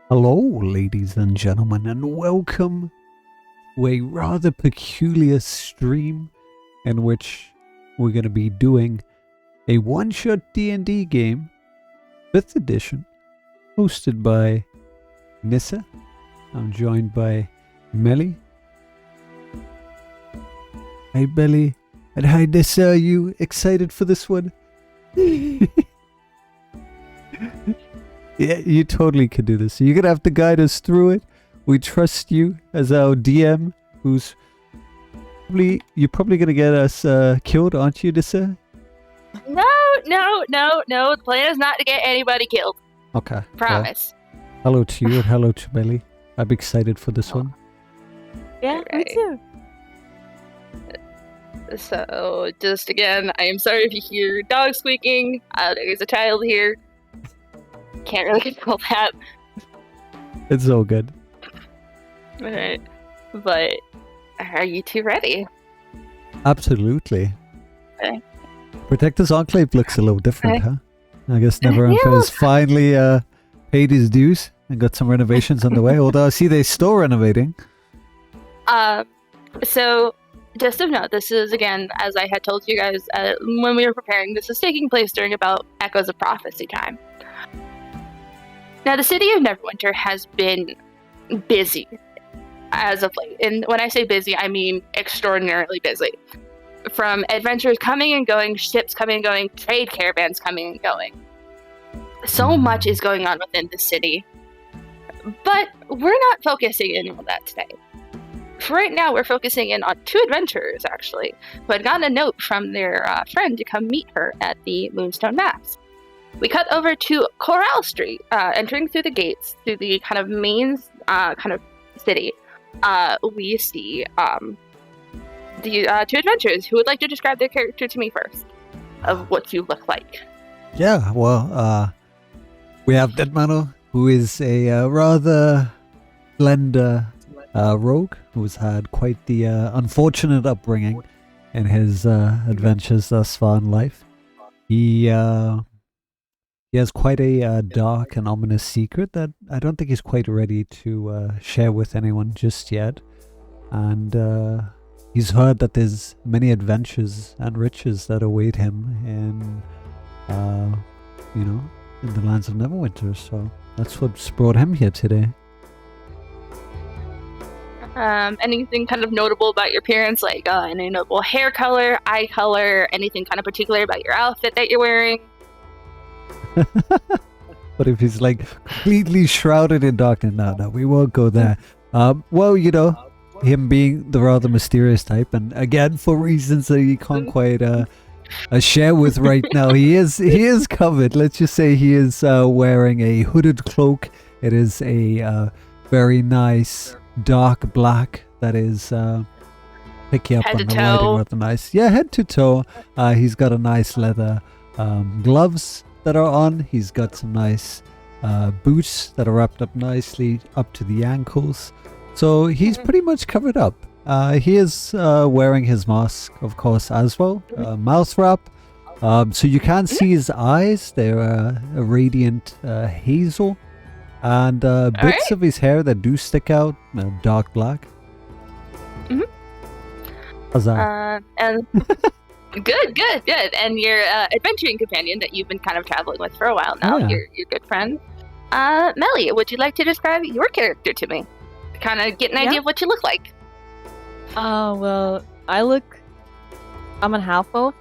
Hello, ladies and gentlemen, and welcome to a rather peculiar stream in which we're going to be doing a one-shot D&D game, 5th edition, hosted by Nissa. I'm joined by Melly. Hi, Belly. And hi, Nissa. Are you excited for this one? Yeah, you totally could do this. You're going to have to guide us through it. We trust you as our DM, who's you're probably going to get us killed, aren't you, Nissa? No. The plan is not to get anybody killed. Okay. Promise. Well, hello to you and hello to Belly. I'm excited for this one. Yeah, me too. So, just again, I am sorry if you hear dogs squeaking. There's a child here. Can't really control that. It's all good. Alright. But, are you two ready? Absolutely. Okay. Protector's Enclave looks a little different, huh? I guess Neverember Yeah. has finally paid his dues and got some renovations on the way. Although I see they're still renovating. So, just of note, this is, again, as I had told you guys when we were preparing, this is taking place during about Echoes of Prophecy time. Now, the city of Neverwinter has been busy as of late. And when I say busy, I mean extraordinarily busy. From adventurers coming and going, ships coming and going, trade caravans coming and going. So much is going on within the city. But we're not focusing in on that today. For right now, we're focusing in on two adventurers, actually, who had gotten a note from their friend to come meet her at the Moonstone Mass. We cut over to Corral Street, entering through the gates, through the kind of main kind of city. We see the two adventurers. Who would like to describe their character to me first, of what you look like? Yeah, well, we have Deadmano, who is a rather slender rogue who's had quite the unfortunate upbringing in his adventures thus far in life. He has quite a dark and ominous secret that I don't think he's quite ready to share with anyone just yet. And he's heard that there's many adventures and riches that await him in, in the lands of Neverwinter. So that's what's brought him here today. Anything kind of notable about your appearance, like any notable hair color, eye color, anything kind of particular about your outfit that you're wearing? But if he's like completely shrouded in darkness, no, we won't go there. Well, him being the rather mysterious type, and again for reasons that he can't quite share with right now, he is covered. Let's just say he is wearing a hooded cloak. It is a very nice dark black that is picky up Head on to the lighting toe. rather nice. Yeah, head to toe. He's got a nice leather gloves that are on. He's got some nice boots that are wrapped up nicely up to the ankles. So he's pretty much covered up. He is wearing his mask, of course, as well. Mouth wrap. So you can't see his eyes. They're a radiant hazel. And bits of his hair that do stick out, dark black. Mhm. How's that? And good. And your adventuring companion that you've been kind of traveling with for a while now, Yeah. your good friend, Melly. Would you like to describe your character to me? Kind of get an idea of what you look like. Well, I'm a half-elf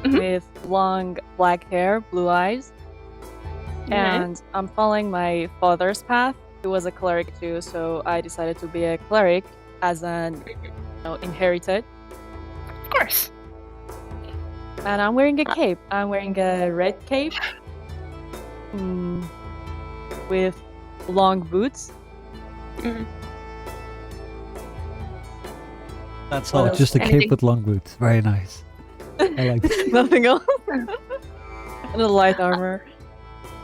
with long black hair, blue eyes. And I'm following my father's path. He was a cleric too, so I decided to be a cleric as an inherited. Of course. And I'm wearing a cape. I'm wearing a red cape with long boots. Mhm. That's What all. else? Just a Anything- cape with long boots. Very nice. I like it. Nothing else. And a light armor.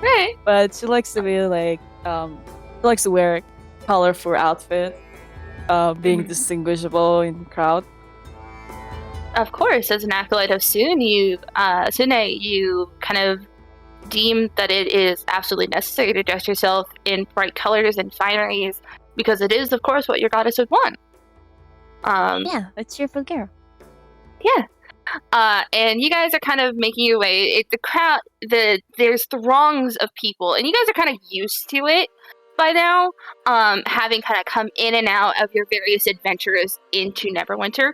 Right. But she likes to be like, she likes to wear colorful outfit, being distinguishable in the crowd. Of course, as an acolyte of Sune, you kind of deem that it is absolutely necessary to dress yourself in bright colors and fineries, because it is, of course, what your goddess would want. Yeah, a cheerful girl. Yeah. And you guys are kind of making your way. The crowd, there's throngs of people, and you guys are kind of used to it by now, having kind of come in and out of your various adventures into Neverwinter.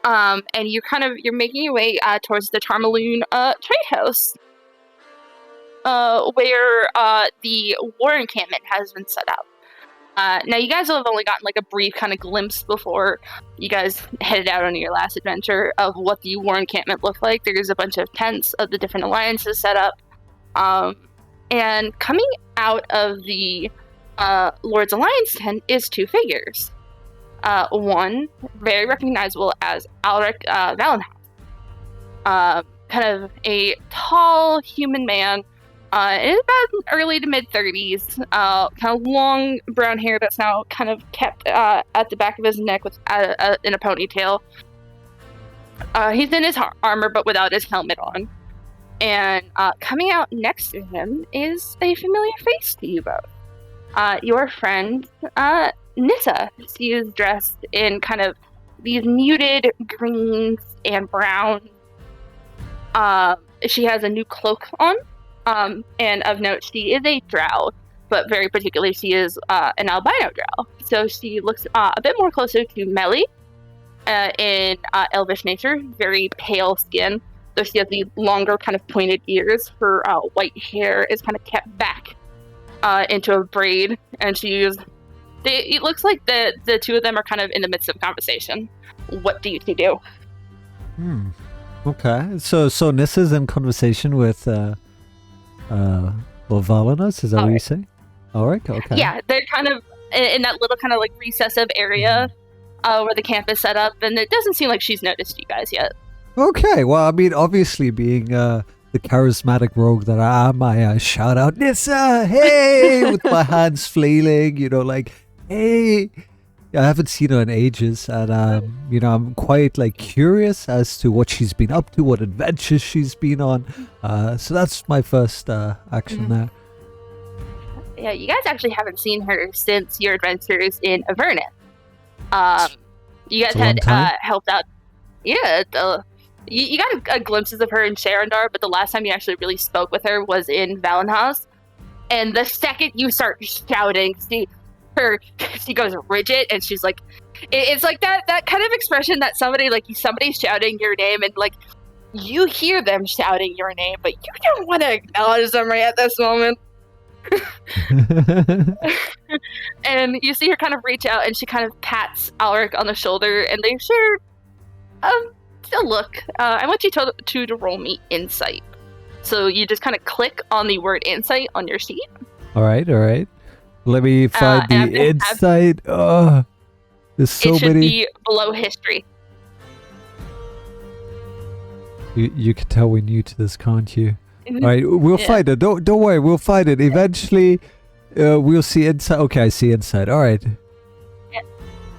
And you're making your way towards the Tarmaloon trade house, where the war encampment has been set up. Now, you guys have only gotten like a brief kind of glimpse before you guys headed out on your last adventure of what the war encampment looked like. There's a bunch of tents of the different alliances set up. And coming out of the Lord's Alliance tent is two figures. One, very recognizable as Alric Valenhouse. Kind of a tall human man. It's about early to mid 30s, kind of long brown hair that's now kind of kept at the back of his neck with in a ponytail. He's in his armor but without his helmet on. And coming out next to him is a familiar face to you both. Your friend, Nissa. She is dressed in kind of these muted greens and browns. She has a new cloak on. And of note, she is a drow, but very particularly, she is an albino drow. So she looks a bit more closer to Melly in elvish nature, very pale skin. Though she has the longer, kind of pointed ears, her white hair is kind of kept back into a braid, and it looks like the two of them are kind of in the midst of conversation. What do you two do? Okay, so Nissa's in conversation with Valenas, is that what you say? Alright, okay. Yeah, they're kind of in that little kind of like recessive area where the camp is set up, and it doesn't seem like she's noticed you guys yet. Okay, well, I mean, obviously being the charismatic rogue that I am, I shout out, Nissa, hey, with my hands flailing, like, hey. I haven't seen her in ages, and I'm quite like curious as to what she's been up to, what adventures she's been on. So that's my first action there. Yeah, you guys actually haven't seen her since your adventures in Avernus. You guys had helped out. Yeah, you got glimpses of her in Sharandar, but the last time you actually really spoke with her was in Valenhouse. And the second you start shouting, she goes rigid, and she's like, it's like that kind of expression that somebody's shouting your name, and like you hear them shouting your name, but you don't want to acknowledge them right at this moment. And you see her kind of reach out, and she kind of pats Alric on the shoulder, and they share a look. I want you to roll me insight. So you just kind of click on the word insight on your sheet. All right. Let me find the insight. Oh, there's so many. It should be below history. You can tell we're new to this, can't you? All right, we'll find it. Don't worry, we'll find it. Eventually, we'll see insight. Okay, I see insight. All right. Yeah.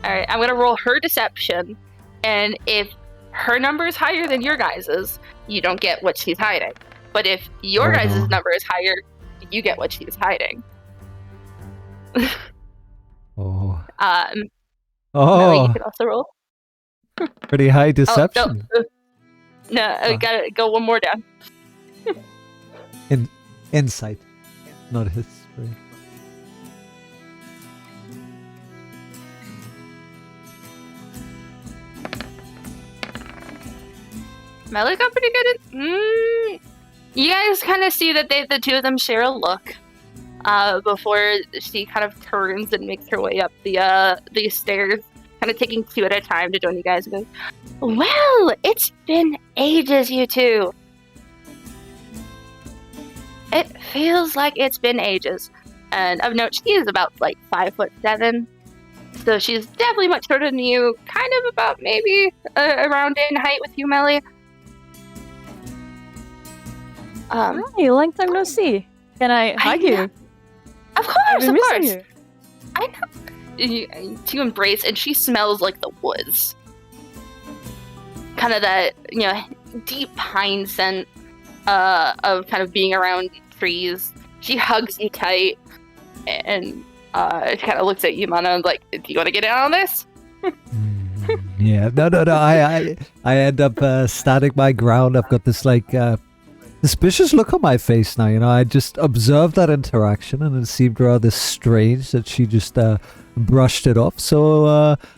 All right, I'm going to roll her deception. And if her number is higher than your guys's, you don't get what she's hiding. But if your guys's number is higher, you get what she's hiding. Melly, you can also roll. Pretty high deception. No, gotta go one more down. Insight, not history. Melly got pretty good at. You guys kind of see that the two of them share a look. Before she kind of turns and makes her way up the stairs, kind of taking two at a time to join you guys. And goes, well, it's been ages, you two. It feels like it's been ages. And of note, she is about like 5'7", so she's definitely much shorter than you. Kind of about maybe around in height with you, Melly. Hi, long time no see. Can I hug you? Of course. You. I know. To embrace, and she smells like the woods. Kind of that, deep pine scent. of kind of being around trees. She hugs you tight, and she kind of looks at you, Mana, and like, "Do you want to get in on this?" Yeah, no. I end up standing my ground. I've got this like suspicious look on my face now. You know, I just observed that interaction, and it seemed rather strange that she just brushed it off. So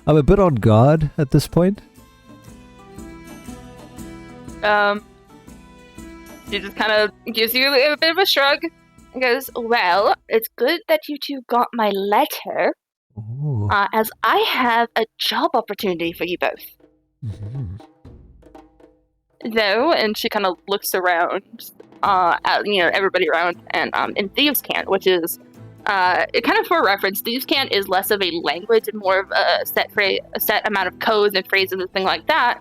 I'm a bit on guard at this point. She just kind of gives you a bit of a shrug and goes, "Well, it's good that you two got my letter, Ooh. as I have a job opportunity for you both." Mhm. Though, and she kind of looks around, at everybody around, and in Thieves' Cant, which is, it kind of for reference, Thieves' Cant is less of a language and more of a set amount of codes and phrases and things like that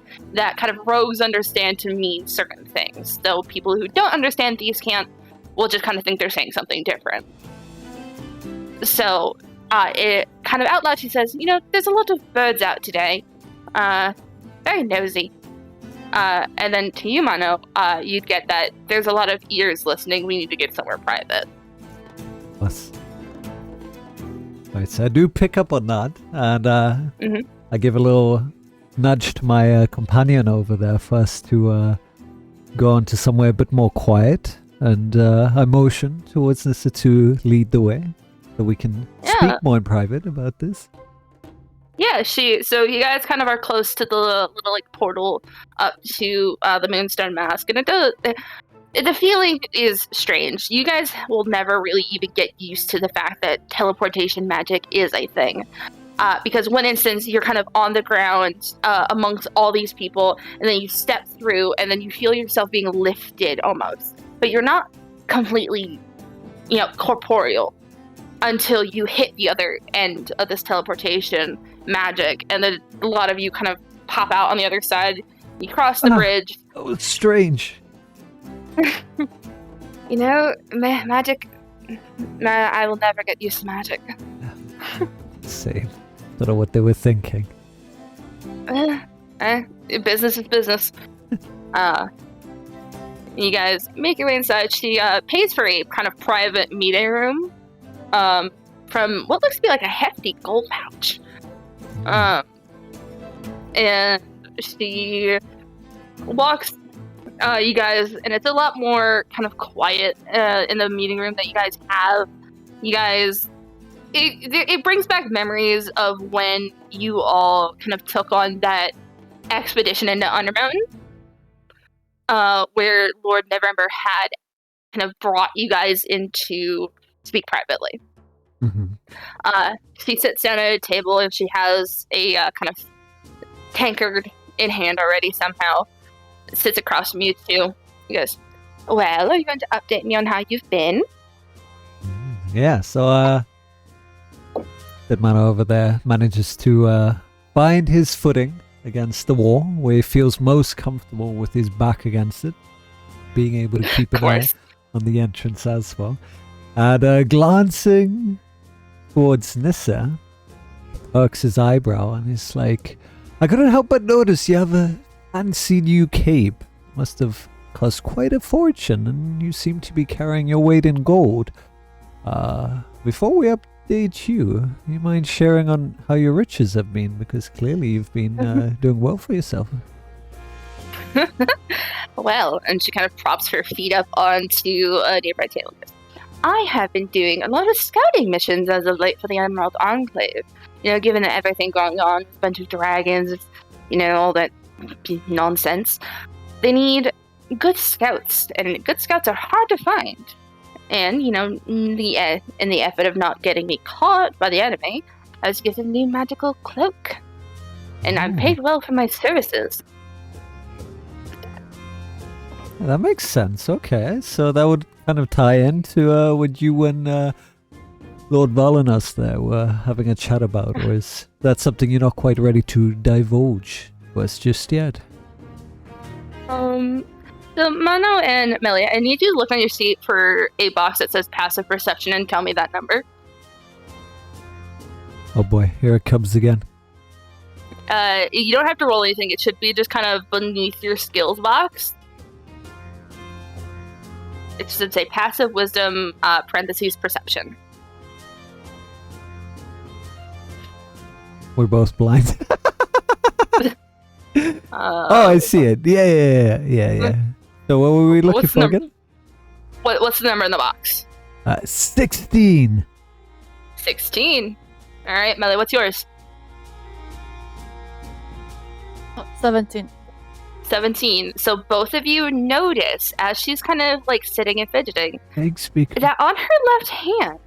kind of rogues understand to mean certain things. Though people who don't understand Thieves' Cant will just kind of think they're saying something different. So, it kind of out loud she says, "There's a lot of birds out today. Very nosy." And then to you, Mano, you'd get that there's a lot of ears listening. We need to get somewhere private. Plus. Right, so I do pick up on that, and I give a little nudge to my companion over there for us to go on to somewhere a bit more quiet, and I motion towards Nissa to lead the way, so we can speak more in private about this. Yeah, so you guys kind of are close to the little like portal up to the Moonstone Mask, and the feeling is strange. You guys will never really even get used to the fact that teleportation magic is a thing. Because one instance, you're kind of on the ground amongst all these people, and then you step through, and then you feel yourself being lifted almost. But you're not completely, corporeal until you hit the other end of this teleportation magic, and then a lot of you kind of pop out on the other side. You cross the bridge. Oh, it's strange. Magic. I will never get used to magic. Same. Don't know what they were thinking. Business is business. You guys make your way inside. She pays for a kind of private meeting room from what looks to be like a hefty gold pouch. And she walks you guys, and it's a lot more kind of quiet in the meeting room that you guys have. You guys, it brings back memories of when you all kind of took on that expedition into Undermountain, where Lord Neverember had kind of brought you guys in to speak privately. Mm-hmm. She sits down at a table, and she has a kind of tankard in hand already somehow. Sits across from you two. He goes, "Well, are you going to update me on how you've been?" Yeah, so Deadmano over there manages to find his footing against the wall, where he feels most comfortable with his back against it, being able to keep an eye on the entrance as well. And glancing towards Nissa, perks his eyebrow and is like, "I couldn't help but notice you have a fancy new cape. Must have cost quite a fortune, and you seem to be carrying your weight in gold. Before we update you mind sharing on how your riches have been? Because clearly you've been doing well for yourself." Well, and she kind of props her feet up onto a nearby table. "I have been doing a lot of scouting missions as of late for the Emerald Enclave. Given that everything going on, a bunch of dragons, all that nonsense. They need good scouts, and good scouts are hard to find. And, in the effort of not getting me caught by the enemy, I was given a new magical cloak. And I'm paid well for my services." That makes sense. Okay, so that would kind of tie into what you and Lord Valinas there were having a chat about, or is that something you're not quite ready to divulge to us just yet? So Mano and Melia, I need you to look on your seat for a box that says passive perception and tell me that number. Oh boy, here it comes again. You don't have to roll anything. It should be just kind of beneath your skills box. It should say passive wisdom, parentheses, perception. We're both blind. Oh, I see it. Yeah. So what were we looking What's for again? What's the number in the box? 16. 16. All right, Melly, what's yours? 17. 17. So both of you notice, as she's kind of like sitting and fidgeting, Big speaker. that on her left hand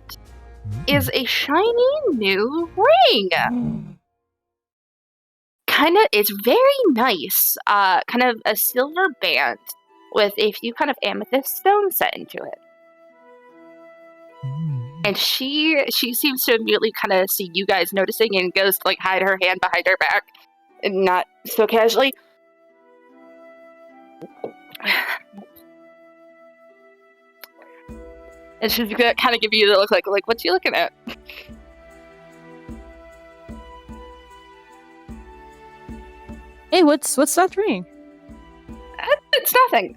is a shiny new ring. It's very nice. Kind of a silver band with a few kind of amethyst stones set into it. And she seems to immediately kind of see you guys noticing and goes to like hide her hand behind her back and not so casually. And she's gonna kind of give you the look like what's she looking at? Hey, what's that ring? It's nothing.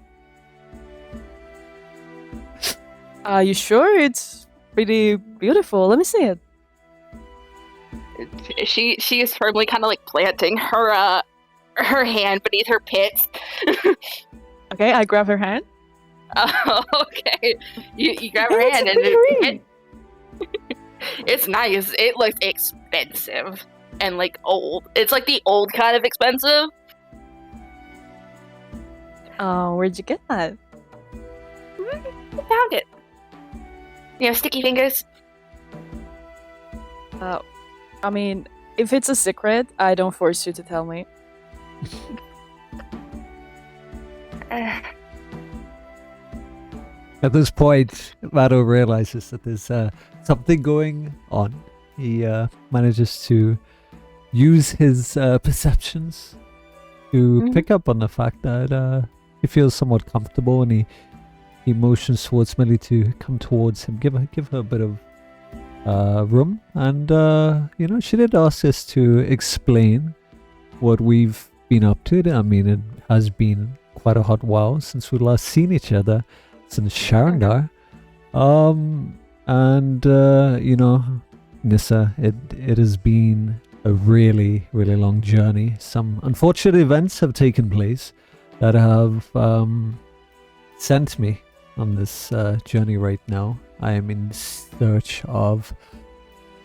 You sure? It's pretty beautiful. Let me see it. She is firmly kind of like planting her hand beneath her pits. Okay, I grab her hand. Oh, okay. You grab her It's hand a and pretty ring. it's nice. It looks expensive and like old. It's like the old kind of expensive. Oh, where'd you get that? I found it. Sticky fingers. I mean, if it's a secret, I don't force you to tell me. At this point, Vado realizes that there's something going on. He manages to use his perceptions to pick up on the fact that he feels somewhat comfortable, and he motions towards Millie to come towards him, give her a bit of room. And she did ask us to explain what we've been up to. I mean, it has been quite a hot while since we last seen each other, since Sharandar. Nissa, it has been a really, really long journey. Some unfortunate events have taken place that have sent me on this journey right now. I am in search of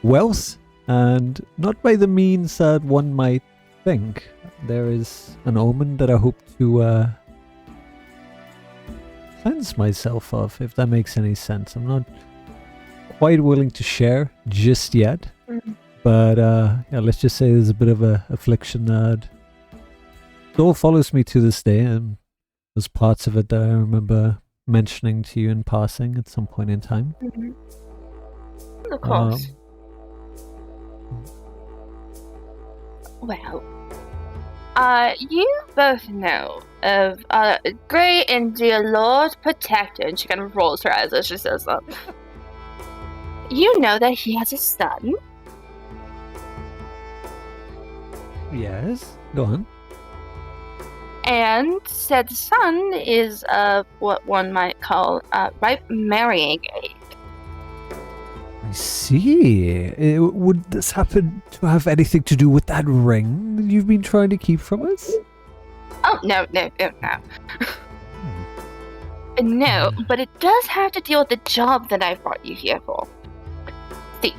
wealth, and not by the means that one might think. There is an omen that I hope to cleanse myself of, if that makes any sense. I'm not quite willing to share just yet, but let's just say there's a bit of a affliction that still follows me to this day, and there's parts of it that I remember mentioning to you in passing at some point in time. Of course. Well, you both know of great and dear Lord Protector, and she kind of rolls her eyes as she says that. You know that he has a son. Yes, go on. And said son is of what one might call ripe marrying age. I see. Would this happen to have anything to do with that ring that you've been trying to keep from us? Oh, no. No, but it does have to deal with the job that I brought you here for. See,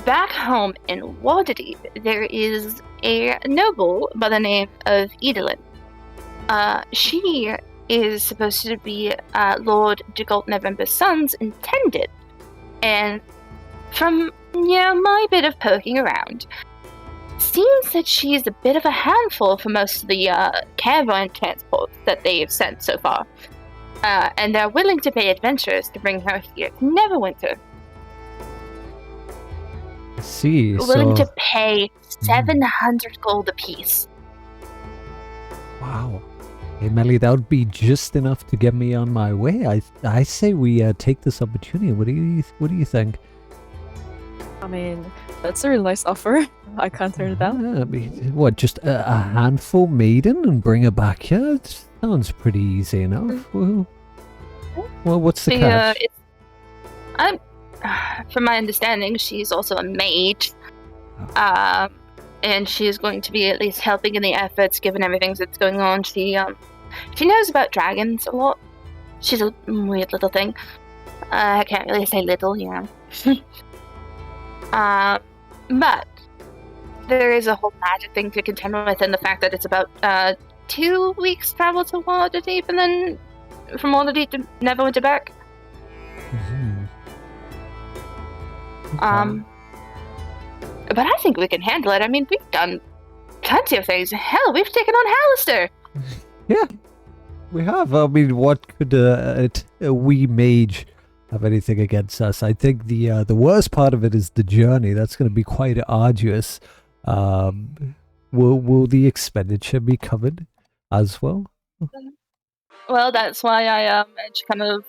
back home in Waterdeep, there is a noble by the name of Edelyn. She is supposed to be Lord Dugalt November's son's intended. And from my bit of poking around, seems that she's a bit of a handful for most of the caravan transports that they've sent so far. And they're willing to pay adventurers to bring her here to Neverwinter. I see. Willing to pay 700 gold apiece. Wow. Hey, Melly, that would be just enough to get me on my way. I say we take this opportunity. What do you think? I mean, that's a really nice offer. I can't turn it down. I mean, what, just a handful maiden and bring her back here? It sounds pretty easy enough. Well, Well, what's the catch? From my understanding, she's also a mage. And she's going to be at least helping in the efforts, given everything that's going on. She knows about dragons a lot. She's a weird little thing. I can't really say little, you know. But there is a whole magic thing to contend with, and the fact that it's about 2 weeks travel to Waterdeep, and then from Waterdeep to Neverwinter back. Mm-hmm. But I think we can handle it. I mean, we've done plenty of things. Hell, we've taken on Hallister. Yeah, we have. I mean, what could a wee mage have anything against us? I think the worst part of it is the journey. That's going to be quite arduous. Will the expenditure be covered as well? Well, that's why she kind of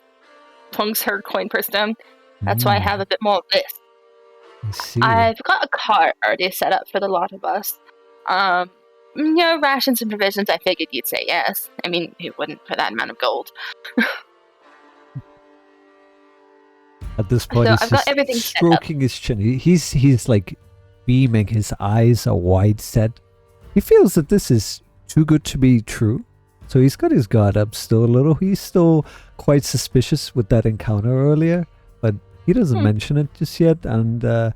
plunks her coin purse down. That's why I have a bit more of this. I see. I've got a cart already set up for the lot of us. You know, rations and provisions, I figured you'd say yes. I mean, who wouldn't for that amount of gold? At this point, So he's I've got just everything set up. stroking his chin. He's like beaming. His eyes are wide set. He feels that this is too good to be true. So he's got his guard up still a little. He's still quite suspicious with that encounter earlier, but he doesn't mention it just yet. And the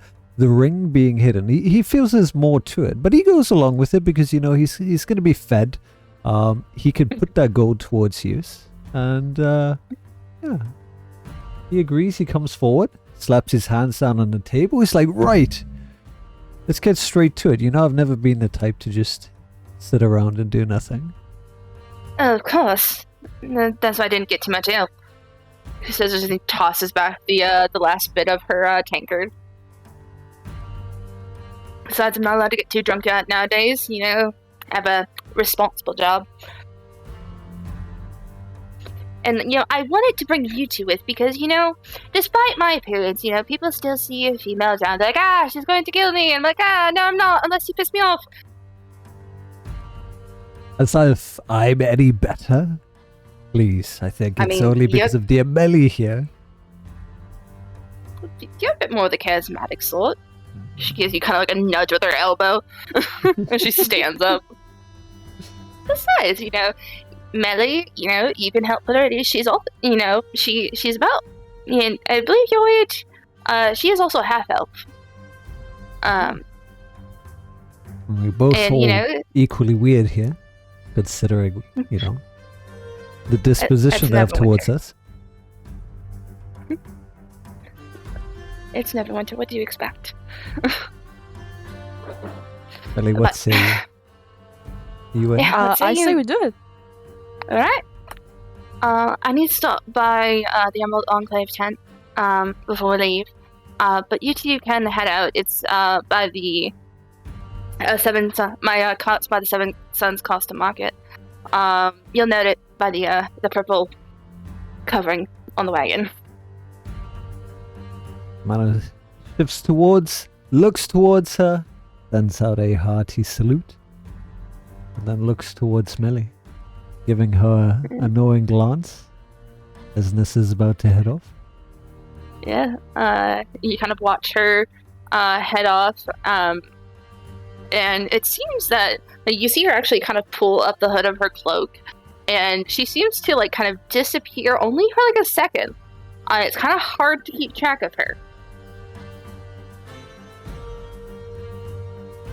ring being hidden, he feels there's more to it, but he goes along with it because, you know, he's going to be fed. He could put that gold towards use, and yeah, he agrees. He comes forward, slaps his hands down on the table. He's like, right, let's get straight to it. You know, I've never been the type to just sit around and do nothing. Of course. That's why I didn't get too much ale. He says as he tosses back the last bit of her tankard. Besides, I'm not allowed to get too drunk nowadays, you know, have a responsible job. And, you know, I wanted to bring you two with because, you know, despite my appearance, you know, people still see a female down. They're like, she's going to kill me. I'm like, no, I'm not, unless you piss me off. As if I'm any better. Please, I think it's only because of dear Melly here. You're a bit more the charismatic sort. She gives you kind of like a nudge with her elbow, and she stands up. Besides, you know, Melly, you know, you can help with her. She's all, you know, she's about, and I believe your age. She is also half elf. We both all you know, equally weird here, considering, you know, the disposition they have towards us. It's Neverwinter. What do you expect? Melly, what say you? Yeah, I say we do it. All right. I need to stop by the Emerald Enclave tent before we leave. But you two can head out. It's by the my cart's by the Seven Suns Costa Market. You'll note it by the purple covering on the wagon. Mana shifts towards, looks towards her, sends out a hearty salute, and then looks towards Melly, giving her a knowing glance as Nissa is about to head off. Yeah, you kind of watch her head off, and it seems that you see her actually kind of pull up the hood of her cloak, and she seems to like kind of disappear only for like a second. It's kind of hard to keep track of her.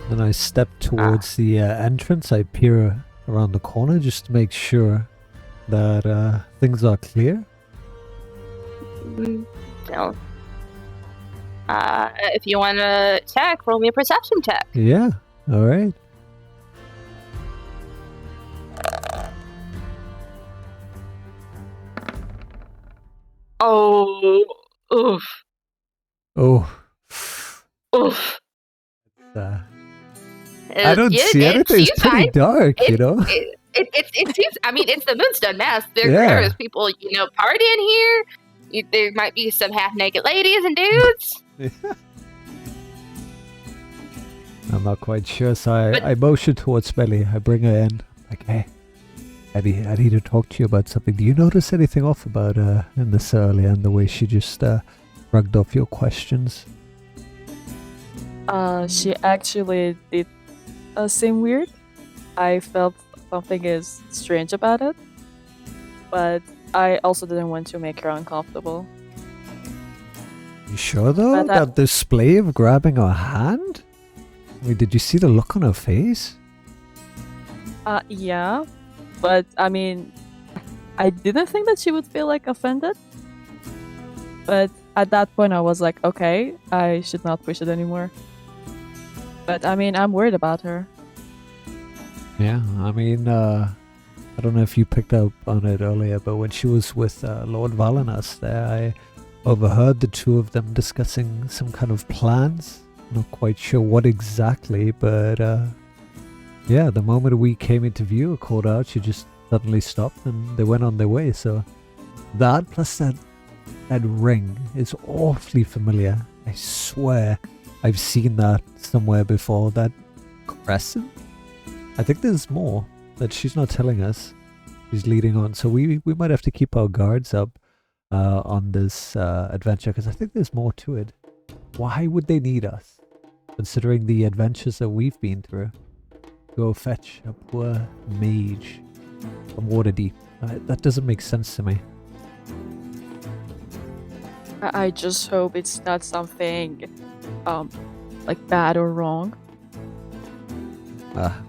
Then I step towards the entrance. I peer around the corner just to make sure that things are clear. So, if you want to attack, roll me a perception check. Yeah, alright. Oh, oof. Oh. Oof. I don't see anything. It's pretty dark, you know? It seems, I mean, it's the Moonstone Nest. There's people, you know, partying here. There might be some half-naked ladies and dudes. I'm not quite sure, so I motion towards Melly. I bring her in. Like, hey, I need to talk to you about something. Do you notice anything off about her in this earlier and the way she just shrugged off your questions? She actually did seem weird. I felt something is strange about it, but I also didn't want to make her uncomfortable. You sure though? But That display of grabbing her hand? I mean, did you see the look on her face? Yeah, but I mean, I didn't think that she would feel like offended. But at that point, I was like, okay, I should not push it anymore. But I mean, I'm worried about her. Yeah, I mean, I don't know if you picked up on it earlier, but when she was with Lord Valinas there, I overheard the two of them discussing some kind of plans. Not quite sure what exactly, but yeah, the moment we came into view, called out, she just suddenly stopped and they went on their way. So that plus that ring is awfully familiar. I swear I've seen that somewhere before. That crescent? I think there's more that she's not telling us. She's leading on, so we might have to keep our guards up on this adventure, because I think there's more to it. Why would they need us, considering the adventures that we've been through? Go fetch a poor mage from Waterdeep. That doesn't make sense to me. I just hope it's not something like bad or wrong.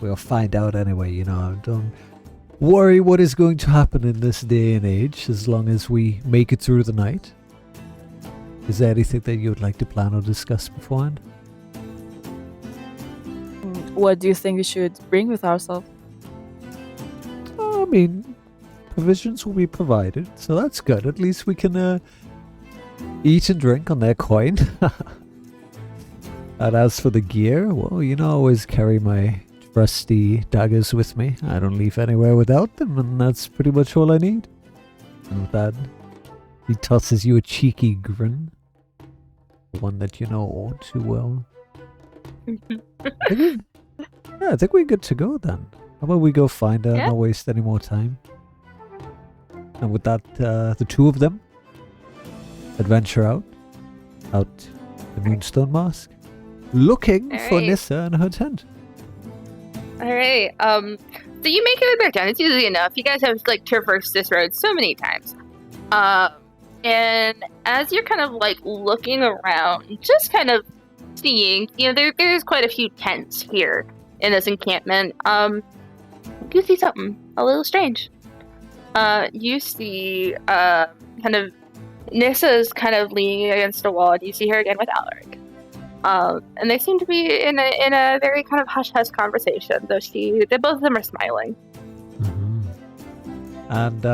We'll find out anyway, you know. Don't worry what is going to happen in this day and age, as long as we make it through the night. Is there anything that you would like to plan or discuss beforehand? What do you think we should bring with ourselves? I mean, provisions will be provided, so that's good. At least we can eat and drink on their coin. And as for the gear, well, you know, I always carry my trusty daggers with me. I don't leave anywhere without them, and that's pretty much all I need. And with that, he tosses you a cheeky grin. One that you know all too well. I think we're good to go then. How about we go find her and not waste any more time? And with that, the two of them adventure out the Moonstone Mask, looking for Nissa and her tent. Alright, so you make it back down. It's easy enough. You guys have, like, traversed this road so many times. And as you're kind of, like, looking around, just kind of seeing, you know, there's quite a few tents here in this encampment. You see something a little strange. You see, kind of, Nissa's kind of leaning against a wall, and you see her again with Alaric. And they seem to be in a very kind of hush-hush conversation, though both of them are smiling. Mm-hmm. And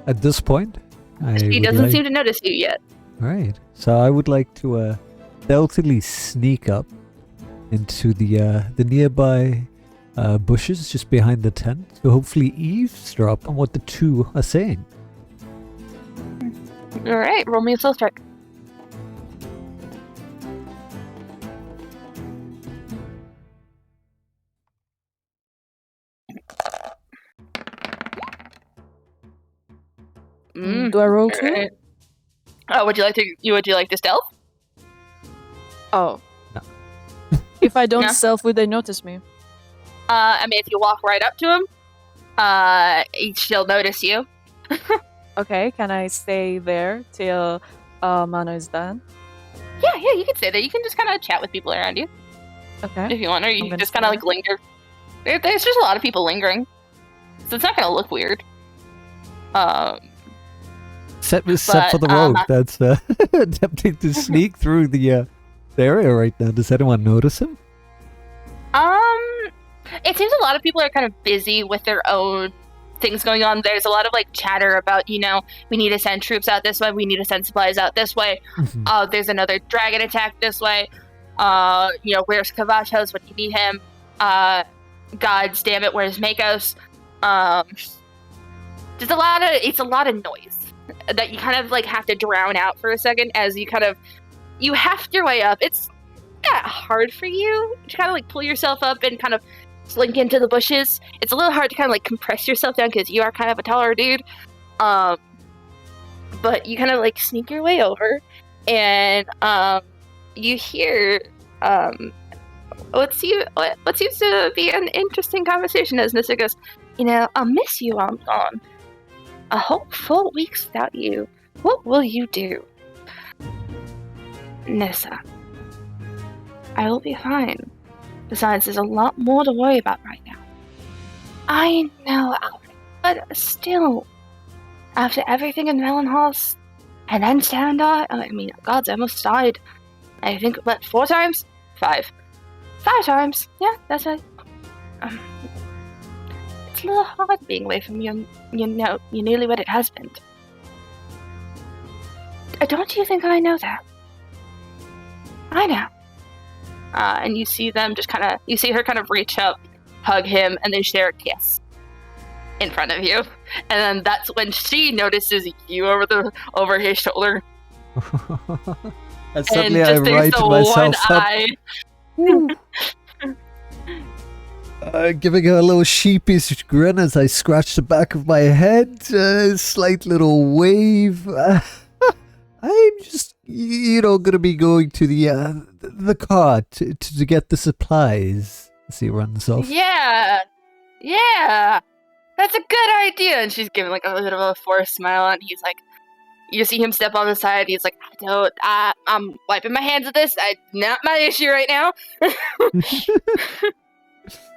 at this point, she doesn't seem to notice you yet. Right. So I would like to stealthily sneak up into the nearby bushes just behind the tent to hopefully eavesdrop on what the two are saying. All right, roll me a stealth check. Do I roll too? Right. Would you like to stealth? Oh. No. If I don't stealth, would they notice me? I mean, if you walk right up to him, she'll notice you. Okay, can I stay there till Mano is done? Yeah, you can stay there. You can just kind of chat with people around you. Okay. If you want, or you can just kind of like linger. There's just a lot of people lingering, so it's not going to look weird. Set for the rogue that's attempting to sneak through the area right now. Does anyone notice him? It seems a lot of people are kind of busy with their own things going on. There's a lot of like chatter about, you know, we need to send troops out this way, we need to send supplies out this way. Mm-hmm. There's another dragon attack this way. You know, where's Kavachos? When you need him? Gods damn it, where's Makos? It's a lot of noise that you kind of like have to drown out for a second as you heft your way up. It's hard for you to kind of like pull yourself up and kind of slink into the bushes. It's a little hard to kind of like compress yourself down because you are kind of a taller dude. But you kind of like sneak your way over, and you hear what seems to be an interesting conversation as Nissa goes, I'll miss you while I'm gone. A whole 4 weeks without you. What will you do? Nissa, I will be fine. Besides, there's a lot more to worry about right now. I know, Alfred, but still, after everything in Melonhouse, and then Sandar, gods, I almost died. I think, 4 times? 5. 5 times. Yeah, that's right. It's a little hard being away from your newly wedded husband. Don't you think I know that? I know. And you see them you see her kind of reach up, hug him, and then share a kiss in front of you. And then that's when she notices you over his shoulder. And suddenly I right myself up. Giving her a little sheepish grin as I scratch the back of my head, a slight little wave. I'm just, gonna be going to the car to get the supplies as he runs off. Yeah, that's a good idea. And she's giving like a bit of a forced smile, and he's like, you see him step on the side. He's like, I'm wiping my hands of this. Not my issue right now.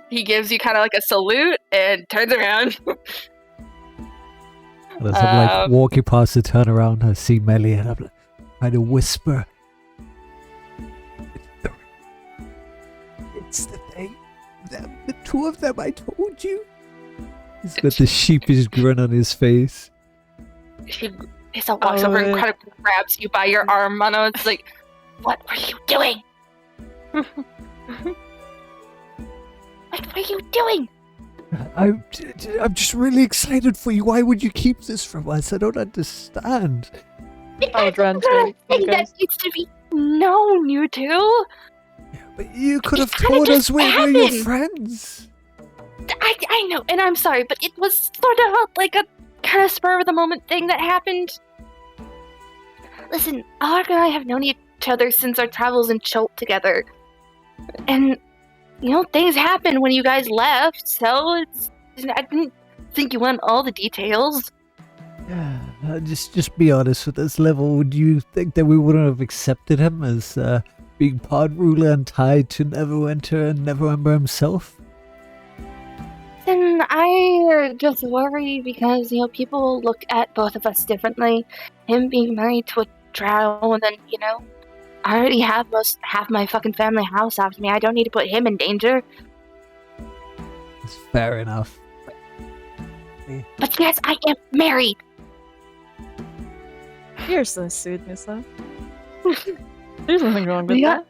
He gives you kind of like a salute and turns around. As I'm like walking past the turnaround, I see Melly and I'm like trying to whisper, it's the thing. The 2 of them, I told you. He's got the sheepish grin on his face. Lisa walks over and kind of grabs you by your arm, Mono. It's like, what were you doing? What were you doing? I'm just really excited for you. Why would you keep this from us? I don't understand. Because it's a thing that needs to be known, you two. Yeah, but you could have told us we're your friends. I know, and I'm sorry, but it was sort of like a kind of spur of the moment thing that happened. Listen, Ark and I have known each other since our travels in Cholt together. And things happened when you guys left, so I didn't think you want all the details. Yeah, just be honest with us, Level. Would you think that we wouldn't have accepted him as being pod ruler and tied to Neverwinter and Neverember himself? Then I just worry because, people will look at both of us differently. Him being married to a drow, and then, I already have half my fucking family house after me. I don't need to put him in danger. It's fair enough. But yes, I am married. You're so sweet, Nissa. There's nothing wrong with that.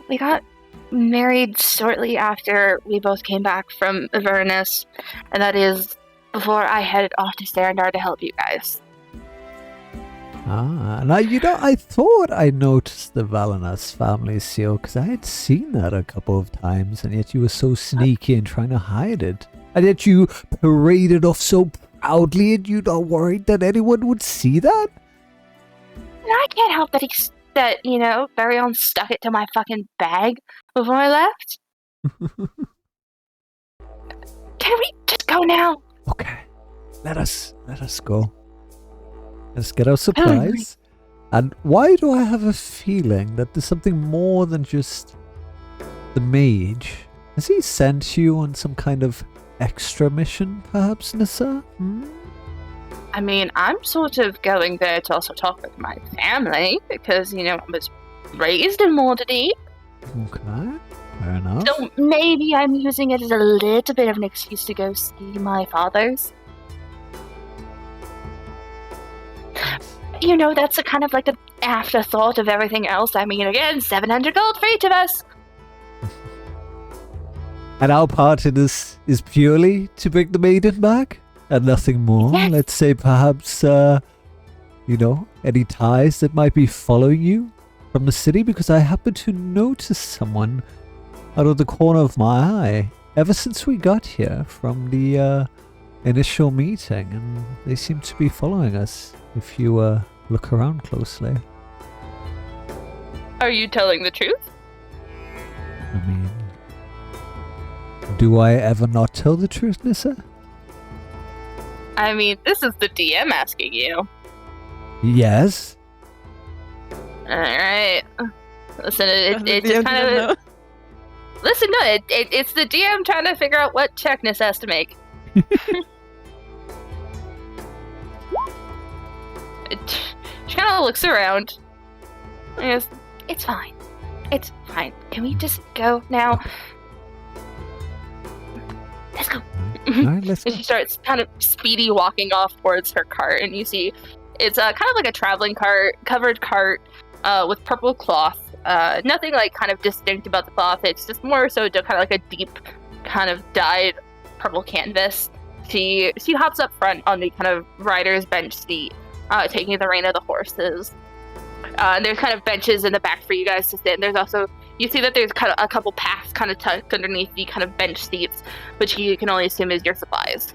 We got married shortly after we both came back from Avernus, and that is before I headed off to Starandar to help you guys. Now, I thought I noticed the Valanas family seal because I had seen that a couple of times, and yet you were so sneaky and trying to hide it. And yet you paraded off so proudly, and you're not worried that anyone would see that? And I can't help that Barion stuck it to my fucking bag before I left. Can we just go now? Okay, let us go. Let's get our supplies. And why do I have a feeling that there's something more than just the mage? Has he sent you on some kind of extra mission, perhaps, Nissa? I'm sort of going there to also talk with my family, because, I was raised in Waterdeep. Okay, fair enough. So maybe I'm using it as a little bit of an excuse to go see my fathers. That's a kind of like an afterthought of everything else. Again, 700 gold for each of us. And our part in this is purely to bring the maiden back? And nothing more? Yes. Let's say perhaps, any ties that might be following you from the city? Because I happen to notice someone out of the corner of my eye ever since we got here from the initial meeting, and they seem to be following us if you look around closely. Are you telling the truth? I mean, do I ever not tell the truth, Nissa? I mean, this is the DM asking you. Yes. Alright. Listen, The it DM just kind didn't of... know. Listen, no, it's the DM trying to figure out what check Nissa has to make. She kind of looks around. And goes, it's fine. It's fine. Can we just go now? Let's go. Alright, let's And go. she starts kind of speedy walking off towards her cart, and you see it's kind of like a traveling cart, covered cart with purple cloth. Nothing like kind of distinct about the cloth. It's just more so kind of like a deep, kind of dyed purple canvas. She hops up front on the kind of rider's bench seat, taking the rein of the horses. And there's kind of benches in the back for you guys to sit. And there's also, you see that there's kind of a couple paths kind of tucked underneath the kind of bench seats, which you can only assume is your supplies.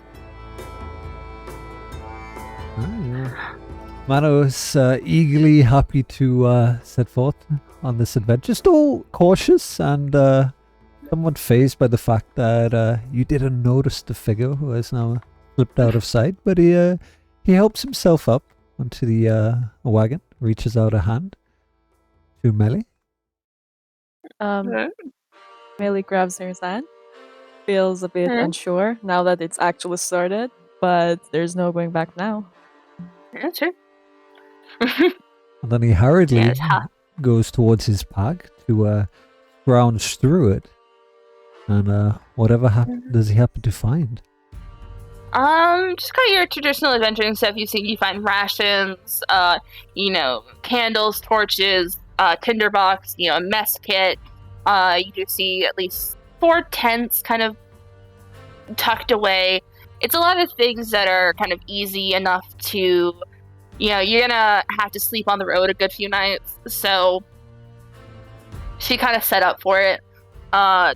Mano is eagerly happy to set forth on this adventure. Still cautious and somewhat fazed by the fact that you didn't notice the figure who has now slipped out of sight. But he helps himself up onto the wagon, reaches out a hand to Melly. Melly grabs her hand, feels a bit unsure now that it's actually started, but there's no going back now. Yeah, sure. And then he hurriedly Yeah, it's hot. goes towards his pack to scrounge through it. And whatever does he happen to find? Just kind of your traditional adventuring stuff. You find rations, candles, torches, tinderbox, a mess kit. You do see at least 4 tents kind of tucked away. It's a lot of things that are kind of easy enough to, you're gonna have to sleep on the road a good few nights. So she kind of set up for it.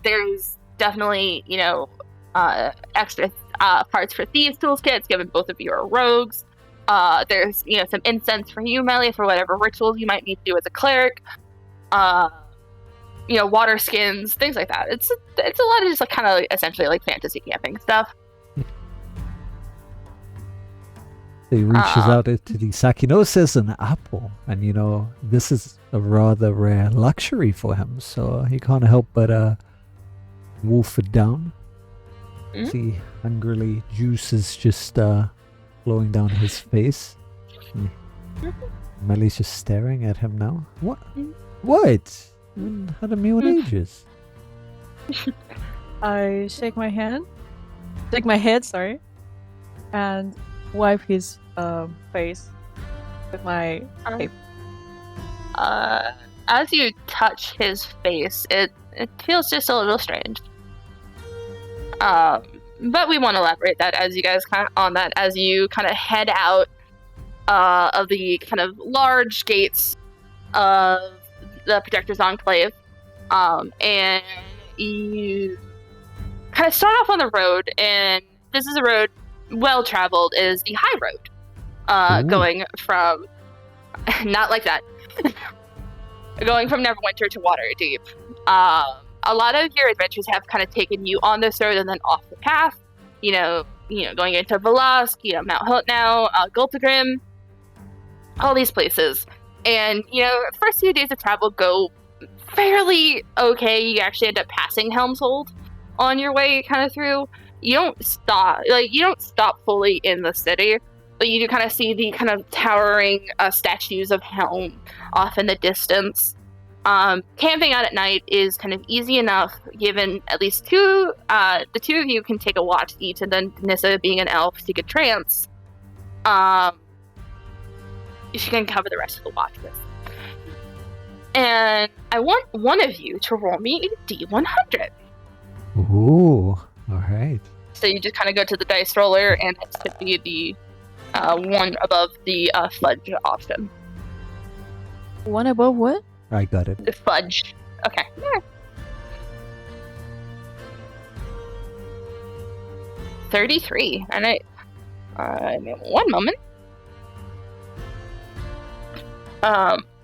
There's definitely, extra parts for thieves toolkits, given both of you are rogues. There's, some incense for you, Melly, for whatever rituals you might need to do as a cleric. Water skins, things like that. It's a lot of just like kind of essentially like fantasy camping stuff. He reaches out to the sack. He notices an apple, and this is a rather rare luxury for him, so he can't help but wolf it down. See, hungrily juices just flowing down his face. Melly's just staring at him now. What? What? I haven't had a meal in ages. I shake my head, and wipe his face with my cape. As you touch his face, it feels just a little strange. But we won't elaborate that as you guys as you kind of head out of the kind of large gates of the Protector's Enclave, and you kind of start off on the road, and this is a road well traveled. Is the high road, going from not like that, going from Neverwinter to Waterdeep. A lot of your adventures have kind of taken you on this road and then off the path. Going into Velosk, Mount Hiltnau, Gulpagrim, all these places. And, the first few days of travel go fairly okay. You actually end up passing Helmshold on your way kind of through. You don't stop fully in the city, but you do kind of see the kind of towering statues of Helm off in the distance. Camping out at night is kind of easy enough, given at least the two of you can take a watch each, and then Nissa, being an elf, she could trance. She can cover the rest of the watches. And I want one of you to roll me a D100. Ooh, alright. So you just kind of go to the dice roller, and it's to be the one above the fudge option. One above what? I got it. The fudge. Okay. 33. And one moment.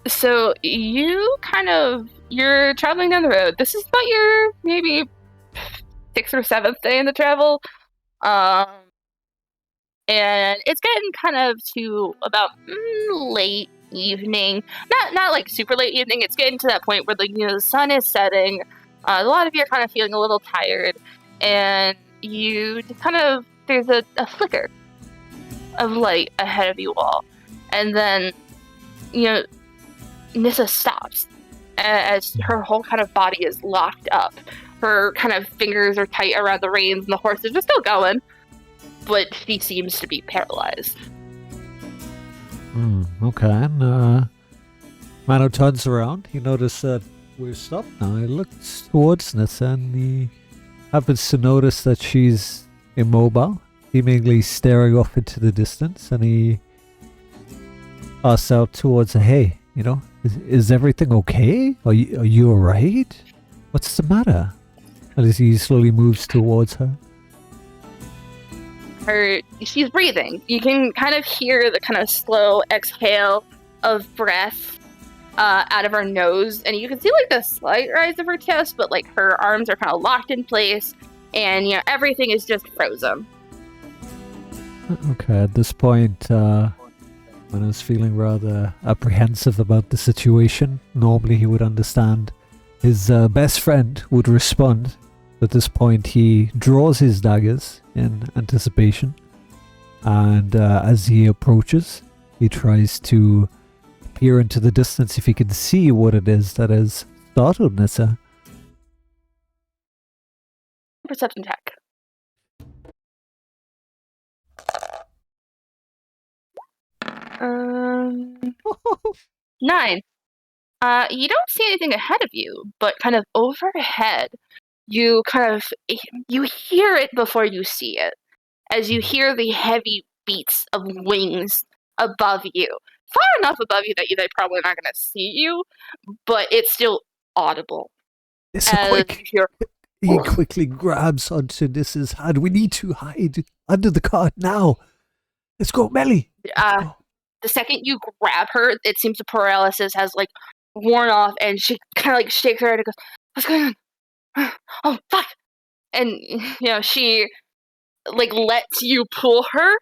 So you're traveling down the road. This is about your maybe 6th or 7th day in the travel. And it's getting kind of to about late evening. Not like super late evening. It's getting to that point where the sun is setting. A lot of you are kind of feeling a little tired, and you just there's a flicker of light ahead of you all, and then Nissa stops as her whole kind of body is locked up. Her kind of fingers are tight around the reins, and the horse is just still going, but she seems to be paralyzed. Okay, and Mano turns around. He notices that we're stopped now. He looks towards Nissa, and he happens to notice that she's immobile, seemingly staring off into the distance, and he asks out towards her, hey, is everything okay? Are you alright? What's the matter? And as he slowly moves towards her. She's breathing. You can kind of hear the kind of slow exhale of breath out of her nose, and you can see the slight rise of her chest, but her arms are kind of locked in place, and everything is just frozen. Okay, at this point, when I was feeling rather apprehensive about the situation, normally he would understand. His best friend would respond. At this point, he draws his daggers in anticipation, and as he approaches, he tries to peer into the distance if he can see what it is that has startled Nissa. Perception check. Nine. You don't see anything ahead of you, but kind of overhead, you hear it before you see it, as you hear the heavy beats of wings above you, far enough above you that they're probably not going to see you, but it's still audible. He quickly grabs onto Nissa's hand. We need to hide under the cart now. Let's go, Melly. The second you grab her, it seems the paralysis has worn off, and she kind of shakes her head and goes, "What's going on? Oh fuck!" And she lets you pull her.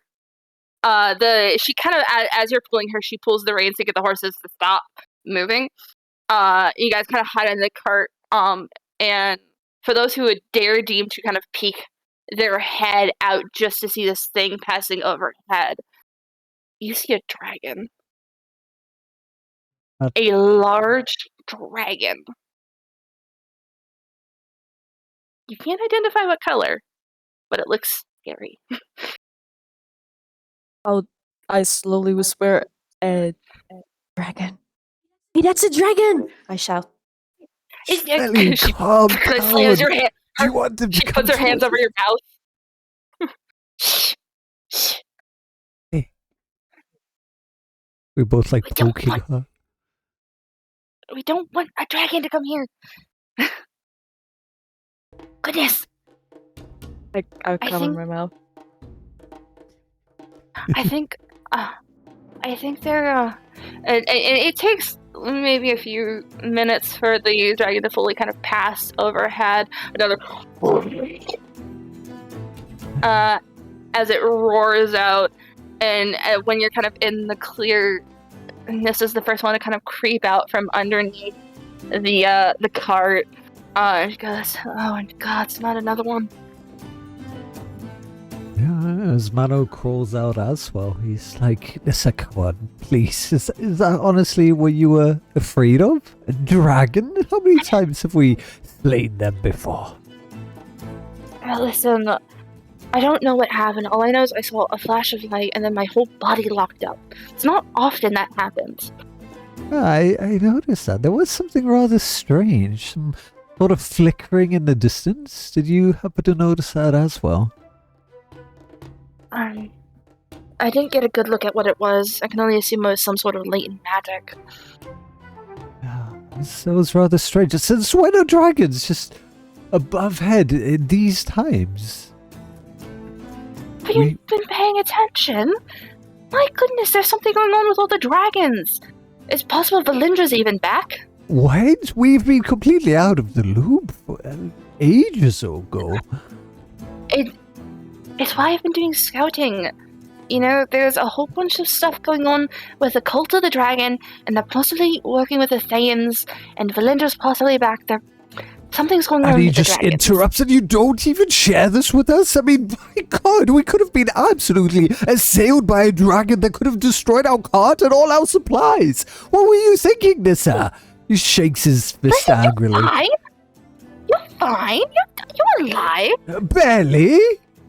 She kind of, as you're pulling her, she pulls the reins to get the horses to stop moving. You guys kind of hide in the cart. And for those who would dare deem to kind of peek their head out just to see this thing passing overhead, you see a dragon. A large dragon. You can't identify what color, but it looks scary. I slowly whisper, dragon. Hey, that's a dragon! I shout. Melly, calm down. Your hand, Do you want them to she puts her hands over your mouth. Hey. We both poking her. We don't want a dragon to come here. Goodness. I cover my mouth. I think they're it takes maybe a few minutes for the dragon to fully kind of pass overhead. Another as it roars out, and when you're kind of in the clear, this is the first one to kind of creep out from underneath the cart. She goes, "Oh God, it's not another one." Yeah, as Mano crawls out as well, he's like, Nissa, come on, please. Is that honestly what you were afraid of? A dragon? How many times have we slain them before? Listen, I don't know what happened. All I know is I saw a flash of light and then my whole body locked up. It's not often that happens. I noticed that. There was something rather strange. Some sort of flickering in the distance. Did you happen to notice that as well? I didn't get a good look at what it was. I can only assume it was some sort of latent magic. Yeah, it was rather strange. Since when are dragons just above head in these times? you been paying attention? My goodness, there's something going on with all the dragons. It's possible Valindra's even back. What? We've been completely out of the loop for ages ago. It's why I've been doing scouting. You know, there's a whole bunch of stuff going on with the Cult of the Dragon, and they're possibly working with the Thanes, and Valindra's possibly back there. Something's going on And he with the just dragons. interrupts and you don't even share this with us? I mean, my God, we could have been absolutely assailed by a dragon that could have destroyed our cart and all our supplies. What were you thinking, Nissa? He shakes his fist angrily. You're fine. You're alive. Barely.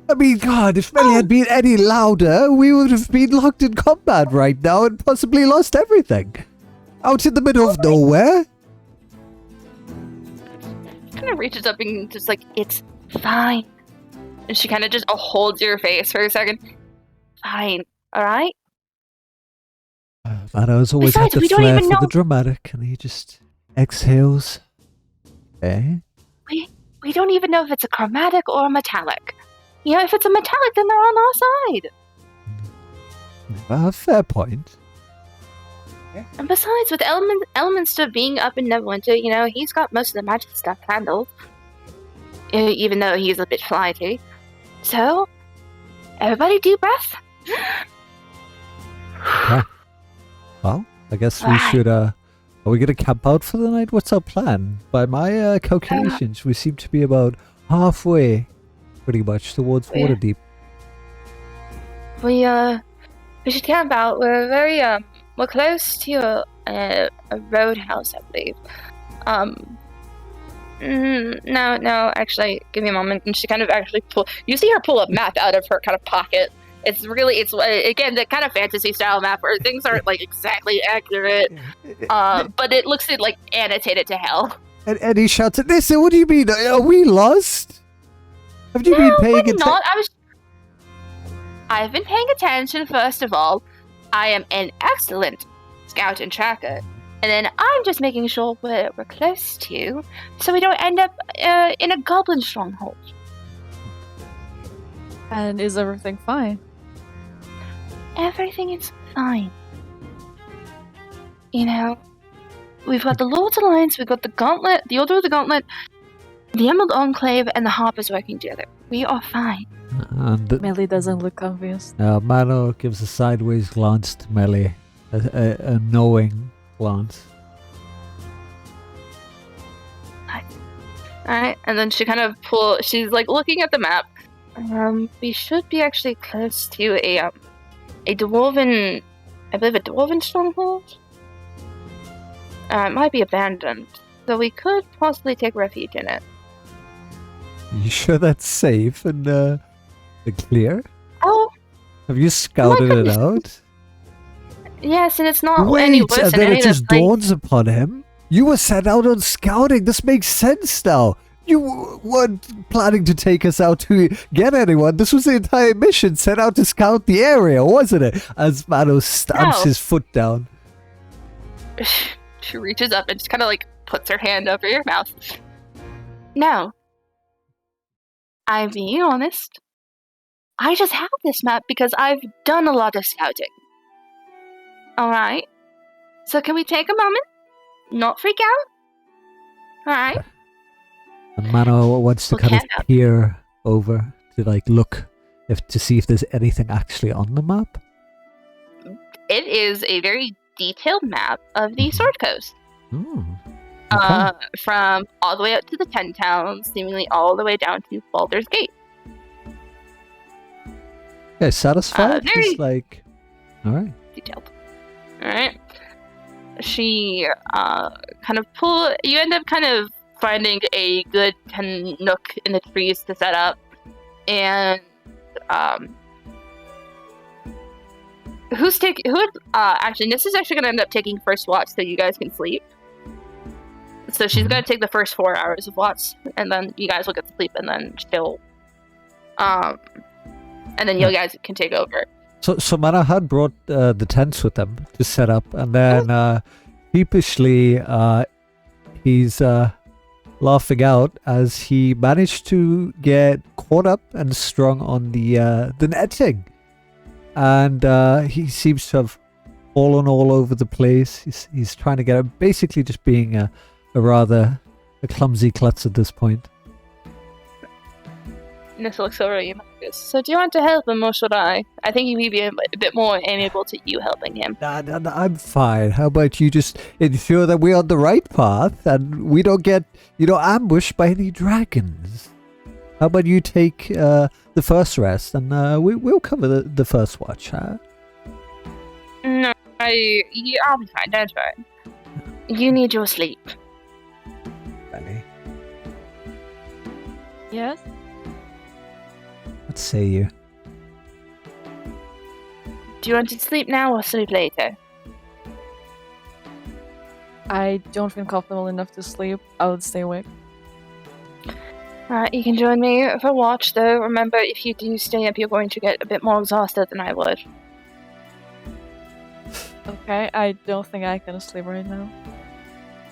I mean, God, if Melly had been any louder, we would have been locked in combat right now and possibly lost everything. Out in the middle of nowhere. Kind of reaches up and just like, it's fine. And she kind of just holds your face for a second. Fine. All right? Mano's always Besides, had we the don't flair even for the know- dramatic, and he just exhales. Eh? We don't even know if it's a chromatic or a metallic. You know, if it's a metallic, then they're on our side. Fair point. And besides, with Elminster being up in Neverwinter, you know, he's got most of the magic stuff handled. Even though he's a bit flighty. So, everybody deep breath. Okay. Well, I guess we should, are we going to camp out for the night? What's our plan? By my calculations, we seem to be about halfway, pretty much, towards Waterdeep. We should camp out. We're close to a roadhouse, I believe. No, actually, give me a moment. And she kind of actually you see her pull a map out of her kind of pocket. It's again, the kind of fantasy style map where things aren't like exactly accurate. But it looks like annotated to hell. And he shouts at Nissa, what do you mean? Are we lost? Have you been paying attention? Not. I've been paying attention, first of all. I am an excellent scout and tracker. And then I'm just making sure we're close to, so we don't end up in a goblin stronghold. And is everything fine? Everything is fine. You know, we've got the Lord's Alliance, we've got the Gauntlet, the Order of the Gauntlet, the Emerald Enclave, and the Harpers working together. We are fine. And Melly doesn't look obvious. Mano gives a sideways glance to Melly, a knowing glance. Alright, and then she kind of she's like looking at the map. We should be actually close to a dwarven, I believe a dwarven stronghold. It might be abandoned, so we could possibly take refuge in it. You sure that's safe and clear? Oh, Have you scouted it out? yes, and it's not Wait, any worse and than then any it of just the dawns upon him. You were sent out on scouting. This makes sense now. You weren't planning to take us out to get anyone. This was the entire mission, set out to scout the area, wasn't it? As Mano stamps his foot down. She reaches up and just kind of like puts her hand over your mouth. No. I'm being honest. I just have this map because I've done a lot of scouting. Alright? So can we take a moment? Not freak out? Alright? And Mano wants to We'll kind of camp out. peer over to look to see if there's anything actually on the map. It is a very detailed map of the Sword Coast. Okay. From all the way up to the 10 towns, seemingly all the way down to Baldur's Gate. Okay, satisfied? very- Just like, all right. Detailed. Alright. She kind of you end up kind of finding a good nook in the trees to set up. And actually this is actually gonna end up taking first watch so you guys can sleep. So she's gonna take the first 4 hours of watch, and then you guys will get to sleep, and then she'll and then you guys can take over. So Mano had brought the tents with them to set up, and then sheepishly he's laughing out as he managed to get caught up and strung on the netting. And he seems to have fallen all over the place. He's trying to get up, basically just being a rather clumsy klutz at this point. Nissa looks over at you, Marcus. So do you want to help him or should I? I think he may be a bit more amiable to you helping him. Nah, I'm fine. How about you just ensure that we're on the right path and we don't get, ambushed by any dragons? How about you take the first rest and we'll cover the first watch, huh? No, I'll be fine, don't worry. You need your sleep. Benny, Yes? what say you? Do you want to sleep now or sleep later? I don't feel comfortable enough to sleep. I would stay awake. Alright, you can join me for a watch, though. Remember, if you do stay up, you're going to get a bit more exhausted than I would. Okay, I don't think I can sleep right now.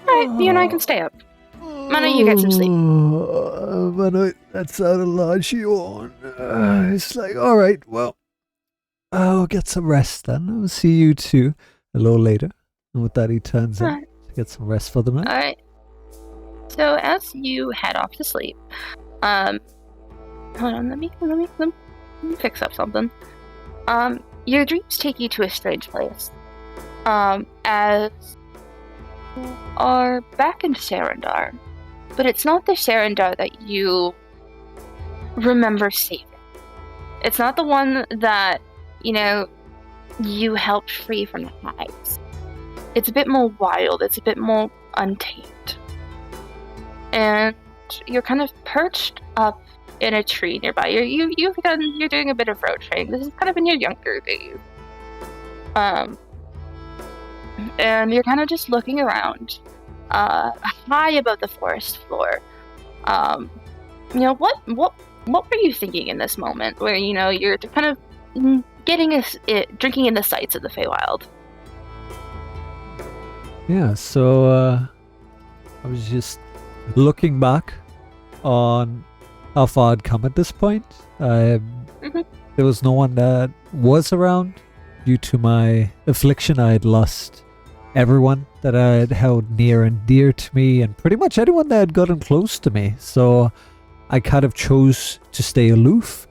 Alright, you and I can stay up. Mano, you get some sleep. Mano, that sounded like she yawn. It's like, alright, well, I'll get some rest then. I'll see you two a little later. And with that, he turns in to get some rest for the night. Alright. So, as you head off to sleep, hold on, let me fix up something. Your dreams take you to a strange place. As you are back in Sarandar, but it's not the Sarandar that you remember saving. It's not the one that, you helped free from the hives. It's a bit more wild, it's a bit more untamed. And you're kind of perched up in a tree nearby. You're doing a bit of road tripping. This is kind of in your younger days. And you're kind of just looking around, high above the forest floor. What were you thinking in this moment, where you're kind of drinking in the sights of the Feywild? Yeah, so I was just looking back on how far I'd come at this point. There was no one that was around. Due to my affliction, I had lost everyone that I had held near and dear to me, and pretty much anyone that had gotten close to me. So I kind of chose to stay aloof,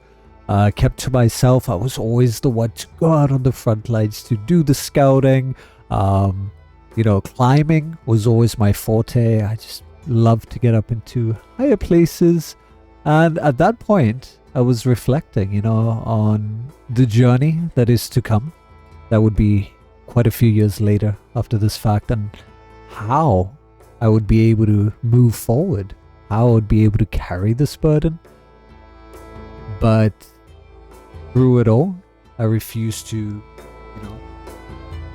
kept to myself. I was always the one to go out on the front lines to do the scouting. Climbing was always my forte. I just loved to get up into higher places. And at that point, I was reflecting, on the journey that is to come. That would be quite a few years later after this fact, and how I would be able to move forward, how I would be able to carry this burden. But through it all, I refused to,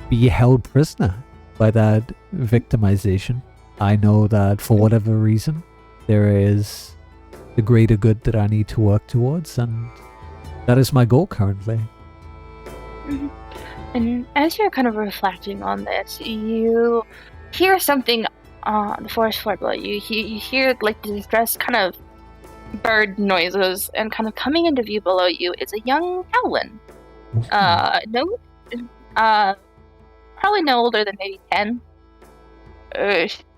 be held prisoner by that victimization. I know that for whatever reason, there is the greater good that I need to work towards, and that is my goal currently. And as you're kind of reflecting on this, you hear something on the forest floor below you. You hear like the distressed kind of bird noises, and kind of coming into view below you is a young howlin. Probably no older than maybe 10.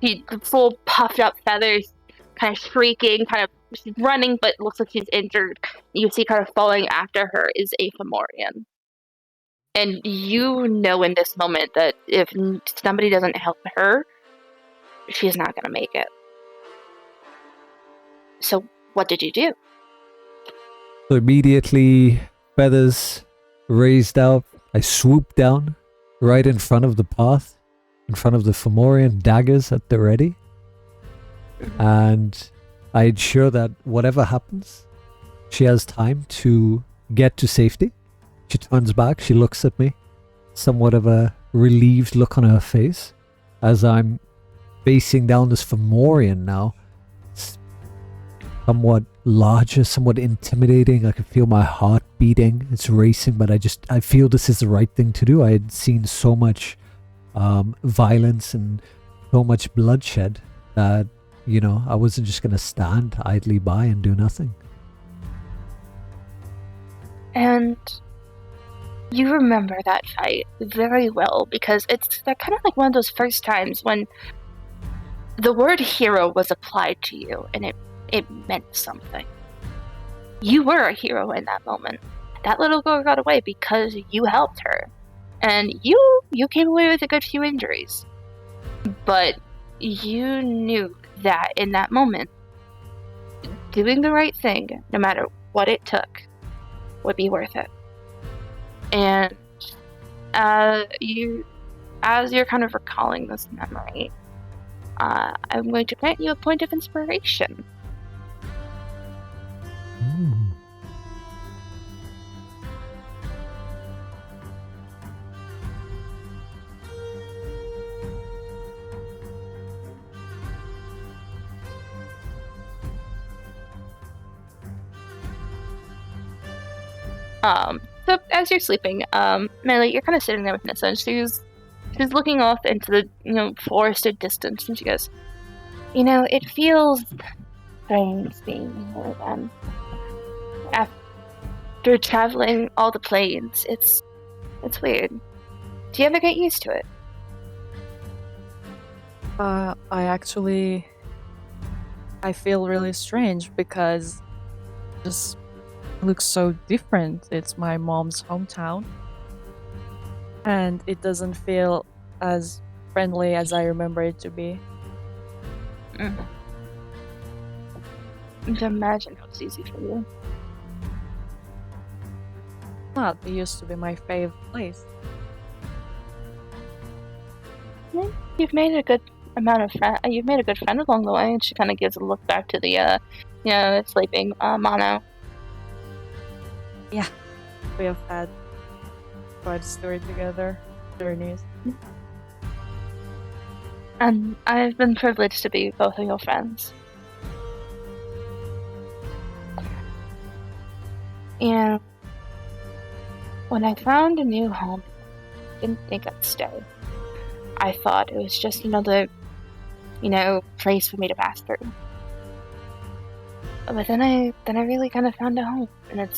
She full puffed up feathers, kind of shrieking, kind of running, but looks like she's injured. You see kind of following after her is a Fomorian. And in this moment that if somebody doesn't help her, she's not going to make it. So what did you do? So immediately, feathers raised up, I swooped down right in front of the path, in front of the Fomorian, daggers at the ready. And I ensure that whatever happens, she has time to get to safety. She turns back, she looks at me, somewhat of a relieved look on her face, as I'm facing down this Fomorian now. It's somewhat larger, somewhat intimidating. I can feel my heart beating. It's racing, but I feel this is the right thing to do. I had seen so much violence and so much bloodshed that you know, I wasn't just gonna stand idly by and do nothing. And you remember that fight very well because it's that kind of like one of those first times when the word hero was applied to you and it meant something. You were a hero in that moment. That little girl got away because you helped her. And you came away with a good few injuries. But you knew that in that moment, doing the right thing, no matter what it took, would be worth it. And as you're kind of recalling this memory, I'm going to grant you a point of inspiration. So as you're sleeping, Melly, you're kind of sitting there with Nissa, and she's looking off into the, forested distance, and she goes, it feels strange being here again. After traveling all the plains, it's weird. Do you ever get used to it? I feel really strange because this looks so different. It's my mom's hometown, and it doesn't feel as friendly as I remember it to be. I can imagine how it's easy for you. Not. It used to be my favorite place. You've made a good amount of friend. You've made a good friend along the way. And she kind of gives a look back to the, sleeping Mono. Yeah, we have had quite a story together. Journeys. And I've been privileged to be both of your friends. And when I found a new home, I didn't think I'd stay. I thought it was just another, place for me to pass through. But then I really kind of found a home, and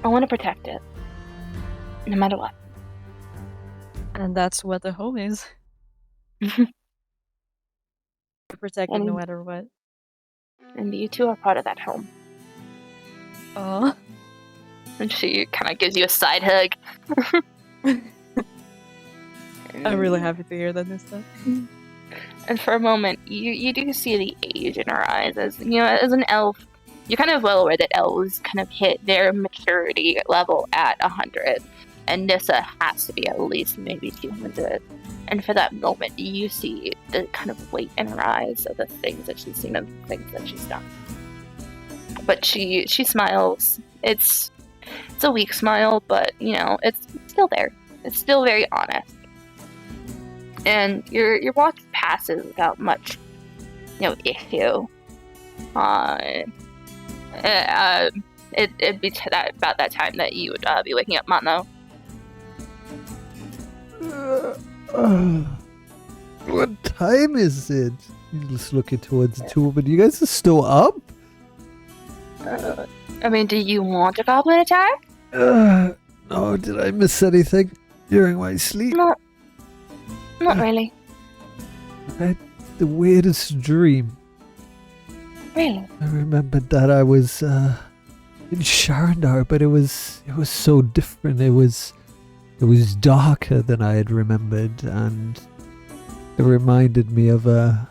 I want to protect it, no matter what. And that's what the home is. Protect it no matter what. And you two are part of that home. Oh. And she kind of gives you a side hug. I'm really happy to hear that this stuff. And for a moment, you do see the age in her eyes. As an elf, you're kind of well aware that elves kind of hit their maturity level at 100. And Nissa has to be at least maybe 200. And for that moment, you see the kind of weight in her eyes of the things that she's seen and the things that she's done. But she smiles. It's a weak smile, but, it's still there. It's still very honest. And your walk passes without much, issue. It'd be about that time that you would be waking up Mono. What time is it? You're just looking towards the two, but you guys are still up? Do you want a goblin attack? No, did I miss anything during my sleep? Not really. I had the weirdest dream. Really? I remembered that I was in Sharndar, but it was so different. It was darker than I had remembered, and it reminded me of a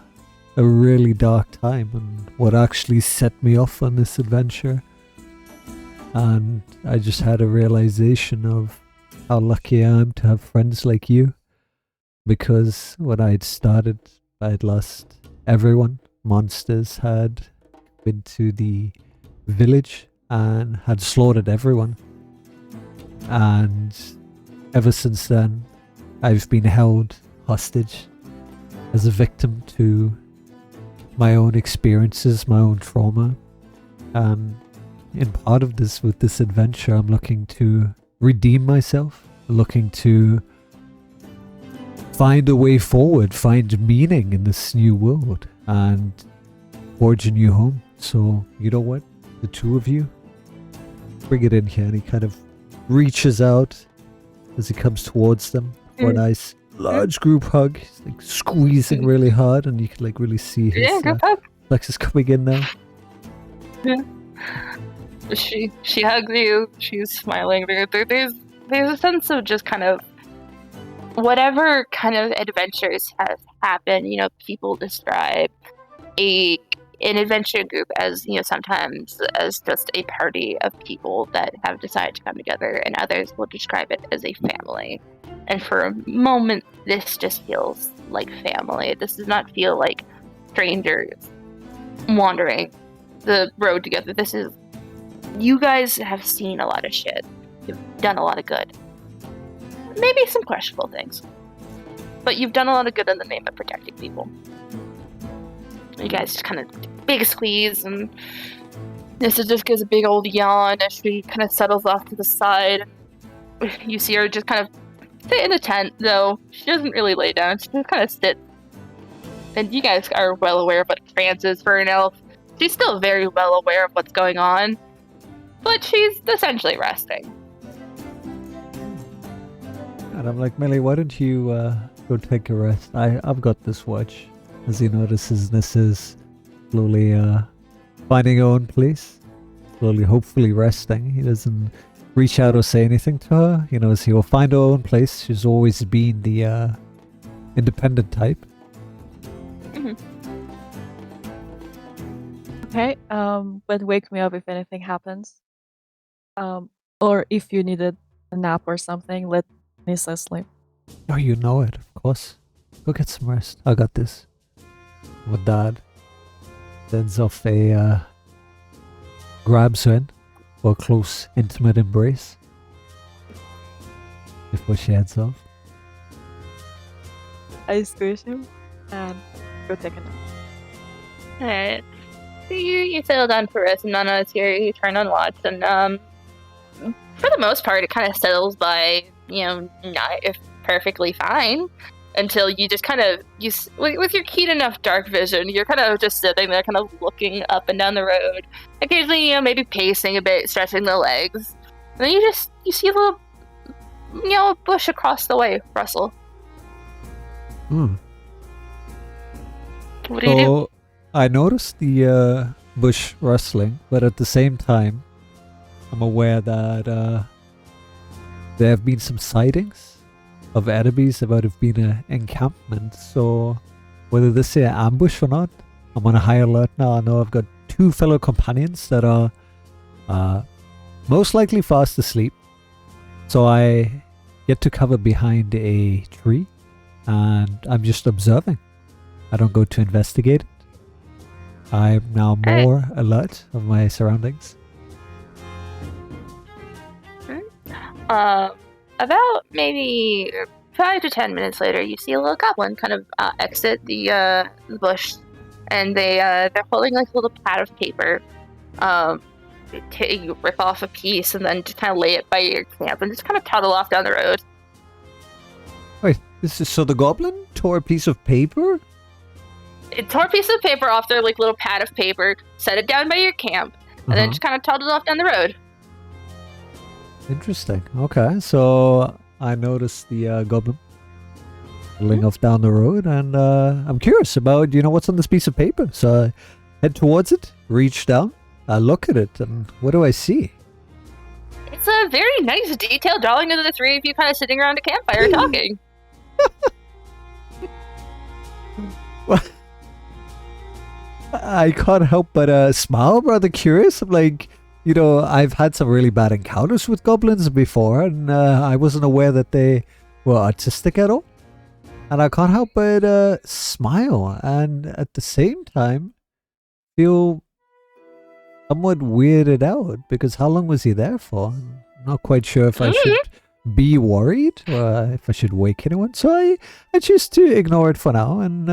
really dark time and what actually set me off on this adventure. And I just had a realization of how lucky I am to have friends like you. Because when I had started, I had lost everyone. Monsters had been to the village and had slaughtered everyone. And ever since then, I've been held hostage as a victim to my own experiences, my own trauma. And in part of this, with this adventure, I'm looking to redeem myself, looking to find a way forward, find meaning in this new world. and forge a new home. So, you know what? The two of you, bring it in here. And he kind of reaches out as he comes towards them for a nice large group hug. He's like squeezing really hard, and you can like really see his Lexus coming in now. Yeah. She hugs you. She's smiling. There's a sense of just kind of whatever kind of adventures have happened. You know, people describe an adventure group as, you know, sometimes as just a party of people that have decided to come together, and others will describe it as a family. And for a moment, this just feels like family. This does not feel like strangers wandering the road together. This is, you guys have seen a lot of shit. You've done a lot of good. Maybe some questionable things. But you've done a lot of good in the name of protecting people. You guys just kind of big squeeze, and this just gives a big old yawn as she kind of settles off to the side. You see her just kind of sit in a tent, though. She doesn't really lay down. She just kind of sits. And you guys are well aware of what a trance is for an elf. She's still very well aware of what's going on, but she's essentially resting. And I'm like, Millie, why don't you go take a rest? I've got this watch. As he notices this is slowly finding her own place, slowly hopefully resting. He doesn't reach out or say anything to her. He knows he will find her own place. She's always been the independent type. Mm-hmm. Okay, but wake me up if anything happens. Or if you needed a nap or something, let Nissa sleep. Oh, you know it, of course. Go get some rest. I got this. With that, sends off grabs her in for a close, intimate embrace before she heads off. I squish him and go take a nap. Alright. So you settle down for rest, and Nana is here. You turn on watch, and for the most part, it kind of settles by, you know, not if perfectly fine. Until you just kind of, with your keen enough dark vision, you're kind of just sitting there, kind of looking up and down the road. Occasionally, you know, maybe pacing a bit, stretching the legs. And then you see a little, you know, bush across the way rustle. Hmm. What do you do? I noticed the bush rustling, but at the same time, I'm aware that there have been some sightings of enemies that might have been an encampment. So whether this is an ambush or not, I'm on a high alert now. I know I've got two fellow companions that are most likely fast asleep. So I get to cover behind a tree, and I'm just observing. I don't go to investigate it. I'm now more alert of my surroundings. About maybe 5 to 10 minutes later, you see a little goblin kind of exit the bush, and they're holding like a little pad of paper. You rip off a piece and then just kind of lay it by your camp and just kind of toddle off down the road. Wait, so the goblin tore a piece of paper? It tore a piece of paper off their like little pad of paper, set it down by your camp, and then just kind of toddled off down the road. Interesting. Okay, so I noticed the goblin toddling off down the road, and I'm curious about, you know, what's on this piece of paper. So I head towards it, reach down, I look at it, and what do I see? It's a very nice detailed drawing of the three of you kind of sitting around a campfire talking. What? I can't help but smile, rather curious. I'm like, you know, I've had some really bad encounters with goblins before, and I wasn't aware that they were artistic at all. And I can't help but smile, and at the same time feel somewhat weirded out, because how long was he there for? I'm not quite sure if I should be worried or if I should wake anyone. So I choose to ignore it for now and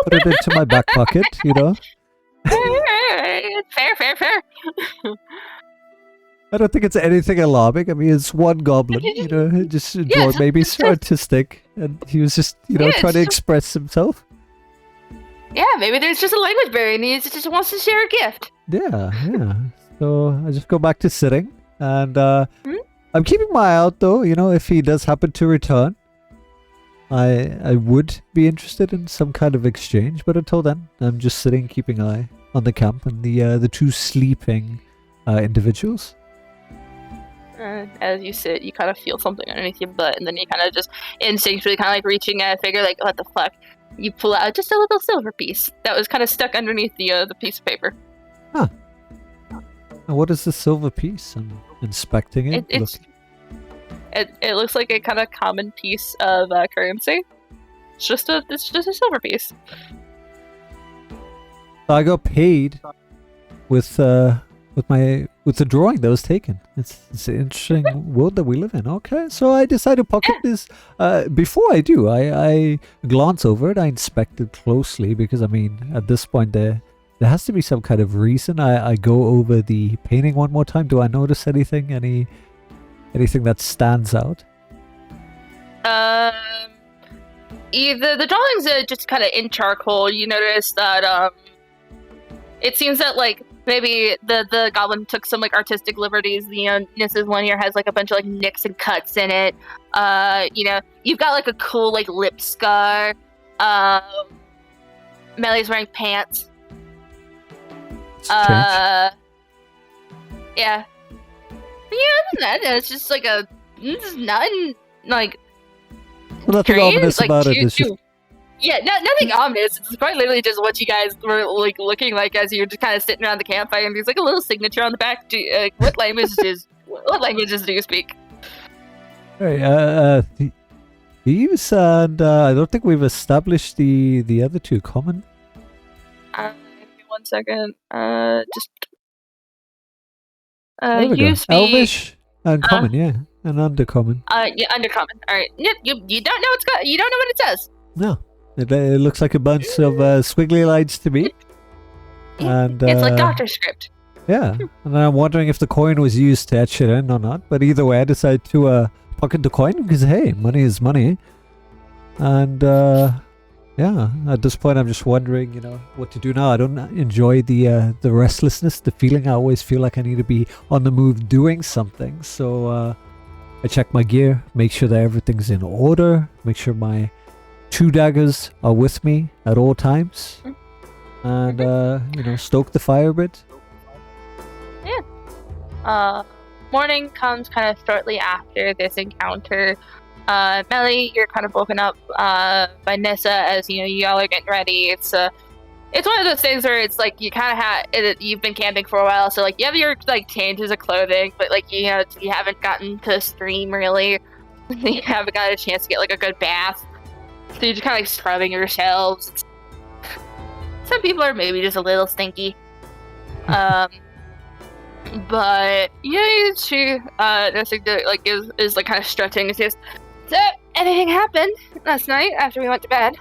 put it into my back pocket, you know. Fair. I don't think it's anything alarming. I mean, it's one goblin, you know, just drawn maybe artistic, and he was just, you know, trying to express himself. Yeah, maybe there's just a language barrier and he just wants to share a gift. Yeah. So I just go back to sitting, and Mhm. I'm keeping my eye out though. If he does happen to return, I would be interested in some kind of exchange. But until then, I'm just sitting, keeping an eye on the camp and the two sleeping individuals. As you sit, you kind of feel something underneath your butt, and then you kind of just instinctually kind of like reaching at a figure, like, what the fuck? You pull out just a little silver piece that was kind of stuck underneath the piece of paper. And what is the silver piece? I'm inspecting it. It looks like a kind of common piece of currency. It's just a silver piece. I got paid with the drawing that was taken. It's an interesting world that we live in. Okay, so I decided to pocket this. Before I do, I glance over it. I inspect it closely because at this point there has to be some kind of reason. I go over the painting one more time. Do I notice anything? Anything that stands out? Either the drawings are just kind of in charcoal. You notice that it seems that like maybe the goblin took some like artistic liberties. Nissa's one here has like a bunch of like nicks and cuts in it. You've got like a cool like lip scar. Melly's wearing pants. Yeah. Yeah, it's just like it's nothing like. Well, nothing ominous about it. It's just... Yeah, nothing ominous. It's quite literally just what you guys were like looking like as you were just kind of sitting around the campfire, and there's like a little signature on the back. What languages do you speak? Hey, thieves, and I don't think we've established the other two common. Give me 1 second. You speak Elvish and common, yeah, and undercommon. Yeah, undercommon. All right. You don't know you don't know what it says. No, it looks like a bunch of squiggly lines to me. And it's like doctor script. Yeah, and I'm wondering if the coin was used to etch it in or not. But either way, I decided to pocket the coin because hey, money is money. And yeah, at this point, I'm just wondering, what to do now. I don't enjoy the restlessness, the feeling. I always feel like I need to be on the move doing something. So I check my gear, make sure that everything's in order, make sure my 2 daggers are with me at all times, and stoke the fire a bit. Yeah. Morning comes kind of shortly after this encounter. Melly, you're kind of woken up by Nissa as y'all are getting ready. It's one of those things where it's like you kind of you've been camping for a while, so like you have your like changes of clothing, but like you haven't gotten to stream really. You haven't got a chance to get like a good bath, so you're just kind of like scrubbing yourselves. Some people are maybe just a little stinky. But yeah, she like is like kind of stretching and says, "So anything happened last night after we went to bed?"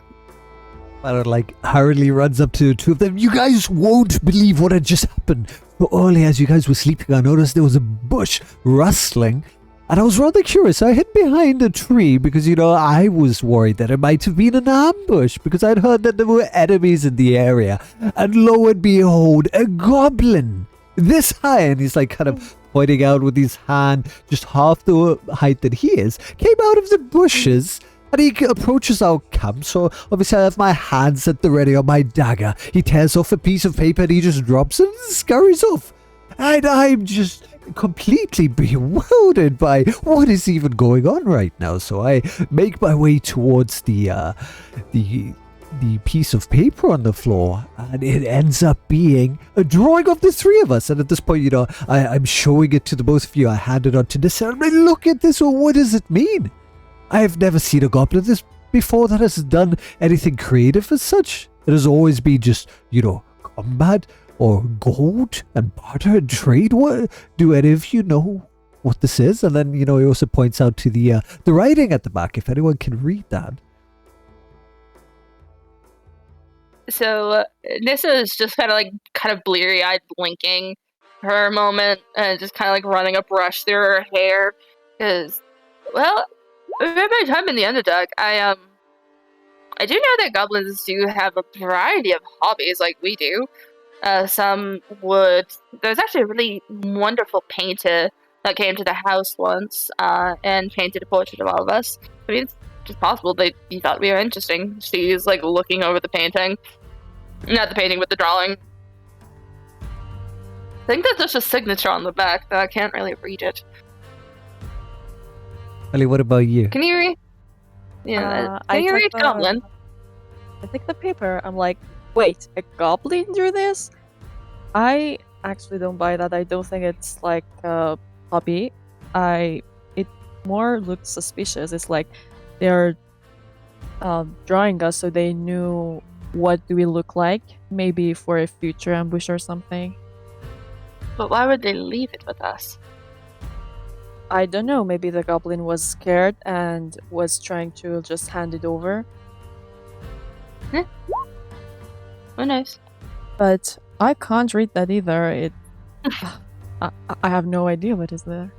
But like hurriedly runs up to the two of them. You guys won't believe what had just happened. So early as you guys were sleeping, I noticed there was a bush rustling, and I was rather curious. I hid behind a tree because I was worried that it might have been an ambush because I'd heard that there were enemies in the area, and lo and behold, a goblin this high, and he's like kind of pointing out with his hand just half the height that he is, came out of the bushes. And he approaches our camp, so obviously I have my hands at the ready on my dagger. He tears off a piece of paper and he just drops it and scurries off. And I'm just completely bewildered by what is even going on right now. So I make my way towards the piece of paper on the floor, and it ends up being a drawing of the three of us. And at this point, I'm showing it to the both of you. I hand it on to Nissa. I'm like, look at this. Well, what does it mean? I have never seen a goblin this before that has done anything creative as such. It has always been just, combat or gold and barter and trade. What do any of you know what this is? And then, he also points out to the writing at the back, if anyone can read that. So Nissa is just kind of bleary-eyed, blinking for a moment, and just kind of like running a brush through her hair. Because, well, my time in the Underdark, I I do know that goblins do have a variety of hobbies like we do. Some would. There's actually a really wonderful painter that came to the house once and painted a portrait of all of us. I mean, it's just possible that he thought we were interesting. She's like looking over the painting. Not the painting, but the drawing. I think that's just a signature on the back, though I can't really read it. Ellie, what about you? Can you read? Yeah, can you read Goblin? I take the paper. I'm like, wait, a goblin drew this? I actually don't buy that. I don't think it's like a hobby. It more looks suspicious. It's like they're drawing us so they knew what do we look like, maybe for a future ambush or something. But why would they leave it with us? I don't know. Maybe the goblin was scared and was trying to just hand it over. Who knows? But I can't read that either. It. I have no idea what is there.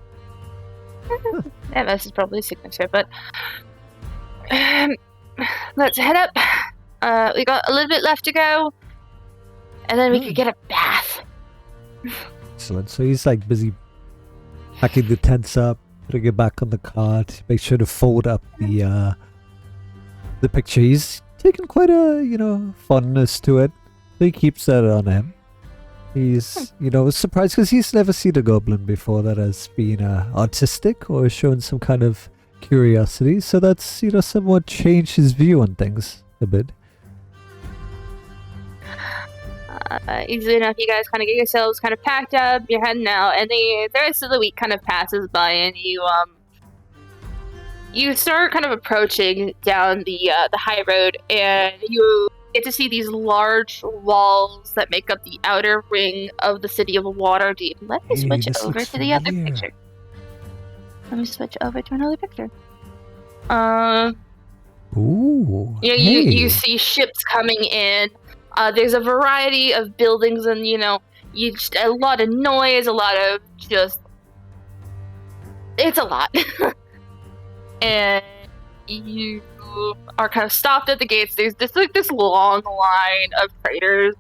Yeah, this is probably a signature, but let's head up. We got a little bit left to go, and then we could get a bath. Excellent. So he's like busy packing the tents up, putting it back on the cart. Make sure to fold up the picture. He's taken quite a fondness to it. So he keeps that on him. He's surprised because he's never seen a goblin before that has been artistic or shown some kind of curiosity. So that's somewhat changed his view on things a bit. Easily enough, you guys kind of get yourselves kind of packed up. You're heading out, and the rest of the week kind of passes by, and you start kind of approaching down the high road, and you get to see these large walls that make up the outer ring of the city of Waterdeep. Let me switch over to the other picture. Let me switch over to another picture. Ooh. Yeah, hey. you see ships coming in. There's a variety of buildings, and a lot of noise, a lot of it's a lot. And you are kind of stopped at the gates. There's this long line of traders.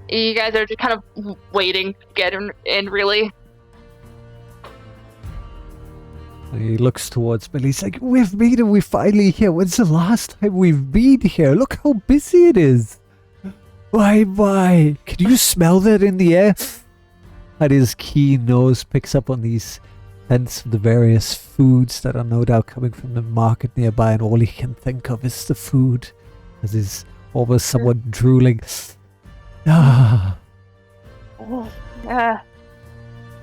You guys are just kind of waiting to get in, really. He looks towards Billy. He's like, we've made it. We're finally here. When's the last time we've been here? Look how busy it is. Why? Can you smell that in the air? And his keen nose picks up on these scents of the various foods that are no doubt coming from the market nearby, and all he can think of is the food, as he's almost somewhat drooling. I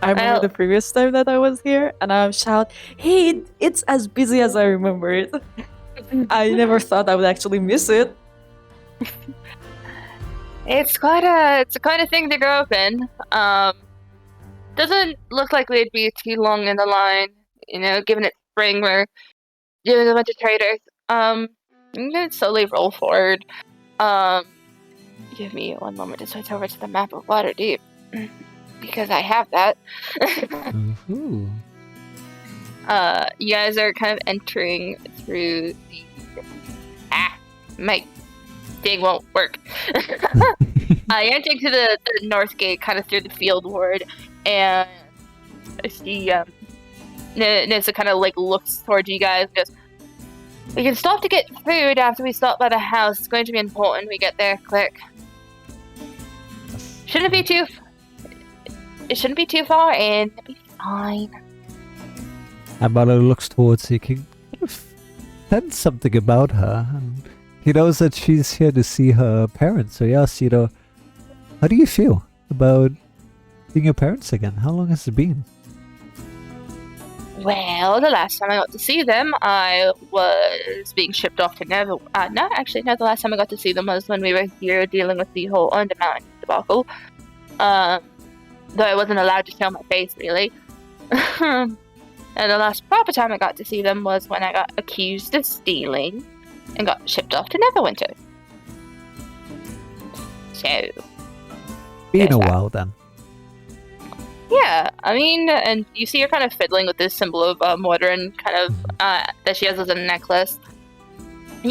remember the previous time that I was here, and I shout, "Hey, it's as busy as I remember it." I never thought I would actually miss it. It's quite a thing to go open. Doesn't look like we'd be too long in the line, given it's spring, we're doing a bunch of traders. I'm gonna slowly roll forward. Give me one moment to switch over to the map of Waterdeep, because I have that. Ooh. You guys are kind of entering through the... my thing won't work. You're entering to the north gate, kind of through the field ward, and I see Nissa kind of like looks towards you guys and goes, "We can stop to get food after we stop by the house. It's going to be important we get there quick. It shouldn't be too far, and it'll be fine." Amalo looks towards you. He can sense something about her, and he knows that she's here to see her parents. So he asks, how do you feel about seeing your parents again? How long has it been? Well, the last time I got to see them, I was being shipped off to Never. No, the last time I got to see them was when we were here dealing with the whole Undermountain debacle. Though I wasn't allowed to show my face, really. And the last proper time I got to see them was when I got accused of stealing and got shipped off to Neverwinter. So... Been a while then. Yeah, I mean, and you see her kind of fiddling with this symbol of Mordrin, kind of, that she has as a necklace.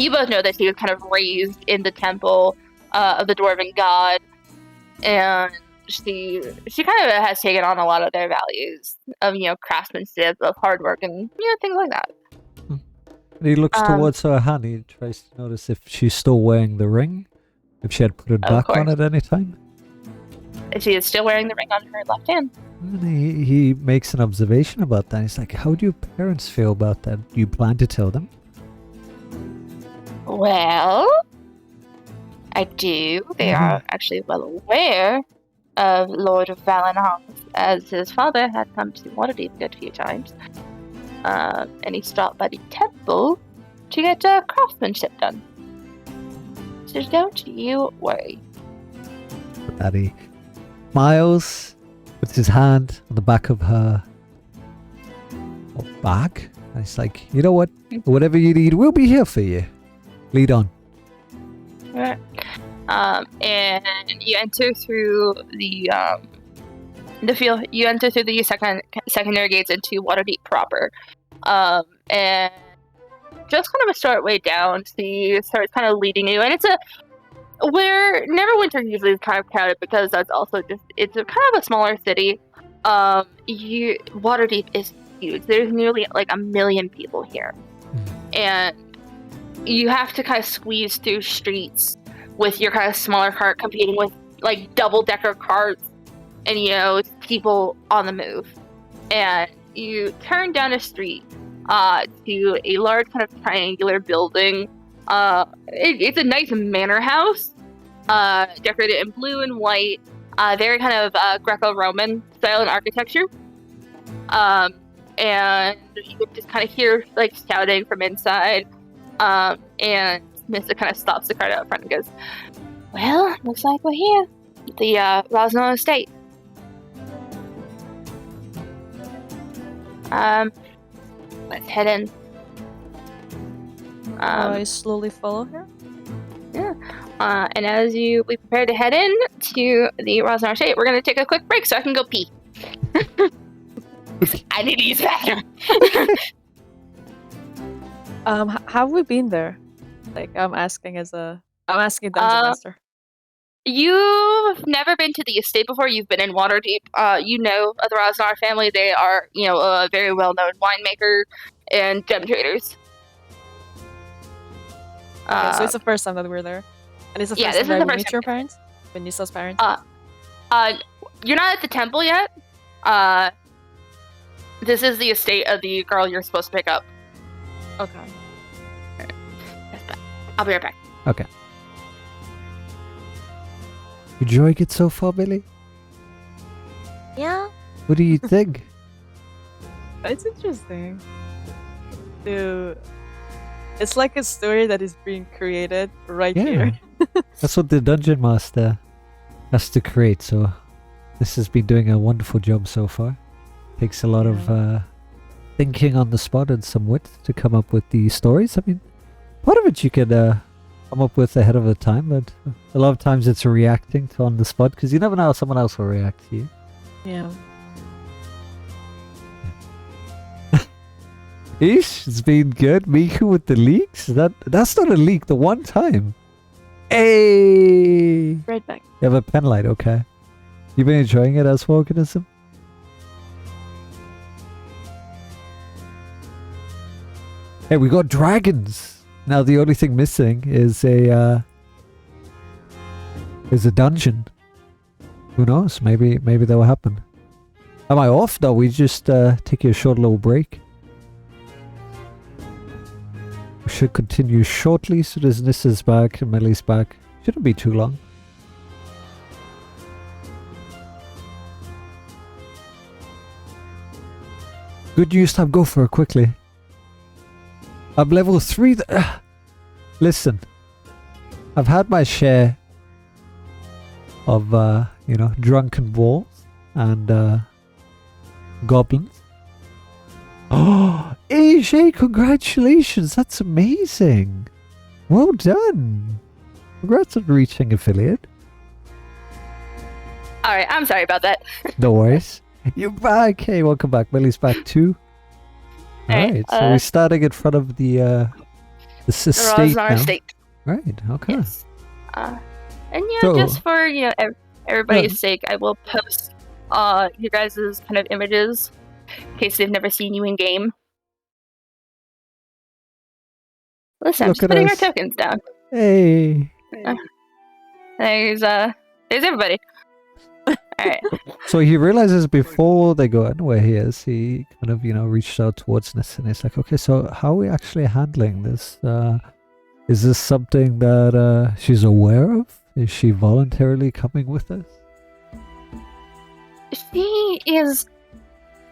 you both know that he was kind of raised in the temple of the dwarven god, and she kind of has taken on a lot of their values of craftsmanship, of hard work, and things like that. And he looks towards her hand. He tries to notice if she's still wearing the ring, if she had put it back on at any time. She is still wearing the ring on her left hand. And he makes an observation about that. He's like, how do your parents feel about that? Do you plan to tell them? Well, I do. They are actually well aware of Lord Valinor, as his father had come to Waterdeep a few times. And he stopped by the temple to get craftsmanship done. So don't you worry. Daddy smiles, puts his hand on the back of her back, and he's like, you know what? Whatever you need, we'll be here for you. Lead on. Alright. And you enter through the field. You enter through the secondary gates into Waterdeep proper. And just kind of a short way down, he starts kind of leading you, and it's where Neverwinter usually is kind of crowded because that's also it's a kind of a smaller city. Waterdeep is huge. There's nearly like 1 million people here, and you have to kind of squeeze through streets with your kind of smaller cart competing with like double-decker carts and people on the move. And you turn down a street to a large kind of triangular building. It's a nice manor house, decorated in blue and white, very kind of Greco-Roman style in architecture. And you can just kind of hear like shouting from inside. And Mr. kind of stops the cart out front and goes, "Well, looks like we're here. The Rosno estate. Let's head in." I slowly follow her. Yeah. And as we prepare to head in to the Rosnar estate, we're gonna take a quick break so I can go pee. I need to use the bathroom. Have we been there? Like, I'm asking Dungeon Master. You've never been to the estate before. You've been in Waterdeep. You know of the Rosnar family. They are, a very well-known winemaker and gem traders. Okay, so it's the first time that we're there, and it's the first time that we meet your parents, Venisa's parents. You're not at the temple yet. This is the estate of the girl you're supposed to pick up. Okay. I'll be right back. Okay. You enjoying it so far, Billy? Yeah. What do you think? It's interesting. Dude, it's like a story that is being created right here. That's what the Dungeon Master has to create, so this has been doing a wonderful job so far. Takes a lot of thinking on the spot and some wit to come up with the stories. I mean, part of it you could come up with ahead of the time, but a lot of times it's reacting to on the spot, because you never know how someone else will react to you. Yeah. Ish, it's been good. Miku with the leaks? That's not a leak, the one time. Hey! Right back. You have a pen light, okay. You been enjoying it as organism? Hey, we got dragons! Now the only thing missing is a dungeon. Who knows? Maybe that will happen. Am I off? No, we just take a short little break. We should continue shortly, so as Nissa's back and Melly's back. Shouldn't be too long. Good news time, go for it quickly. I'm level 3. Listen, I've had my share of, drunken wolves and goblins. Oh, AJ, congratulations! That's amazing! Well done! Congrats on reaching affiliate. Alright, I'm sorry about that. No worries. You're back! Hey, welcome back. Millie's back too. Alright, so we're starting in front of the This The estate laws in our now. estate. Right, okay. Yes. And So- just for everybody's sake, I will post you guys' kind of images in case they've never seen you in game. Listen, I'm Look just at putting our us. tokens down. Hey. There's everybody. Alright. So he realizes before they go anywhere he is, he kind of, reached out towards Ness and he's like, okay, so how are we actually handling this? Is this something that she's aware of? Is she voluntarily coming with us? She is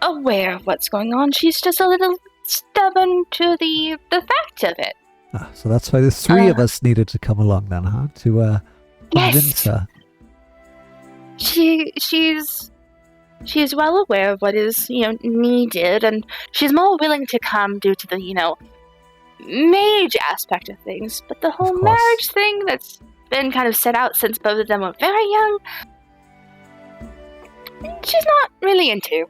aware of what's going on. She's just a little stubborn to the fact of it. Ah, so that's why the three of us needed to come along then, huh? To convince Yes. her. She's well aware of what is, needed, and she's more willing to come due to the, mage aspect of things. But the whole course. marriage thing that's been kind of set out since both of them were very young, she's not really into.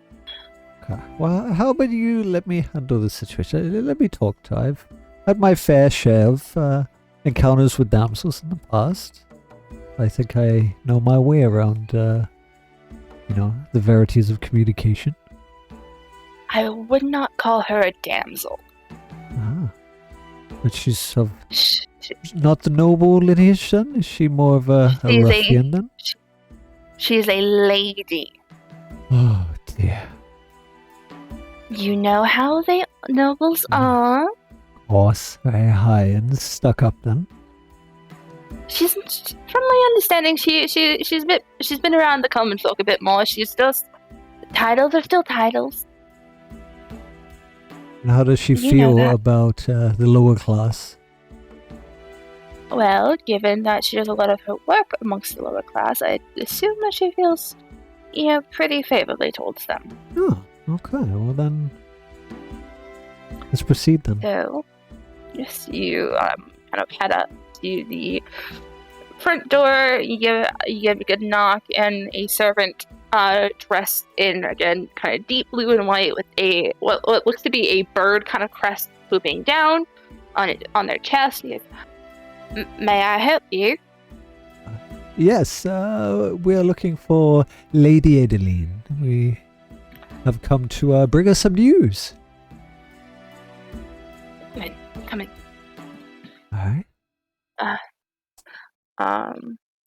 Okay. Well, how about you let me handle the situation? Let me talk to her. I've had my fair share of encounters with damsels in the past. I think I know my way around, the verities of communication. I would not call her a damsel. Ah. But she's of Sh- not the noble lineage then? Is she more of a She's a- ruffian then? She's a lady. Oh dear. You know how they nobles are. Of course, very high and stuck up then. She's from my understanding, she's been around the common folk a bit more. She's just titles are still titles. And how does she You know feel that. about the lower class? Well, given that she does a lot of her work amongst the lower class, I assume that she feels, pretty favorably towards them. Oh, okay. Well then, let's proceed then. So, yes, you kind of head up to the front door. You give a good knock, and a servant dressed in, again, kind of deep blue and white with what looks to be a bird kind of crest swooping down on their chest. He goes, "May I help you?" Yes, we are looking for Lady Adeline. We have come to bring us some news. Come in. All right.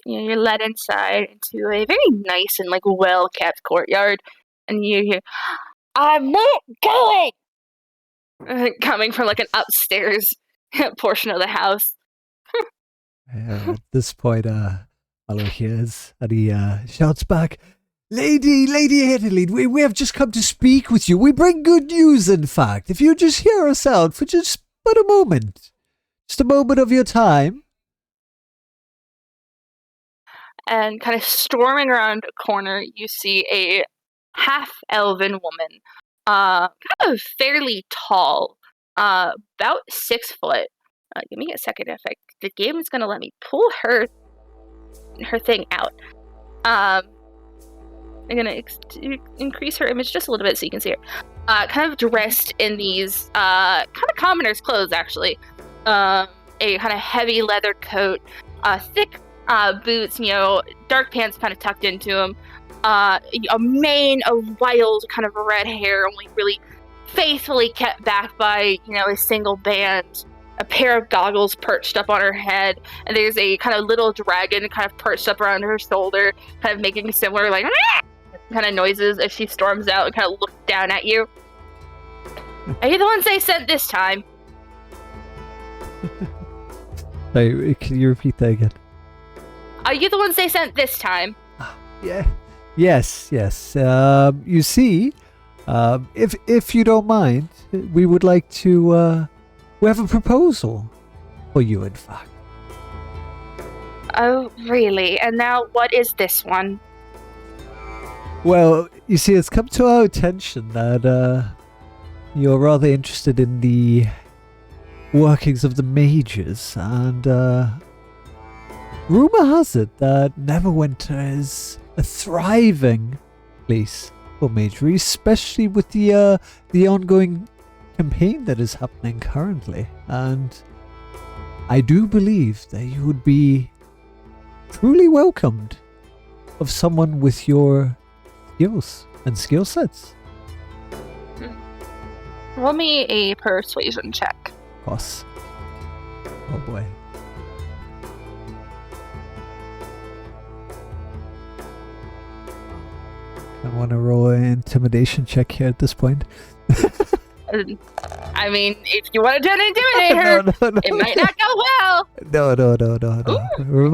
You're led inside into a very nice and well kept courtyard, and you hear, "I'm not going!" coming from an upstairs portion of the house. At this point, Malo hears and he shouts back, Lady Adeline, we have just come to speak with you. We bring good news, in fact. If you just hear us out for just but a moment of your time. And kind of storming around a corner, you see a half-elven woman, kind of fairly tall, about 6 foot. Give me a second if the game is going to let me pull her thing out. I'm going to increase her image just a little bit so you can see her. Kind of dressed in these kind of commoner's clothes, actually. A kind of heavy leather coat, thick boots, dark pants kind of tucked into them, a mane of wild kind of red hair, only really faithfully kept back by, a single band, a pair of goggles perched up on her head, and there's a kind of little dragon kind of perched up around her shoulder, kind of making similar, kind of noises as she storms out and kind of looks down at you. Are you the ones they sent this time? Sorry, can you repeat that again? Are you the ones they sent this time? Yeah. Yes. You see, if you don't mind, we would like to. We have a proposal for you, in fact. Oh, really? And now what is this one? Well, you see, it's come to our attention that you're rather interested in the workings of the mages, and rumor has it that Neverwinter is a thriving place for magery, especially with the ongoing campaign that is happening currently. And I do believe that you would be truly welcomed of someone with your skills and skill sets. Roll me a persuasion check. Of course. Oh boy. I want to roll an intimidation check here at this point. I mean, if you want to try to intimidate her, no. it might not go well. No.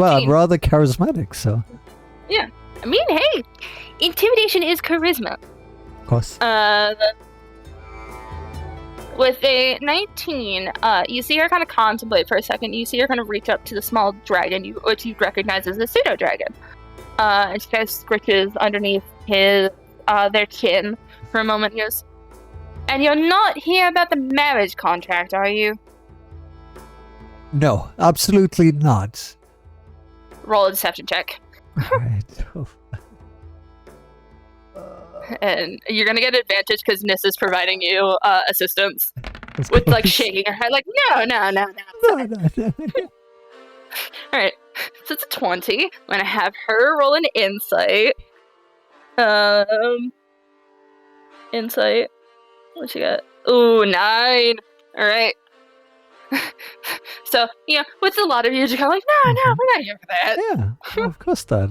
I'm rather charismatic, so. Yeah. I mean, hey, intimidation is charisma. Of course. With a 19, you see her kind of contemplate for a second. You see her kind of reach up to the small dragon, which you recognize as a pseudo-dragon. And she kind of scritches underneath their chin for a moment. He goes, "And you're not here about the marriage contract, are you?" No, absolutely not. Roll a deception check. Alright. And you're gonna get advantage because Nis is providing you assistance with like shaking her head, like no. All right, so it's a 20. I'm gonna have her roll an insight. Insight. What she got? Ooh, 9. All right. So with a lot of you, you're kind of like, no, we're not here for that. Yeah, well, of course not.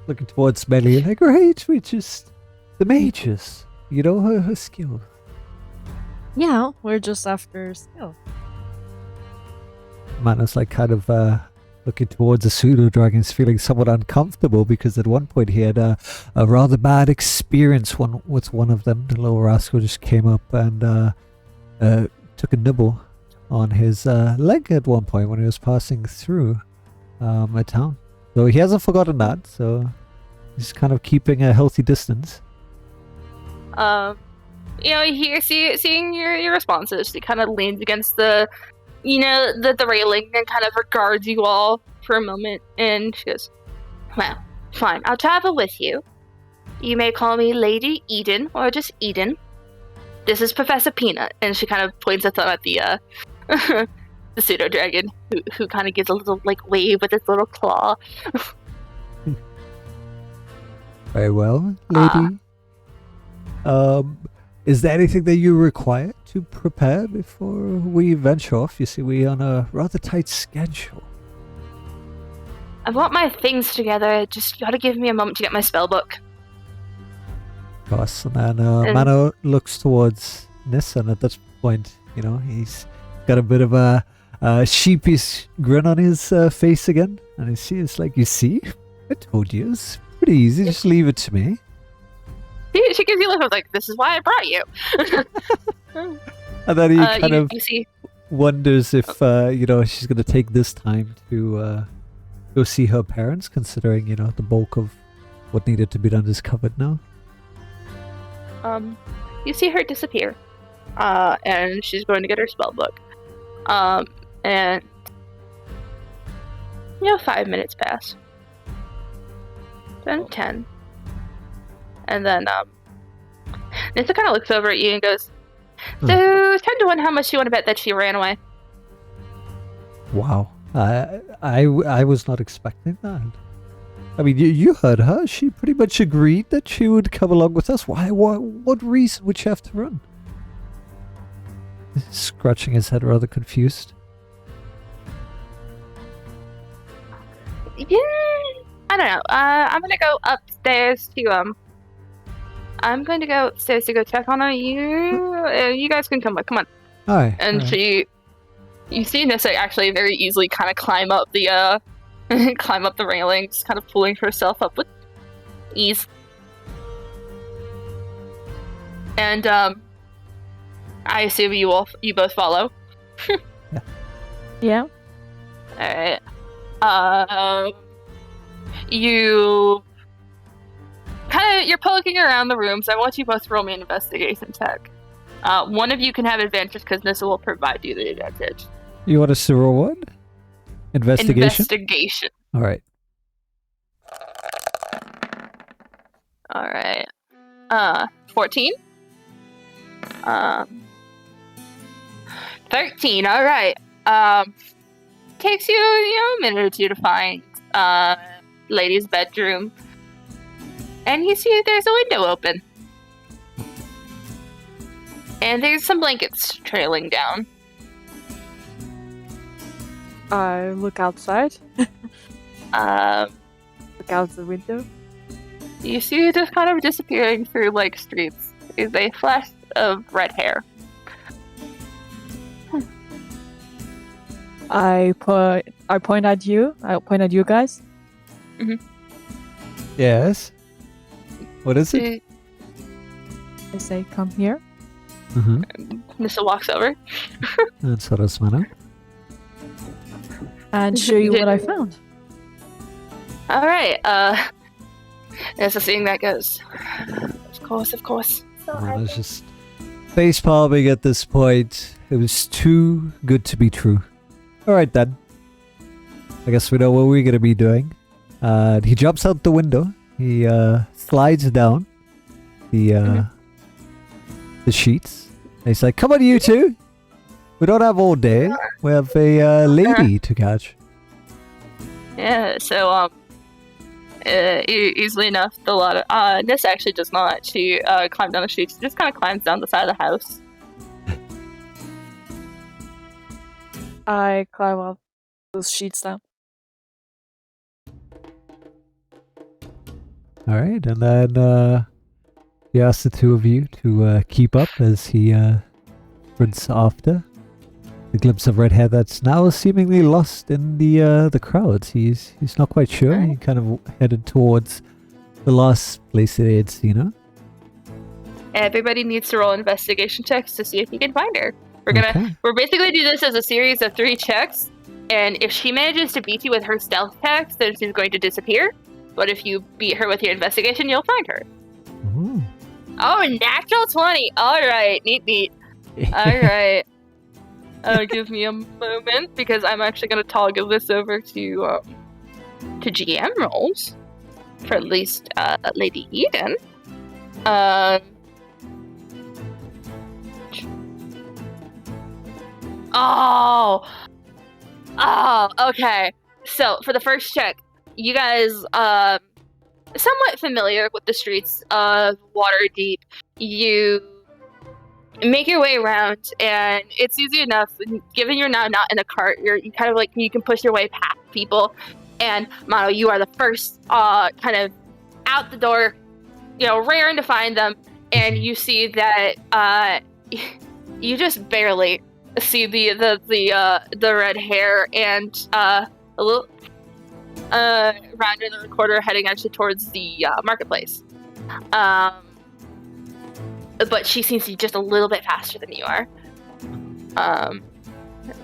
Looking towards Melly, like, right, we just the mages. You know her skill. Yeah, we're just after skill. Mano's like kind of looking towards the pseudo dragons, feeling somewhat uncomfortable because at one point he had a rather bad experience with one of them. The little rascal just came up and took a nibble on his leg at one point when he was passing through a town. So he hasn't forgotten that, so he's kind of keeping a healthy distance. Seeing your responses, she kind of leans against the railing and kind of regards you all for a moment, and she goes, "Well, fine, I'll travel with you. You may call me Lady Eden or just Eden. This is Professor Peanut," and she kind of points a thumb at the the pseudo dragon, who kind of gives a little like wave with its little claw. Very well, lady. Is there anything that you require to prepare before we venture off? You see, we're on a rather tight schedule. I want my things together. Just gotta give me a moment to get my spell book. Of course, and then Mano looks towards Nis, and at this point, he's got a bit of a sheepish grin on his face again, and it's like, you see, I told you, it's pretty easy. Just leave it to me. She gives you a look like, this is why I brought you. And then he kind of wonders if she's going to take this time to go see her parents, considering the bulk of what needed to be done is covered now. You see her disappear, and she's going to get her spell book. And 5 minutes pass. Then 10. And then Nissa kind of looks over at you and goes, "So 10 to 1, how much do you want to bet that she ran away?" Wow. I was not expecting that. I mean, you heard her. She pretty much agreed that she would come along with us. Why? What reason would she have to run? Scratching his head, rather confused. Yeah, I don't know. I'm gonna go upstairs to I'm going to go upstairs to go check on her. You guys can come with. Come on. Hi. And you see Nissa actually very easily kind of climb up the railings, kind of pulling herself up with ease. And I assume you both follow. Yeah. All right. You're poking around the rooms. I want you both to roll me an investigation check. One of you can have advantage because Nissa will provide you the advantage. You want us to roll what? Investigation? Investigation. All right. All right. 14. 13. All right. takes you, a minute or two to find lady's bedroom. And you see there's a window open. And there's some blankets trailing down. I look outside. Look out the window. You see her just kind of disappearing through streets is a flash of red hair. I point at you. I point at you guys. Yes. What is it? I say, come here. Nissa walks over. That's what I was meant. And show you what I found. All right. That's the thing that goes. Of course. Well, it's just face palming at this point. It was too good to be true. Alright then. I guess we know what we're gonna be doing. He jumps out the window. He slides down the sheets. And he's like, "Come on, you two. We don't have all day. We have a lady to catch." Yeah. So easily enough, the lot of Nissa actually does not. She climbed down the street. She just kind of climbs down the side of the house. I climb up those sheets down. Alright, and then he asks the two of you to keep up as he runs after the glimpse of red hair that's now seemingly lost in the crowds. He's not quite sure. He kind of headed towards the last place that he had seen her. Everybody needs to roll investigation checks to see if you can find her. Okay. We're basically do this as a series of 3 checks, and if she manages to beat you with her stealth checks, then she's going to disappear. But if you beat her with your investigation, you'll find her. Ooh. Oh, natural 20. All right, neat. All right. Give me a moment because I'm actually going to toggle this over to GM rolls for at least Lady Eden. Oh, okay. So for the first check, you guys somewhat familiar with the streets of Waterdeep. You make your way around, and it's easy enough. Given you're now not in a cart, you kind of you can push your way past people. And Mano, you are the first kind of out the door, raring to find them, and you see that you just barely see the red hair and a little round in the recorder heading actually towards the marketplace. But she seems to be just a little bit faster than you are.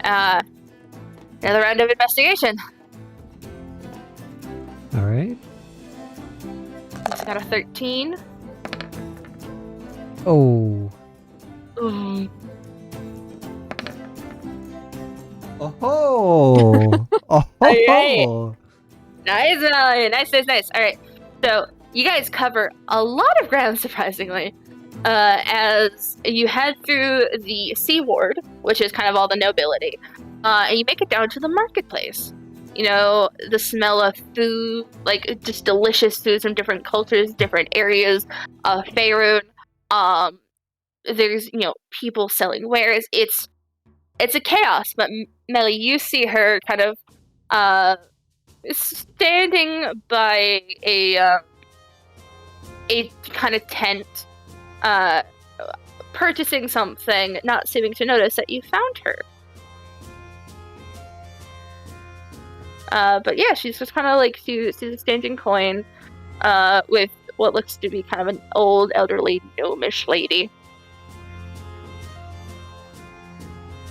Another round of investigation. All right. It's got a 13. Oh. Ooh. Oh. Oh. Alright. Nice. All right. So you guys cover a lot of ground, surprisingly, as you head through the Sea Ward, which is kind of all the nobility, and you make it down to the marketplace. The smell of food, just delicious foods from different cultures, different areas of Faerun. There's, people selling wares. It's a chaos, but Melly, you see her kind of standing by a kind of tent, purchasing something, not seeming to notice that you found her. But yeah, she's just kind of she's exchanging coin with what looks to be kind of an old, elderly, gnomish lady.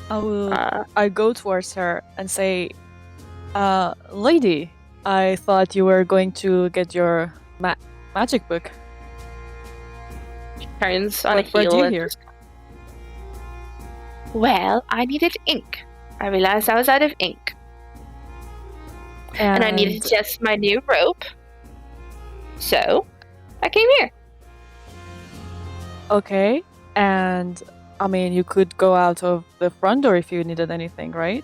I go towards her and say, lady, I thought you were going to get your magic book. She turns on a What heel do you and here? Well, I needed ink. I realized I was out of ink. And I needed just my new rope. So, I came here. Okay, and I mean, you could go out of the front door if you needed anything, right?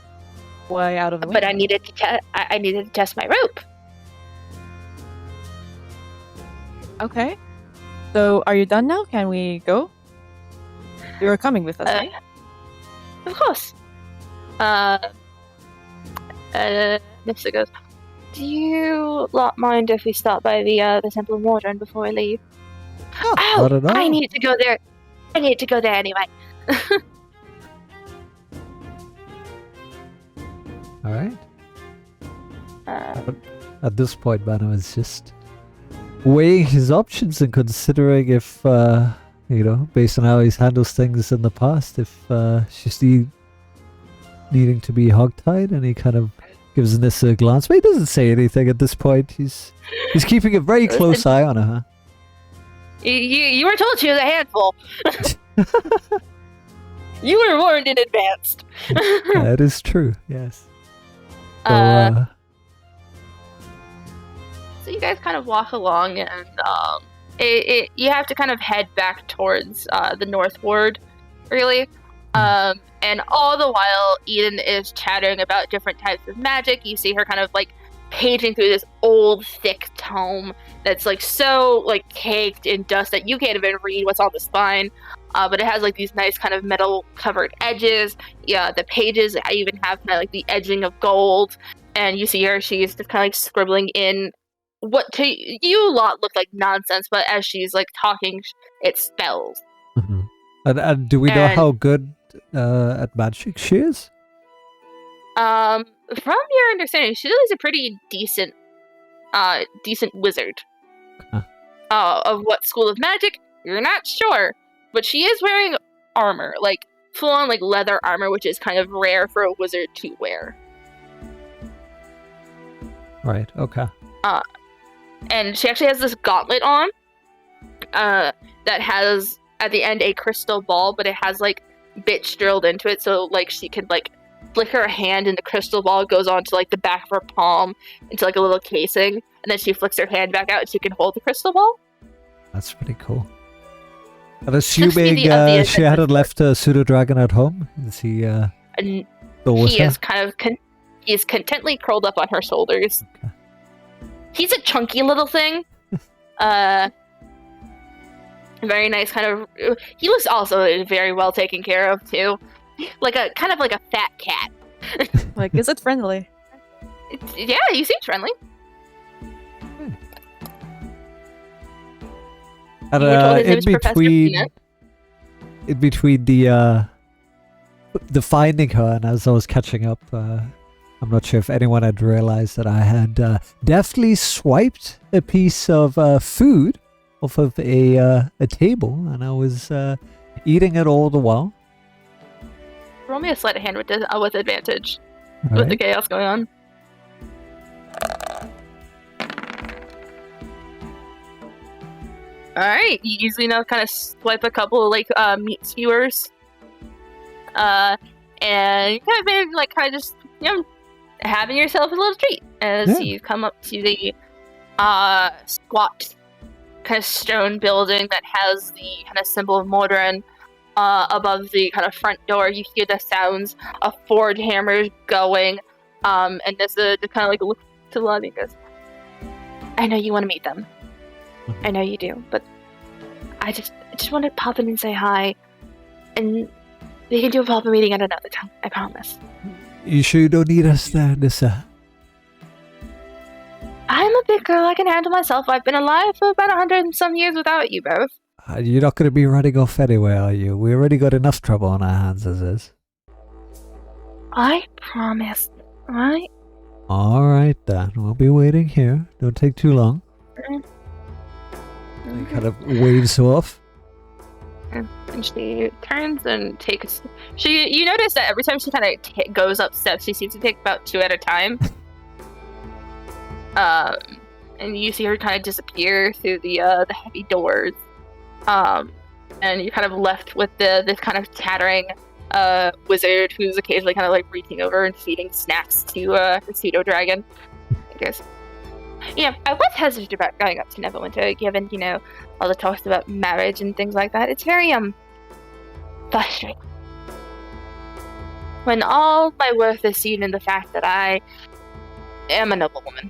way out of the But window. I needed to I needed to test my rope. Okay. So, are you done now? Can we go? You were coming with us, right? Of course. Nissa goes, do you lot mind if we stop by the Temple of Mordran before we leave? Oh, not at all. I need to go there. I need to go there anyway. All right. At this point, Mano is just weighing his options and considering if, based on how he's handled things in the past, if she's needing to be hogtied, and he kind of gives Nissa a glance, but he doesn't say anything at this point. He's keeping a very close eye on her. You were told she was a handful. You were warned in advance. That is true, yes. So you guys kind of walk along, and you have to kind of head back towards the northward, really. And all the while, Eden is chattering about different types of magic. You see her kind of like paging through this old, thick tome that's like so like caked in dust that you can't even read what's on the spine. But it has like these nice kind of metal covered edges. Yeah, the pages even have kind of like the edging of gold. And you see her, she's just kind of like scribbling in what to you lot look like nonsense, but as she's like talking, it spells. Mm-hmm. And do we know how good at magic she is? From your understanding, she is a pretty decent wizard. Of what school of magic, you're not sure, but she is wearing armor, like full on like leather armor, which is kind of rare for a wizard to wear. Right. Okay. And she actually has this gauntlet on, that has at the end a crystal ball, but it has like bits drilled into it, so like she can like flick her hand and the crystal ball goes onto like the back of her palm into like a little casing, and then she flicks her hand back out and she can hold the crystal ball. That's pretty cool. And assuming she hadn't left a pseudo dragon at home, is he? And he is kind of he's contently curled up on her shoulders. Okay. He's a chunky little thing. Very nice, kind of. He looks also very well taken care of too, like a kind of like a fat cat. Like, is it friendly? Yeah, he seems friendly. And in between the finding her and as I was catching up, I'm not sure if anyone had realized that I had deftly swiped a piece of food off of a table, and I was eating it all the while. Roll me a sleight of hand with advantage, All with right. the chaos going on. Alright, you usually know kind of swipe a couple of like meat skewers. And you kind of been like kind of just, having yourself a little treat as you come up to the squat kind of stone building that has the kind of symbol of Mordran above the kind of front door. You hear the sounds of forge hammers going, and this kind of like looks to the lobby and goes, I know you want to meet them. I know you do, but I just want to pop in and say hi, and we can do a proper meeting at another time. I promise. You sure you don't need us there, Nissa? I'm a big girl. I can handle myself. I've been alive for about 100 and some years without you both. You're not going to be running off anyway, are you? We already got enough trouble on our hands as is. I promise. Right? Alright then, we'll be waiting here. Don't take too long. He kind of waves off. And she turns and takes... You notice that every time she kind of goes up steps, she seems to take about 2 at a time. And you see her kind of disappear through the heavy doors. And you're kind of left with this kind of chattering wizard who's occasionally kind of like reaching over and feeding snacks to her pseudo dragon. I guess. I was hesitant about going up to Neverwinter, given, all the talks about marriage and things like that. It's very, frustrating. when all my worth is seen in the fact that I am a noblewoman.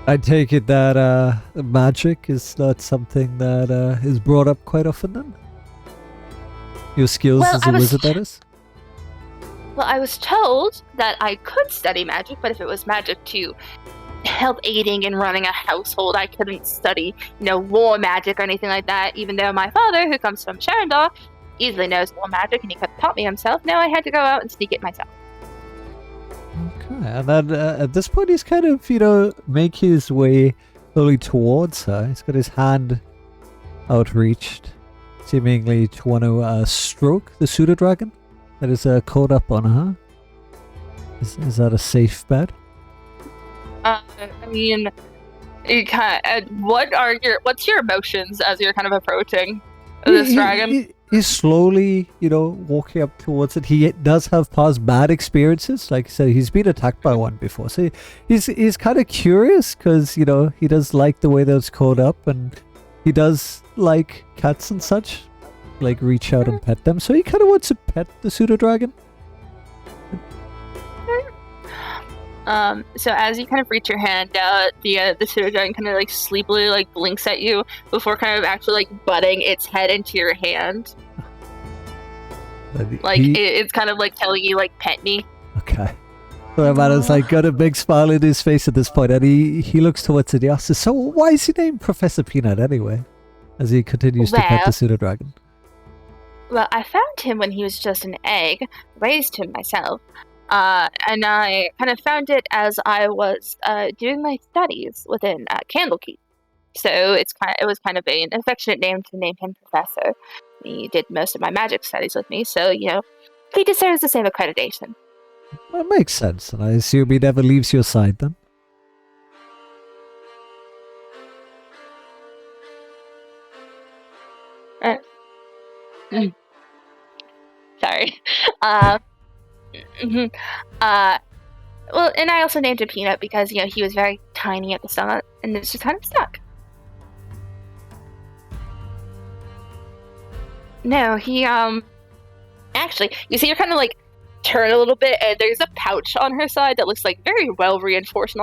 I take it that magic is not something that is brought up quite often then? Your skills Well, as a wizard, that is? Well, I was told that I could study magic, but if it was magic to help aiding in running a household, I couldn't study, war magic or anything like that, even though my father, who comes from Sharendar, easily knows war magic and he could have taught me himself. No, I had to go out and sneak it myself. Okay, and then at this point he's kind of, make his way slowly towards her. He's got his hand outreached, seemingly to want to stroke the pseudo dragon that is caught up on her. Is that a safe bet? I mean, what's your emotions as you're kind of approaching this dragon? He's slowly, walking up towards it. He does have past bad experiences. Like I said, he's been attacked by one before. So he's kind of curious because, he does like the way that it's caught up and he does like cats and such. Like reach out and pet them. So he kind of wants to pet the pseudo dragon. So as you kind of reach your hand out, the pseudo dragon kind of like sleepily like blinks at you before kind of actually like butting its head into your hand. Like it's kind of like telling you like pet me. Okay. So that man has like got a big smile in his face at this point, and he looks towards it. He asks, "So why is he named Professor Peanut anyway?" As he continues to pet the pseudo dragon. Well, I found him when he was just an egg, raised him myself. And I kind of found it as I was doing my studies within Candlekeep. So it was kind of an affectionate name to name him Professor. He did most of my magic studies with me, so, he deserves the same accreditation. That makes sense, and I assume he never leaves your side then? Sorry. Well, and I also named him Peanut because, he was very tiny at the start, and it's just kind of stuck. No, he, actually, you see her kind of, like, turn a little bit, and there's a pouch on her side that looks, like, very well reinforced.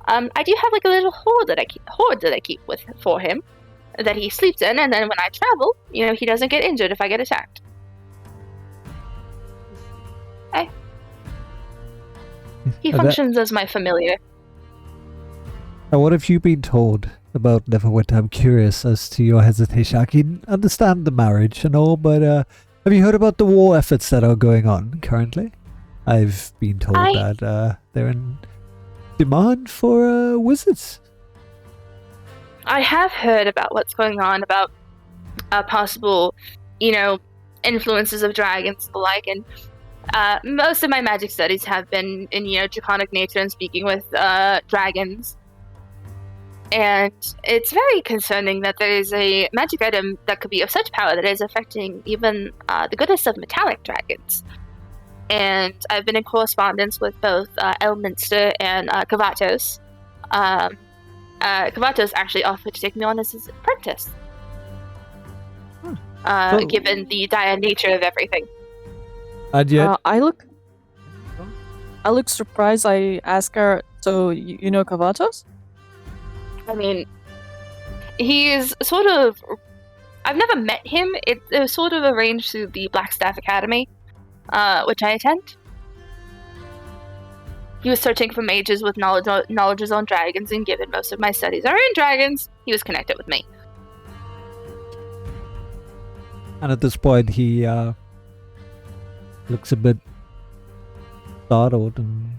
I do have, like, a little hoard that I keep for him that he sleeps in, and then when I travel, he doesn't get injured if I get attacked. He functions as my familiar. Now, what have you been told about Neverwinter? I'm curious as to your hesitation. I can understand the marriage and all, but have you heard about the war efforts that are going on currently? I've been told that they're in demand for wizards. I have heard about what's going on, about possible, influences of dragons and the like, and most of my magic studies have been in, draconic nature and speaking with dragons. And it's very concerning that there is a magic item that could be of such power that it is affecting even the goodness of metallic dragons. And I've been in correspondence with both Elminster and Kavatos. Kavatos actually offered to take me on as his apprentice, given the dire nature of everything. And yet, I look surprised. I ask her, so you know Kavatos? I mean, he's sort of... I've never met him. It was sort of arranged through the Blackstaff Academy, which I attend. He was searching for mages with knowledges on dragons, and given most of my studies are in dragons, he was connected with me. And at this point, he looks a bit startled, and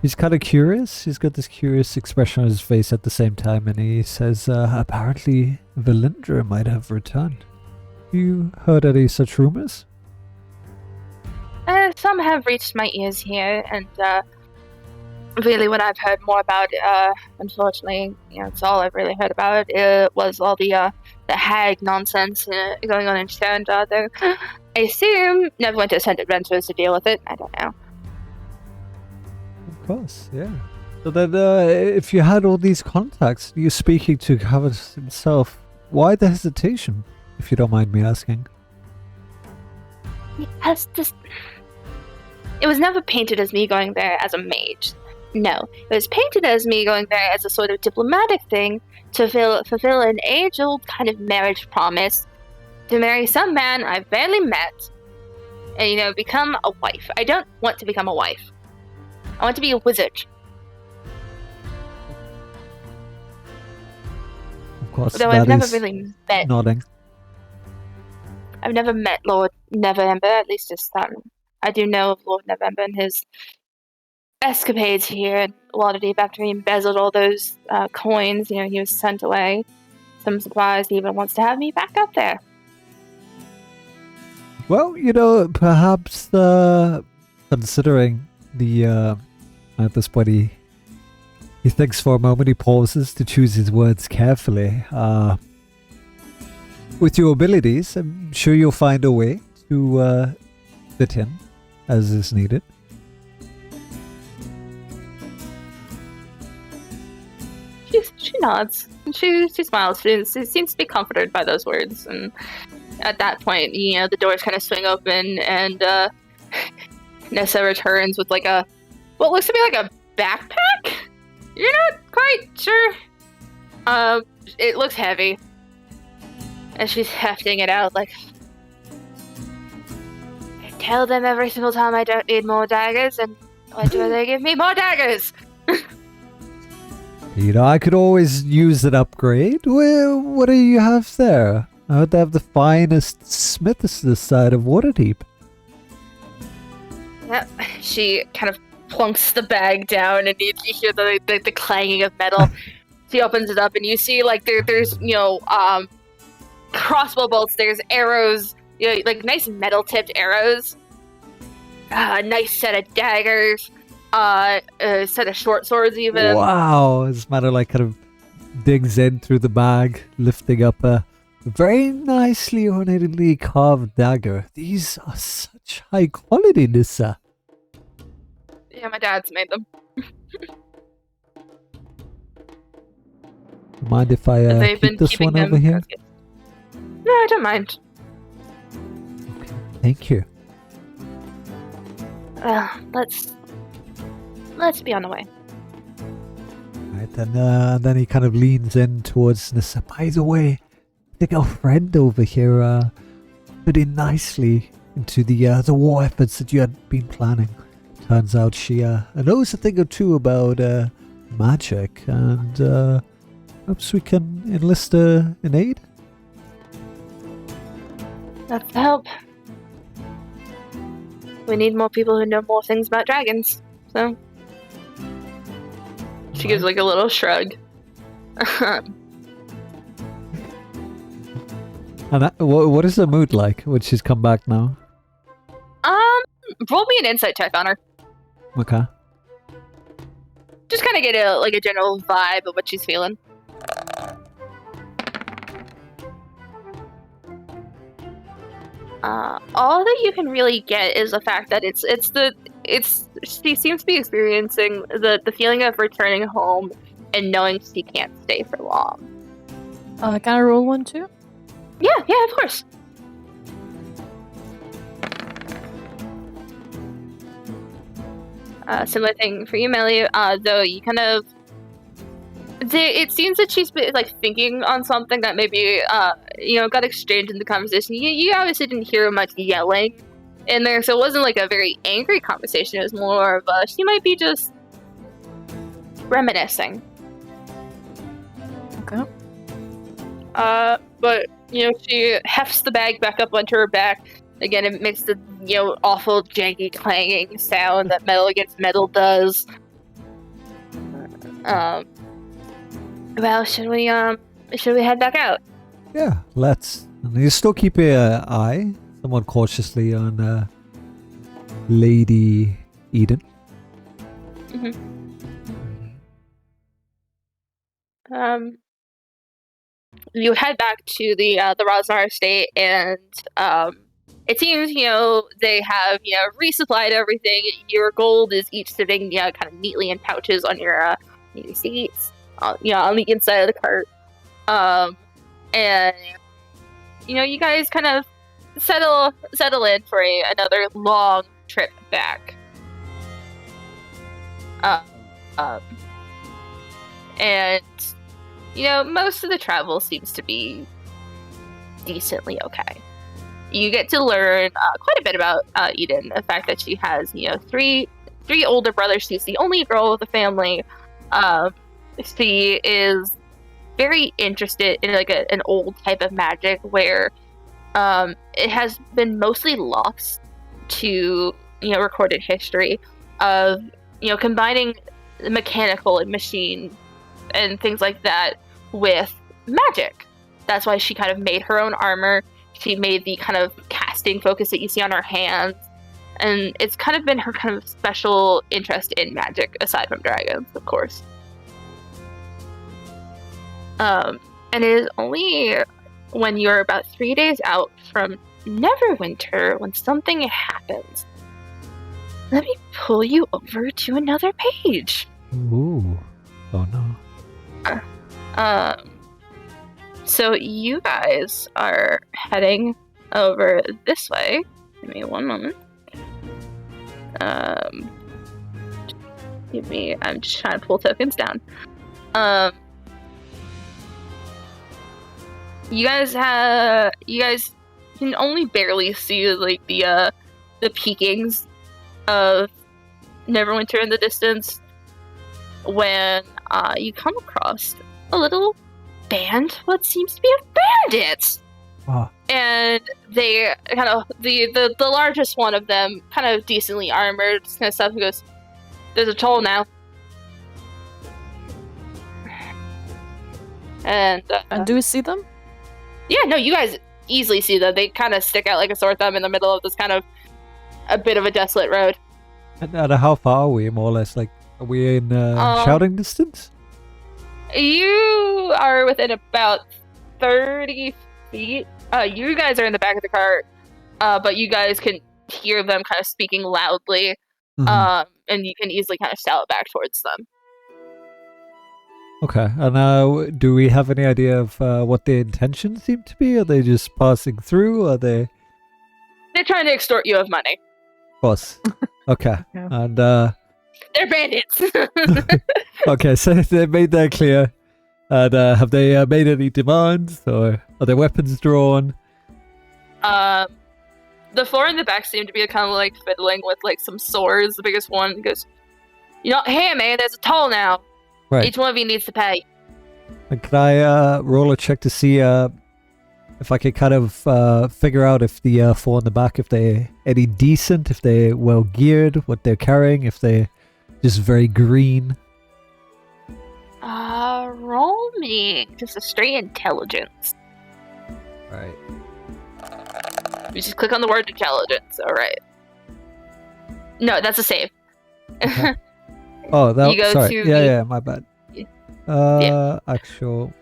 he's kind of curious. He's got this curious expression on his face at the same time, and he says, apparently Valindra might have returned. You heard any such rumors? Some have reached my ears here, and really what I've heard more about, unfortunately, it's all I've really heard about, it was all the hag nonsense going on in Sharendar, though I assume Neverwinter sent adventurers to deal with it. I don't know. Of course, yeah. So then, if you had all these contacts, you're speaking to Kavatos himself, why the hesitation, if you don't mind me asking? Yes, it was never painted as me going there as a mage. No, it was painted as me going there as a sort of diplomatic thing to fulfill an age-old kind of marriage promise to marry some man I've barely met and, become a wife. I don't want to become a wife. I want to be a wizard. Of course, Though that I've never is really met. nodding. I've never met Lord Neverember, at least his son. I do know of Lord Neverember and his escapades here in Waterdeep after he embezzled all those coins. He was sent away. So I'm surprised he even wants to have me back up there. Well, perhaps considering the at this point he thinks for a moment, he pauses to choose his words carefully. With your abilities, I'm sure you'll find a way to fit in as is needed. She nods. And she smiles. She seems to be comforted by those words. And at that point, the doors kind of swing open, and Nessa returns with what looks to be like a backpack. You're not quite sure. It looks heavy, and she's hefting it out like. I tell them every single time I don't need more daggers, and why do they give me more daggers? I could always use an upgrade. Well, what do you have there? I heard they have the finest smiths this side of Waterdeep. Yep. She kind of plunks the bag down, and you hear the clanging of metal. She opens it up, and you see there's crossbow bolts. There's arrows, nice metal tipped arrows. A nice set of daggers. A set of short swords even. Wow, this matter kind of digs in through the bag, lifting up a very nicely ornately carved dagger. These are such high quality, Nissa. Yeah, my dad's made them. Mind if I keep this one over here? No, I don't mind. Okay, thank you. Let's be on the way. Right, then he kind of leans in towards Nissa. By the way, I think our friend over here fit in nicely into the war efforts that you had been planning. Turns out she knows a thing or two about magic, and perhaps we can enlist an aid? That's the help. We need more people who know more things about dragons, so... She gives a little shrug. And what is her mood like when she's come back now? Roll me an insight check on her. Okay. Just kind of get a general vibe of what she's feeling. All that you can really get is the fact that she seems to be experiencing the feeling of returning home and knowing she can't stay for long. Can I roll one too? Yeah, of course. Similar thing for you, Melly. Though you kind of, it seems that she's been thinking on something that maybe got exchanged in the conversation. You obviously didn't hear much yelling in there, so it wasn't a very angry conversation. It was more of she might be just reminiscing. Okay. But she hefts the bag back up onto her back. Again, it makes the awful janky clanging sound that metal against metal does. Well, should we head back out? Yeah, let's. And you still keep your eye somewhat cautiously on Lady Eden. You head back to the Rosnar estate, and it seems they have resupplied everything. Your gold is each sitting kind of neatly in pouches on your seats, on the inside of the cart. And you guys kind of settle in for another long trip back. And most of the travel seems to be decently okay. You get to learn quite a bit about Eden. The fact that she has three older brothers. She's the only girl of the family. She is very interested in like an old type of magic where it has been mostly lost to recorded history of combining mechanical and machine and things like that with magic. That's why she kind of made her own armor. She made the kind of casting focus that you see on her hands, and it's kind of been her kind of special interest in magic aside from dragons, of course. And it is only when you're about 3 days out from Neverwinter when something happens. Let me pull you over to another page. Ooh. Oh no. So you guys are heading over this way. Give me one moment. I'm just trying to pull tokens down. You guys can only barely see like the peakings of Neverwinter in the distance when you come across a little band, what seems to be of bandits. Wow. And they kind of the largest one of them, kind of decently armored, kind of stuff. He goes, "There's a toll now." And do we see them? Yeah, no, you guys easily see them. They kind of stick out like a sore thumb in the middle of this kind of a bit of a desolate road. And how far are we, more or less? Like, are we in shouting distance? You are within about 30 feet. You guys are in the back of the cart, but you guys can hear them kind of speaking loudly, and you can easily kind of shout back towards them. Okay, and do we have any idea of what their intentions seem to be? Are they just passing through? Are they... They're trying to extort you of money. Of course. Okay, Yeah. and... They're bandits! Okay, so they made that clear. And have they made any demands, or are their weapons drawn? The four in the back seem to be kind of like fiddling with like some swords. The biggest one goes, "Hey man, there's a toll now. Right. Each one of you needs to pay." And can I roll a check to see if I could kind of figure out if the four in the back, if they're any decent, if they're well geared, what they're carrying, if they're just very green? Roll me just a straight intelligence. Right. You just click on the word intelligence. All right. No, that's a save. Okay. Oh, that. You go sorry. to Yeah, my bad. Yeah. Actual.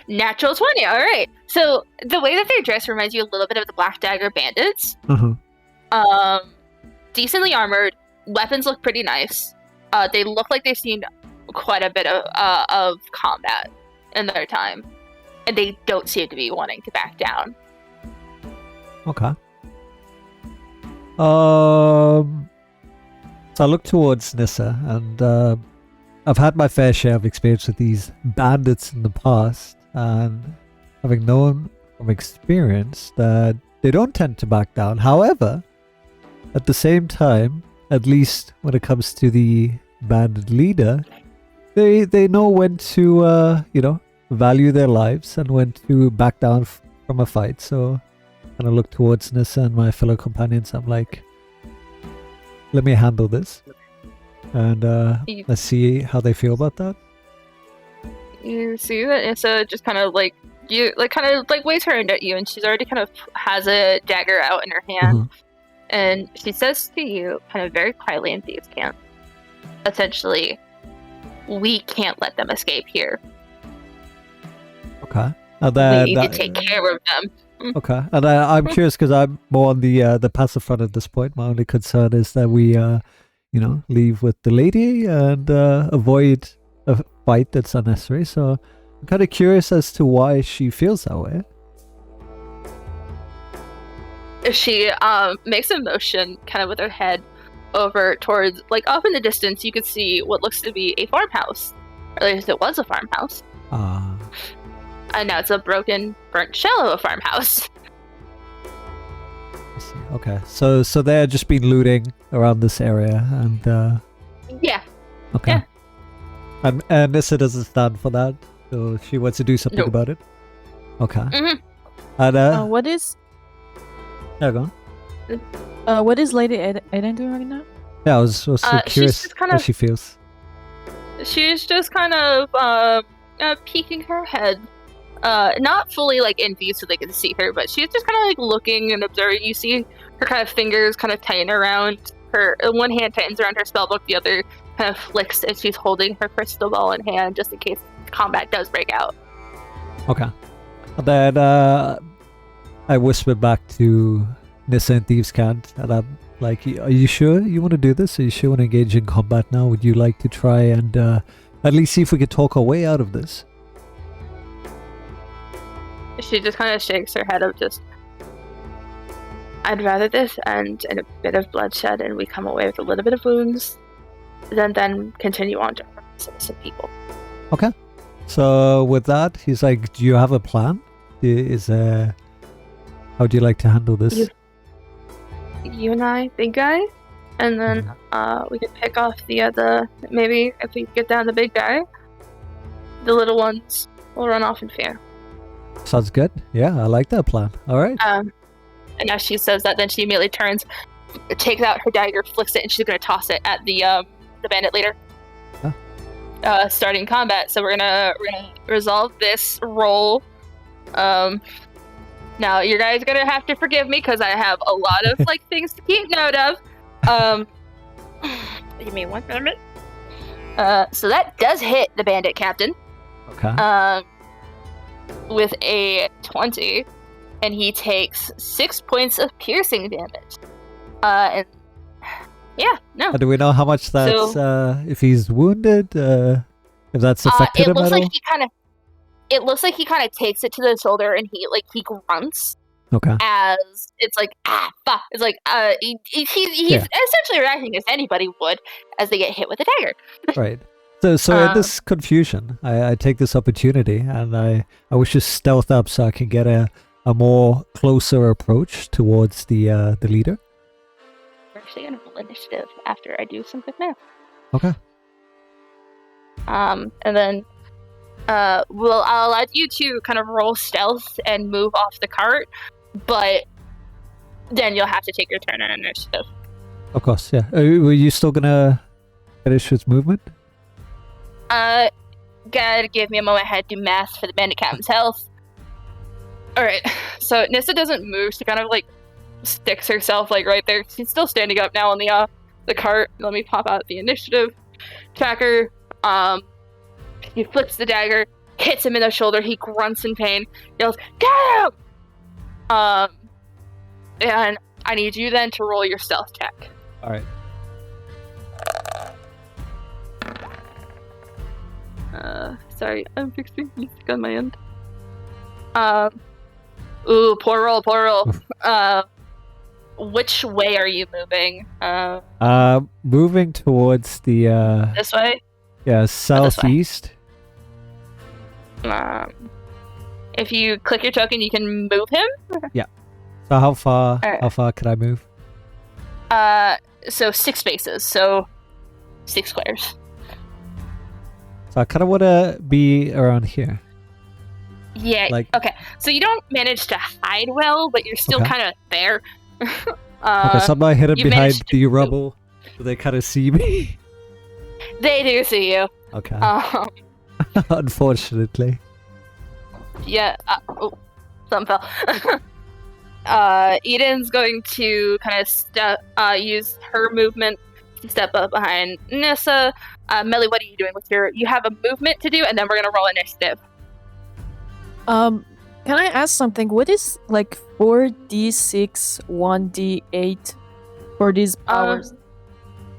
Natural 20. All right. So the way that they're dressed reminds you a little bit of the Black Dagger bandits. Decently armored. Weapons look pretty nice. They look like they've seen quite a bit of combat in their time, and they don't seem to be wanting to back down. Okay. So I look towards Nissa, and I've had my fair share of experience with these bandits in the past, and having known from experience that they don't tend to back down. However, at the same time, at least when it comes to the bandit leader, they know when to value their lives and when to back down from a fight. So and I look towards Nissa and my fellow companions. I'm like, let me handle this, and let's see how they feel about that. You see that Nissa just kind of like waves her hand at you, and she's already kind of has a dagger out in her hand, and she says to you, kind of very quietly in thieves' camp, essentially, "We can't let them escape here. Okay. We need to take care of them." Okay, and I'm curious because I'm more on the passive front at this point. My only concern is that we, leave with the lady and avoid fight that's unnecessary. So I'm kind of curious as to why she feels that way. She makes a motion kind of with her head over towards, like, off in the distance you could see what looks to be a farmhouse, or at least it was a farmhouse, and now it's a broken, burnt shell of a farmhouse. I see. Okay, so they're just been looting around this area, and Yeah. okay, Yeah. And Nissa doesn't stand for that, so she wants to do something Nope. about it. Okay. Mhm. And What is yeah, go on. what is Lady Aiden doing right now? Yeah, I was so She's curious just kind how of- she feels. She's just kind of peeking her head, not fully like in view so they can see her, but she's just kind of like looking and observing. You see her kind of fingers kind of tighten around her. One hand tightens around her spellbook, the other kind of flicks as she's holding her crystal ball in hand, just in case combat does break out. Okay. And then I whispered back to Nissa and Thieves' Cant, and I'm like, are you sure you want to do this? Are you sure you want to engage in combat now? Would you like to try and at least see if we could talk our way out of this? She just kind of shakes her head of just, I'd rather this end in a bit of bloodshed and we come away with a little bit of wounds than continue on to hurt some people. Okay. So with that, he's like, do you have a plan? How do you like to handle this? You and I, big guy, and then we could pick off the maybe if we get down the big guy, the little ones will run off in fear. Sounds good. Yeah, I like that plan. All right. And as she says that, then she immediately turns, takes out her dagger, flicks it, and she's gonna toss it at the bandit leader. Starting combat. So we're gonna resolve this roll. Now you guys are gonna have to forgive me because I have a lot of like things to keep note of. Give me 1 minute. So that does hit the bandit captain. Okay. With a 20, and he takes 6 points of piercing damage. And yeah, no. Do we know how much that's if he's wounded? If that's affected him at all? It looks like he kind of takes it to the shoulder, and he grunts. Okay. As it's like fuck. It's like he's essentially reacting as anybody would as they get hit with a dagger. Right. So in this confusion, I take this opportunity and I wish to stealth up so I can get a more closer approach towards the leader. We're actually gonna roll initiative after I do some quick math. Okay. And then I'll allow you to kind of roll stealth and move off the cart, but then you'll have to take your turn on initiative. Of course, yeah. Were you still gonna finish his movement? Gotta give me a moment. I had to do math for the bandit captain's health. Alright, so Nissa doesn't move. She kind of sticks herself right there. She's still standing up now on the cart. Let me pop out the initiative tracker. He flips the dagger, hits him in the shoulder. He grunts in pain, yells, "Get him!" And I need you then to roll your stealth check. All right. Sorry, I'm fixing music on my end. Ooh, poor roll. Which way are you moving? Moving towards the This way? yeah, southeast. If you click your token, you can move him. So how far? Alright. How far could I move? So 6 spaces. So 6 squares. So I kind of want to be around here. Yeah. Okay. So you don't manage to hide well, but you're still Okay. kind of there. Okay, so I'm not hidden you behind managed to the move. rubble. Do they kind of see me? They do see you. Okay. Um, Unfortunately. Yeah. Something fell. Eden's going to kind of use her movement to step up behind Nissa. Melly, what are you doing with you have a movement to do, and then we're going to roll initiative. Can I ask something? What is 4d6, 1d8 for these powers?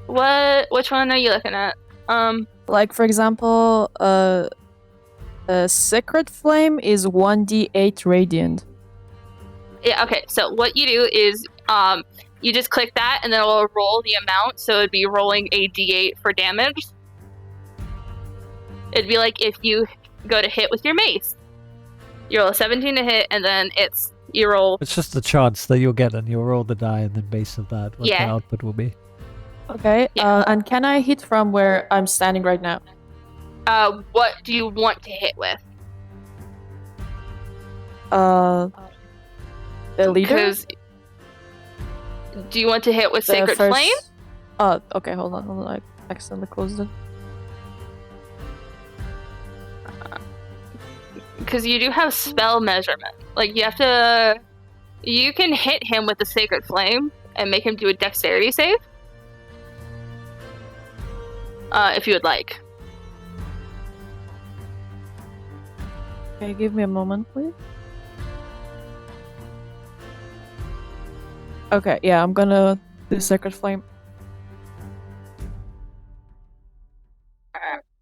Which one are you looking at? Like, for example, a Sacred Flame is 1d8 radiant. Yeah, okay. So what you do is you just click that and then it will roll the amount. So it'd be rolling a d8 for damage. It'd be like if you go to hit with your mace. You roll a 17 to hit and then you roll... It's just the chance that you'll get and you'll roll the die and then base of that what the output will be. Okay, Yeah. and can I hit from where I'm standing right now? What do you want to hit with? The leader? Because do you want to hit with Sacred Flame? Oh, okay, hold on. I accidentally closed it. Because you do have spell measurement. Like, you can hit him with the Sacred Flame and make him do a dexterity save. If you would like. Okay, give me a moment, please. Okay, yeah, I'm gonna do Sacred Flame.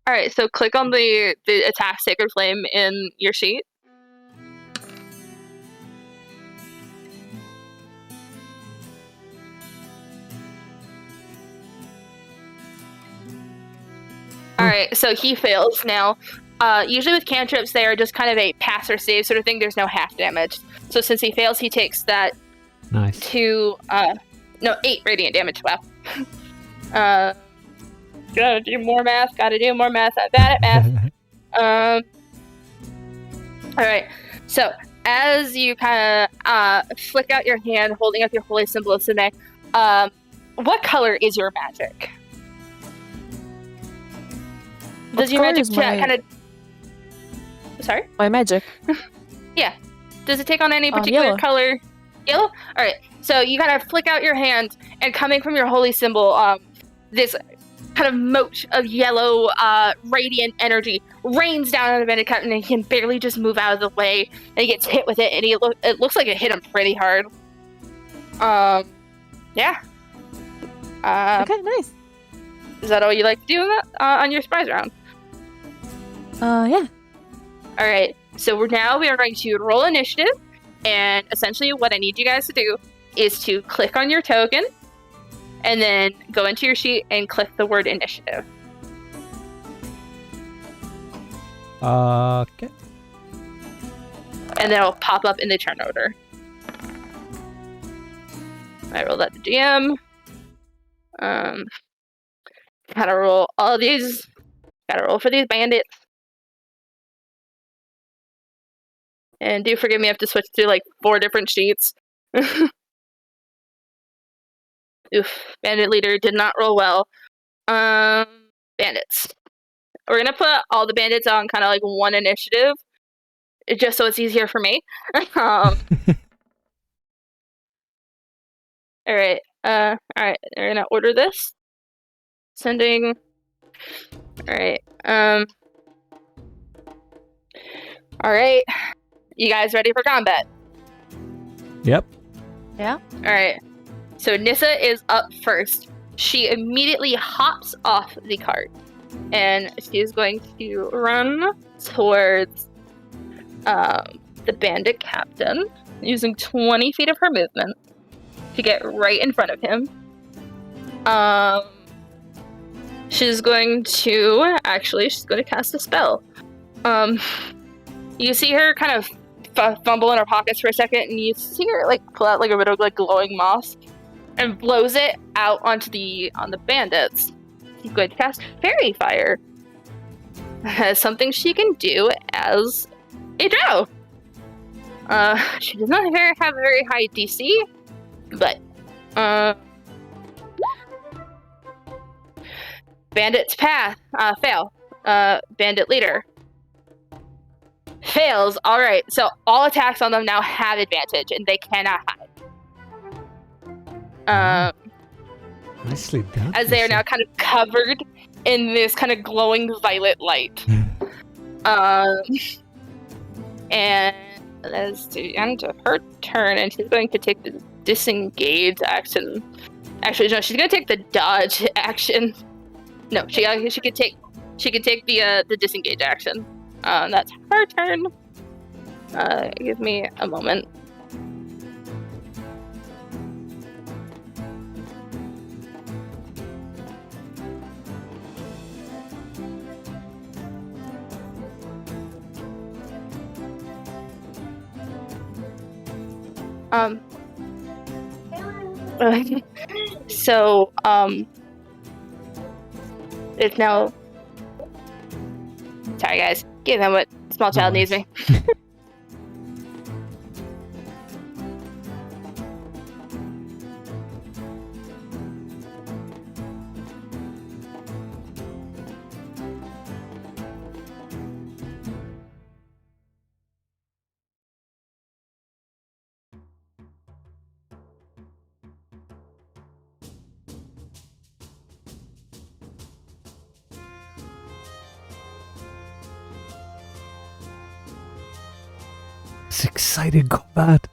Alright, so click on the attack Sacred Flame in your sheet. Alright, so he fails now. Usually with cantrips, they are just kind of a pass or save sort of thing. There's no half damage. So since he fails, he takes that 8 radiant damage. Wow. Gotta do more math. I'm bad at math. Alright, so as you kind of flick out your hand, holding up your holy symbol of Sine, what color is your magic? Does your magic kind of... Sorry? My magic? Yeah. Does it take on any particular color? Yellow? Alright, so you kind of flick out your hand, and coming from your holy symbol, this kind of moat of yellow, radiant energy rains down on the bandit captain, and he can barely just move out of the way, and he gets hit with it, and it looks like it hit him pretty hard. Yeah. Okay, nice. Is that all you like to do on your surprise round? Yeah. Alright, so we are going to roll initiative, and essentially what I need you guys to do is to click on your token, and then go into your sheet and click the word initiative. Okay. And then it'll pop up in the turn order. I rolled at the GM. Gotta roll all these. Gotta roll for these bandits. And do forgive me, I have to switch to like 4 different sheets. Oof, bandit leader did not roll well. Bandits. We're gonna put all the bandits on kind of like one initiative, just so it's easier for me. Alright, alright, we're gonna order this. Sending. Alright, alright. You guys ready for combat? Yep. Yeah. Alright. So Nissa is up first. She immediately hops off the cart. And she is going to run towards the bandit captain, using 20 feet of her movement to get right in front of him. She's going to cast a spell. You see her kind of fumble in her pockets for a second, and you see her like pull out like a bit of like glowing moss and blows it out on the bandits. She's going to cast Fairy Fire. That's something she can do as a drow. She does not have a very high DC, but bandit's path fail. Bandit leader fails. All right, so all attacks on them now have advantage, and they cannot hide. Nicely done. As they are now kind of covered in this kind of glowing violet light. And that's the end of her turn, and she's going to take the disengage action. Actually, no, she's going to take the dodge action. No, she she can take the disengage action. That's her turn. Give me a moment. So, it's now... Sorry, guys. Give them what small child needs me. It's exciting combat.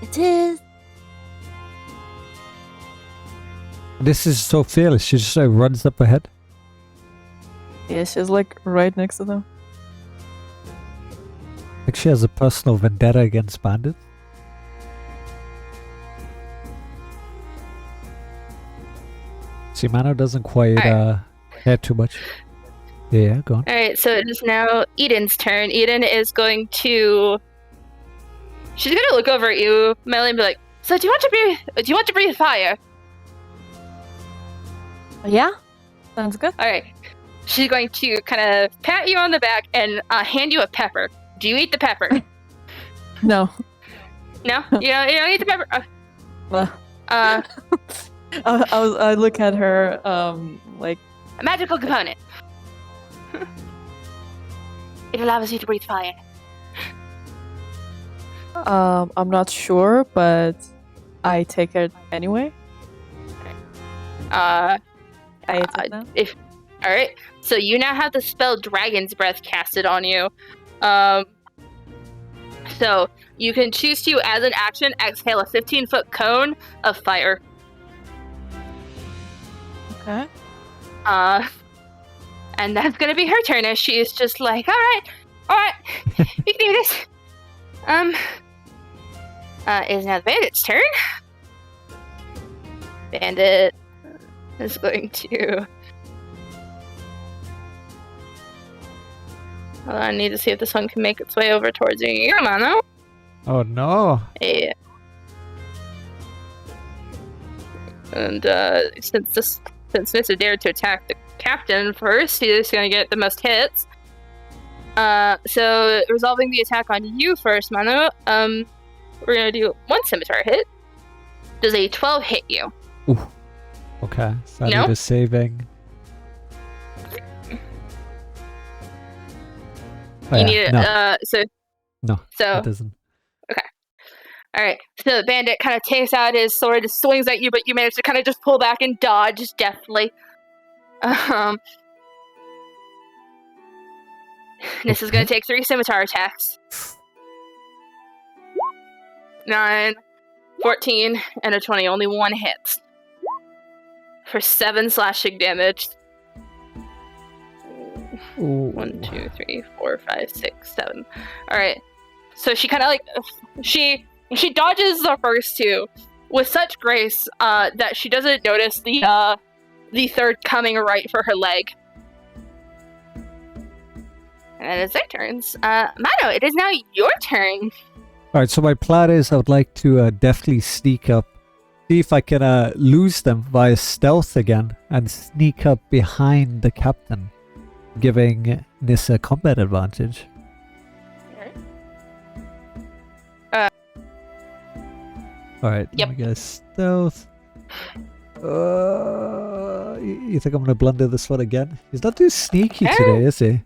It is. This is so fearless. She just runs up ahead. Yeah, she's like right next to them. Like she has a personal vendetta against bandits. Deadmano doesn't quite care too much. Yeah, go on. Alright, so it is now Eden's turn. Eden is going to... She's gonna look over at you, Melly, and be like, so do you want to breathe fire? Yeah, sounds good. Alright. She's going to kind of pat you on the back and hand you a pepper. Do you eat the pepper? No. No? You don't eat the pepper? I look at her, like... A magical component. It allows you to breathe fire. I'm not sure, but I take it anyway. I ate it now. Alright, so you now have the spell Dragon's Breath casted on you. So you can choose to, as an action, exhale a 15-foot cone of fire. Okay. And that's gonna be her turn as she is just like, alright, you can do this. Is now the bandit's turn. Bandit is going to... Hold on, I need to see if this one can make its way over towards you. Come on, though. Oh no. Yeah. And since Mr. dared to attack the captain first, he's gonna get the most hits. So resolving the attack on you first, Mano. We're gonna do one scimitar hit. Does a 12 hit you? Ooh. Okay. So I need a saving. Oh, you need it. No. So it doesn't. Okay. All right. So the bandit kind of takes out his sword, swings at you, but you manage to kind of just pull back and dodge deftly. This is going to take 3 scimitar attacks. 9, 14, and a 20. Only one hits. For 7 slashing damage. Ooh. 1, 2, 3, 4, 5, 6, 7. Alright. So she kind of like... She dodges the first 2 with such grace that she doesn't notice the third coming right for her leg. And it's their turns. Mano, it is now your turn. Alright, so my plan is I would like to deftly sneak up, see if I can lose them via stealth again, and sneak up behind the captain, giving this a combat advantage. Alright, Yep. let me get stealth. You think I'm going to blunder this one again? He's not too sneaky today, is he?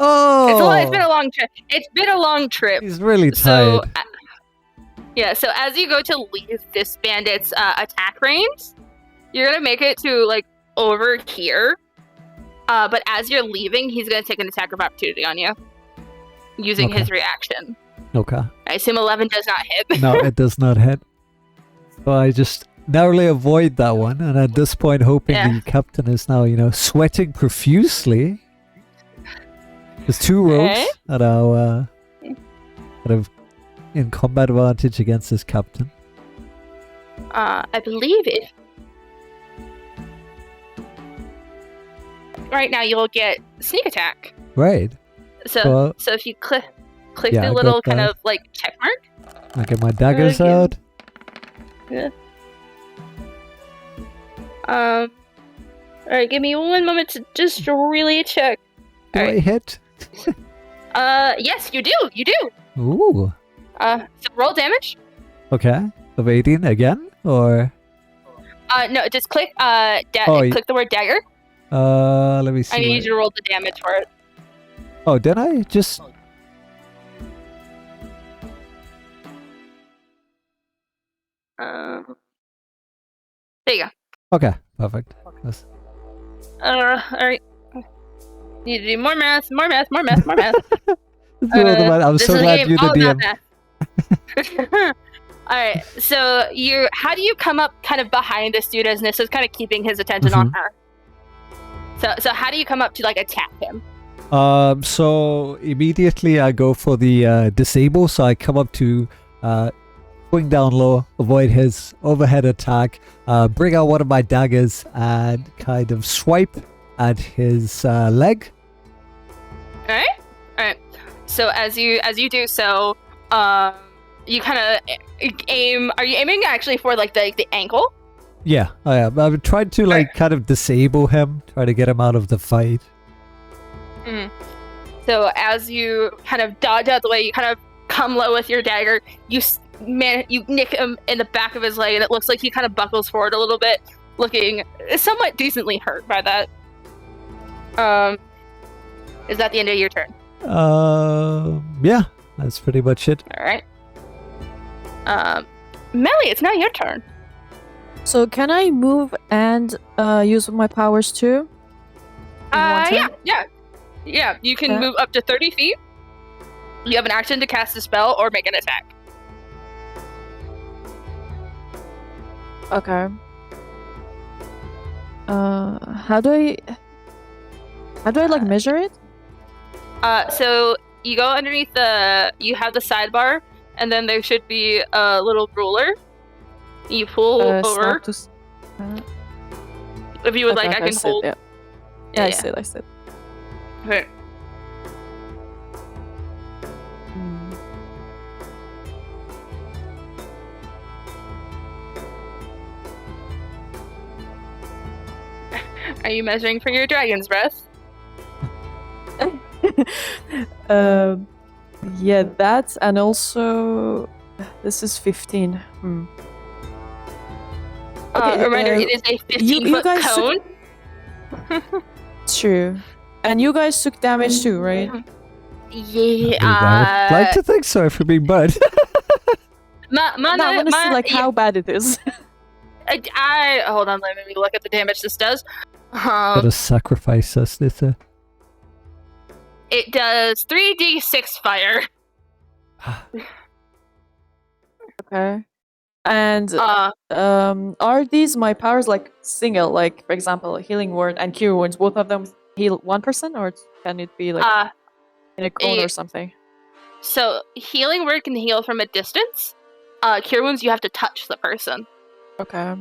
Oh! It's been a long trip. It's been a long trip. He's really tired. So as you go to leave this bandit's attack range, you're gonna make it to like over here. But as you're leaving, he's gonna take an attack of opportunity on you, using his reaction. Okay. I assume 11 does not hit. No, it does not hit. So I just narrowly avoid that one, and at this point, hoping Yeah. the captain is now, sweating profusely. There's two rogues Okay. that are in combat advantage against this captain. I believe it. Right now, you'll get sneak attack. Right. So, Well, so if you click yeah, I the got little kind that. of like check mark. I get my daggers Okay. out. Yeah. All right, give me one moment to just really check. Do Alright. I hit? Yes, you do. You do. Ooh. So roll damage. Okay. Of 18 again? Or... No, just click Oh, click the word dagger. let me I see. need you what- to roll the damage for it. Oh, did I just... There you go. Okay, perfect. That's- All right. Need to do more math. that's all the matter. I'm This so is a glad game you're the all about DM. math. All right. So how do you come up kind of behind this dude as Nissa's kind of keeping his attention on her? So how do you come up to like attack him? So immediately I go for the disable, so I come up to going down low, avoid his overhead attack, bring out one of my daggers and kind of swipe at his leg. All right. So as you do so, you kind of aim. Are you aiming actually for like the ankle? Yeah, I am. I've tried to like kind of disable him, try to get him out of the fight. So as you kind of dodge out the way, you kind of come low with your dagger. You nick him in the back of his leg, and it looks like he kind of buckles forward a little bit, looking somewhat decently hurt by that. Is that the end of your turn? Yeah, that's pretty much it. All right. Melly, it's now your turn. So can I move and use my powers too? In one turn? Yeah. You can Yeah. move up to 30 feet. You have an action to cast a spell or make an attack. Okay. How do I like measure it? So you go underneath you have the sidebar, and then there should be a little ruler. You pull over. Snap to If you would okay, like, I can see it, hold. Yeah, I see it. Okay. Are you measuring for your dragon's breath? Yeah, that, and also this is 15. Okay, Reminder, it is a 15-foot guys cone. True. And you guys took damage too, right? Yeah. I would like to think so if you're being bad. I want to see like how bad it is. I hold on. Let me look at the damage this does. Gotta sacrifice us, Nissa. It does 3d6 fire. Okay. And are these my powers like single? Like for example, healing word and cure wounds. Both of them heal one person, or can it be like in a cone or something? So healing word can heal from a distance. Cure wounds, you have to touch the person. Okay.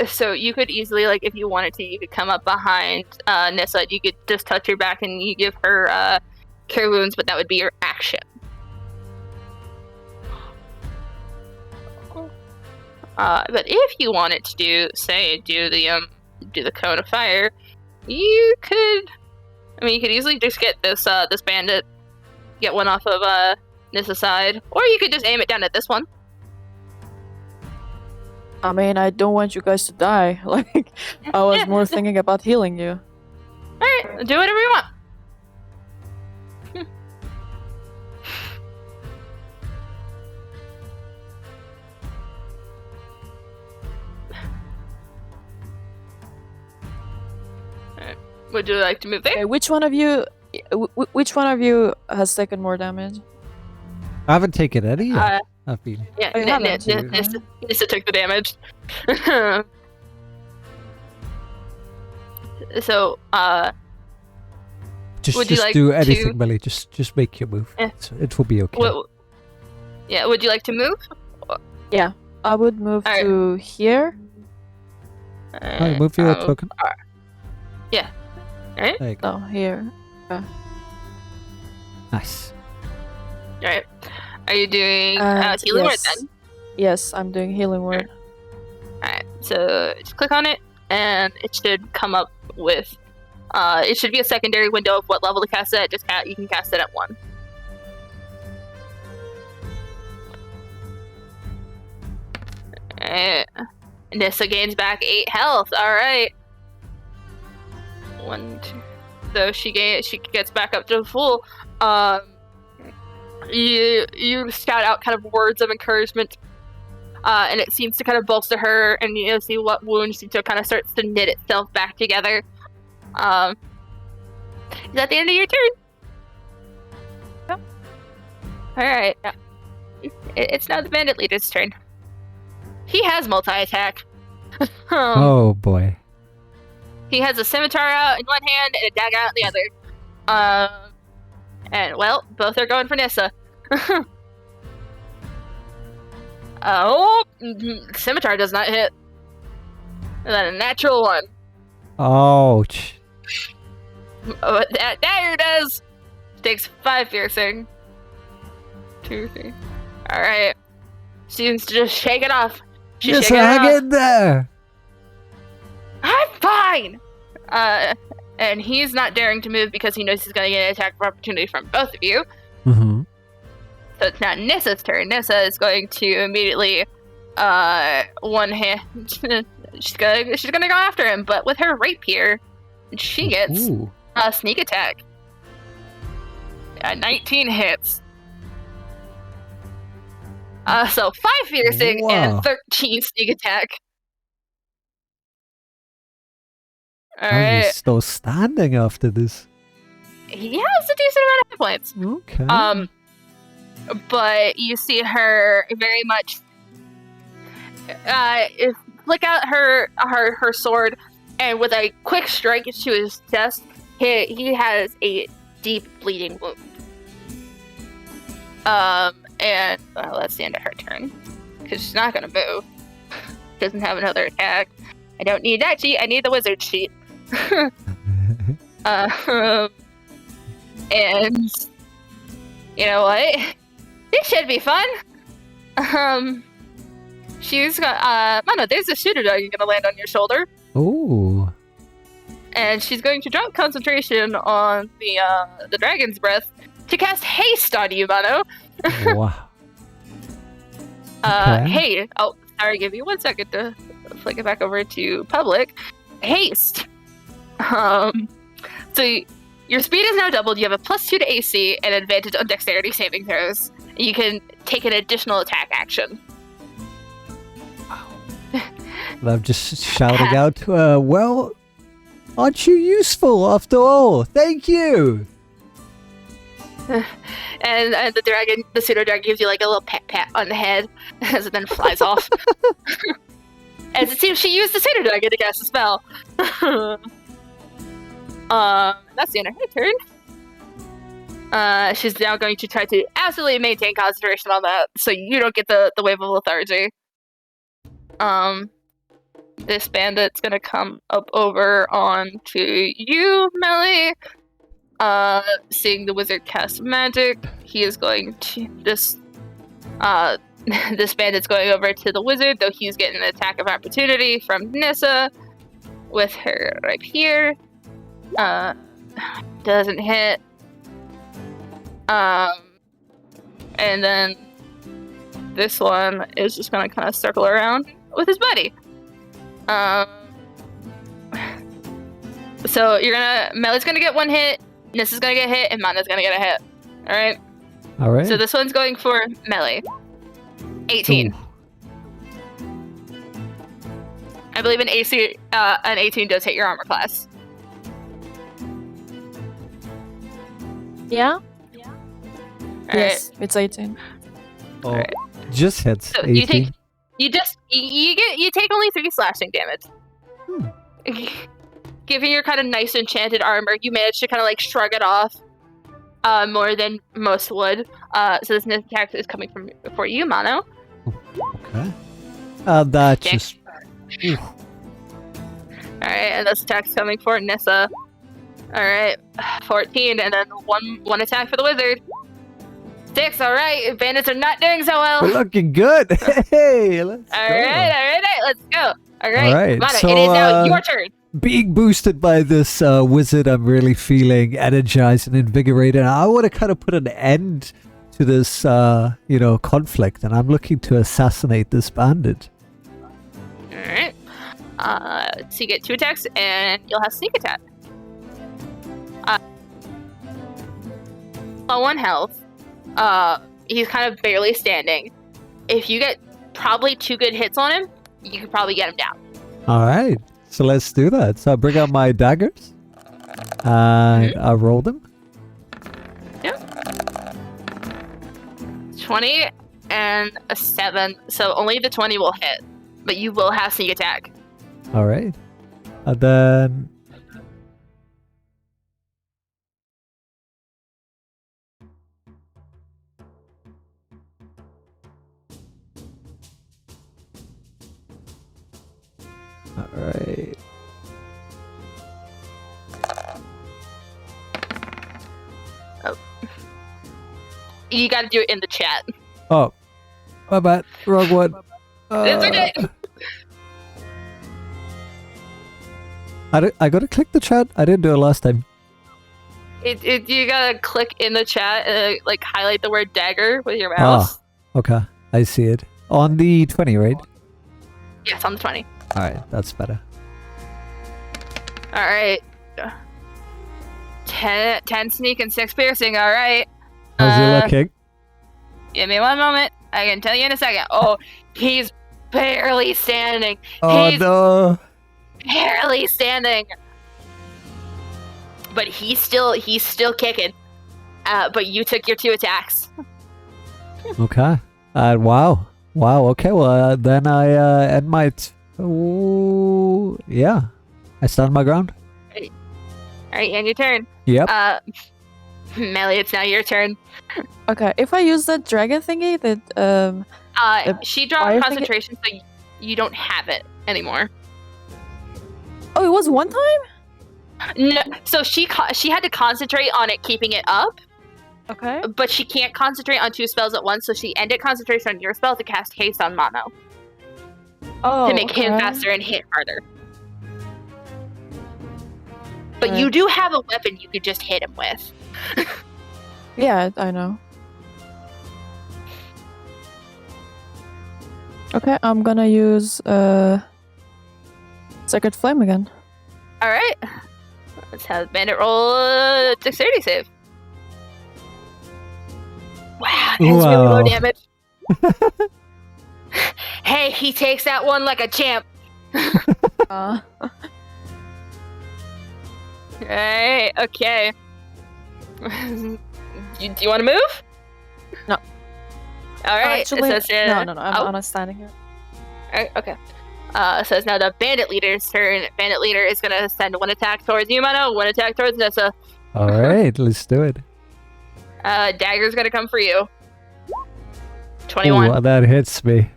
So you could easily, like, if you wanted to, you could come up behind Nissa. You could just touch her back and you give her cure wounds, but that would be your action. But if you wanted to do the cone of fire, you could. I mean, you could easily just get this bandit, get one off of Nissa's side, or you could just aim it down at this one. I mean, I don't want you guys to die. Like, I was more thinking about healing you. Alright, do whatever you want. Alright, would you like to move there? Okay, which one of you which one of you has taken more damage? I haven't taken any yet. I've been. Yeah, Oh, you haven't? Nissa took the damage. So, Just, would you just like do to- anything, Melly. Just make your move. Yeah. It will be okay. would you like to move? I would move Alright. to here. Alright, move your token. Yeah. Alright. There you go. No, here. Nice. Alright. Are you doing And healing word yes. then? Yes, I'm doing healing word. Alright, so just click on it, and it should come up with. It should be a secondary window of what level to cast it. You can cast it at 1. Nissa gains back 8 health. All right. 1, 2. So she gets back up to full. You shout out kind of words of encouragement, and it seems to kind of bolster her, and you see what wounds she kind of starts to knit itself back together. Is that the end of your turn? Yep. All right. It's now the bandit leader's turn. He has multi-attack. Oh boy. He has a scimitar out in one hand and a dagger out in the other. And well, both are going for Nissa. Oh, scimitar does not hit. And then a natural 1. Ouch. Oh, that dagger does. Takes 5 piercing. 2, 3. All right. Seems to just shake it off. She's Yes, shaking it hang off. in there. I'm fine. And he's not daring to move because he knows he's going to get an attack of opportunity from both of you. Mm-hmm. So it's now Nissa's turn. Nissa is going to immediately, one hand. she's gonna go after him, but with her rapier, she gets Ooh. a sneak attack. 19 hits. So 5 piercing Wow. and 13 sneak attack. All Oh, right. he's still standing after this. He has a decent amount of hit points. Okay. But you see her very much flick out her sword, and with a quick strike to his chest, he has a deep bleeding wound. And that's the end of her turn, because she's not gonna move. Doesn't have another attack. I don't need that sheet. I need the wizard sheet. And you know what? This should be fun. She's got Mano, there's a shooter dragon gonna land on your shoulder, Ooh. and she's going to drop concentration on the dragon's breath to cast haste on you, Mano. Wow. Okay. Hey, oh, sorry, give me 1 second to flick it back over to public. Haste. So your speed is now doubled. You have a +2 to AC and advantage on dexterity saving throws. You can take an additional attack action. And I'm just shouting out, well, aren't you useful after all? Thank you. And the pseudo dragon gives you like a little pat on the head as it then flies off. As it seems she used the pseudo dragon to cast a spell. That's the end of her turn. She's now going to try to absolutely maintain concentration on that, so you don't get the wave of lethargy. This bandit's gonna come up over onto you, Melly. Seeing the wizard cast magic, he is going to this bandit's going over to the wizard, though he's getting an attack of opportunity from Nissa with her rapier. Doesn't hit. And then this one is just gonna kind of circle around with his buddy. So Melly's gonna get 1 hit, Nissa's gonna get hit, and Mana's gonna get a hit. Alright? All right. So this one's going for Melly. 18. Ooh. I believe an 18 does hit your armor class. Yeah? All Yes, it's 18. Oh, Alright. just hits. So 18. you take only 3 slashing damage. Given your kind of nice enchanted armor, you manage to kind of like shrug it off more than most would. So this next attack is coming for you, Mano. Okay. That Okay. just. Oof. Alright, and this attack's coming for Nissa. Alright, 14, and then one attack for the wizard. 6, alright. Bandits are not doing so well. We're looking good. Hey, let's go. Alright, let's go. Alright, Alright, Mano, so, it is now your turn. Being boosted by this wizard, I'm really feeling energized and invigorated. I want to kind of put an end to this, conflict, and I'm looking to assassinate this bandit. Alright. So you get 2 attacks, and you'll have sneak attack. Low on health. He's kind of barely standing. If you get probably 2 good hits on him, you could probably get him down. All right, so let's do that. So I bring out my daggers, and I roll them. 20 and a 7, so only the 20 will hit, but you will have sneak attack. All right, and then. Alright. Oh. You gotta do it in the chat. Oh, my bad. Wrong one. It's okay. I gotta click the chat. I didn't do it last time. You gotta click in the chat and like highlight the word dagger with your mouse. Okay, I see it. On the 20, right? Yes, on the 20. Alright, that's better. Alright. 10 sneak and 6 piercing, alright. How's it looking? Give me one moment. I can tell you in a second. Oh, he's barely standing. Oh He's no! barely standing. But he's still kicking. But you took your 2 attacks. Okay. Wow. Okay. Well, then I end my. Yeah. I stand my ground. Alright, and your turn. Yep. Melly, it's now your turn. Okay, if I use that dragon thingy, that She dropped fire concentration, so you don't have it anymore. oh, it was one time. No, so she had to concentrate on it, keeping it up, Okay. but she can't concentrate on 2 spells at once. So she ended concentration on your spell to cast haste on Mano Oh, to make him okay. faster and hit harder. But Right. you do have a weapon you could just hit him with. Yeah, I know. Okay, I'm gonna use Sacred Flame again. All right, let's have Bandit roll a dexterity save. Wow, that's really low Wow. damage. Hey, he takes that one like a champ. Right, okay. Do you want to move? No. Alright, Actually, it says, no, I'm not standing here. Alright, okay. It says now the bandit leader's turn. Bandit leader is going to send 1 attack towards you, Mano, 1 attack towards Nessa. Alright, let's do it. Dagger's going to come for you. 21. Ooh, that hits me.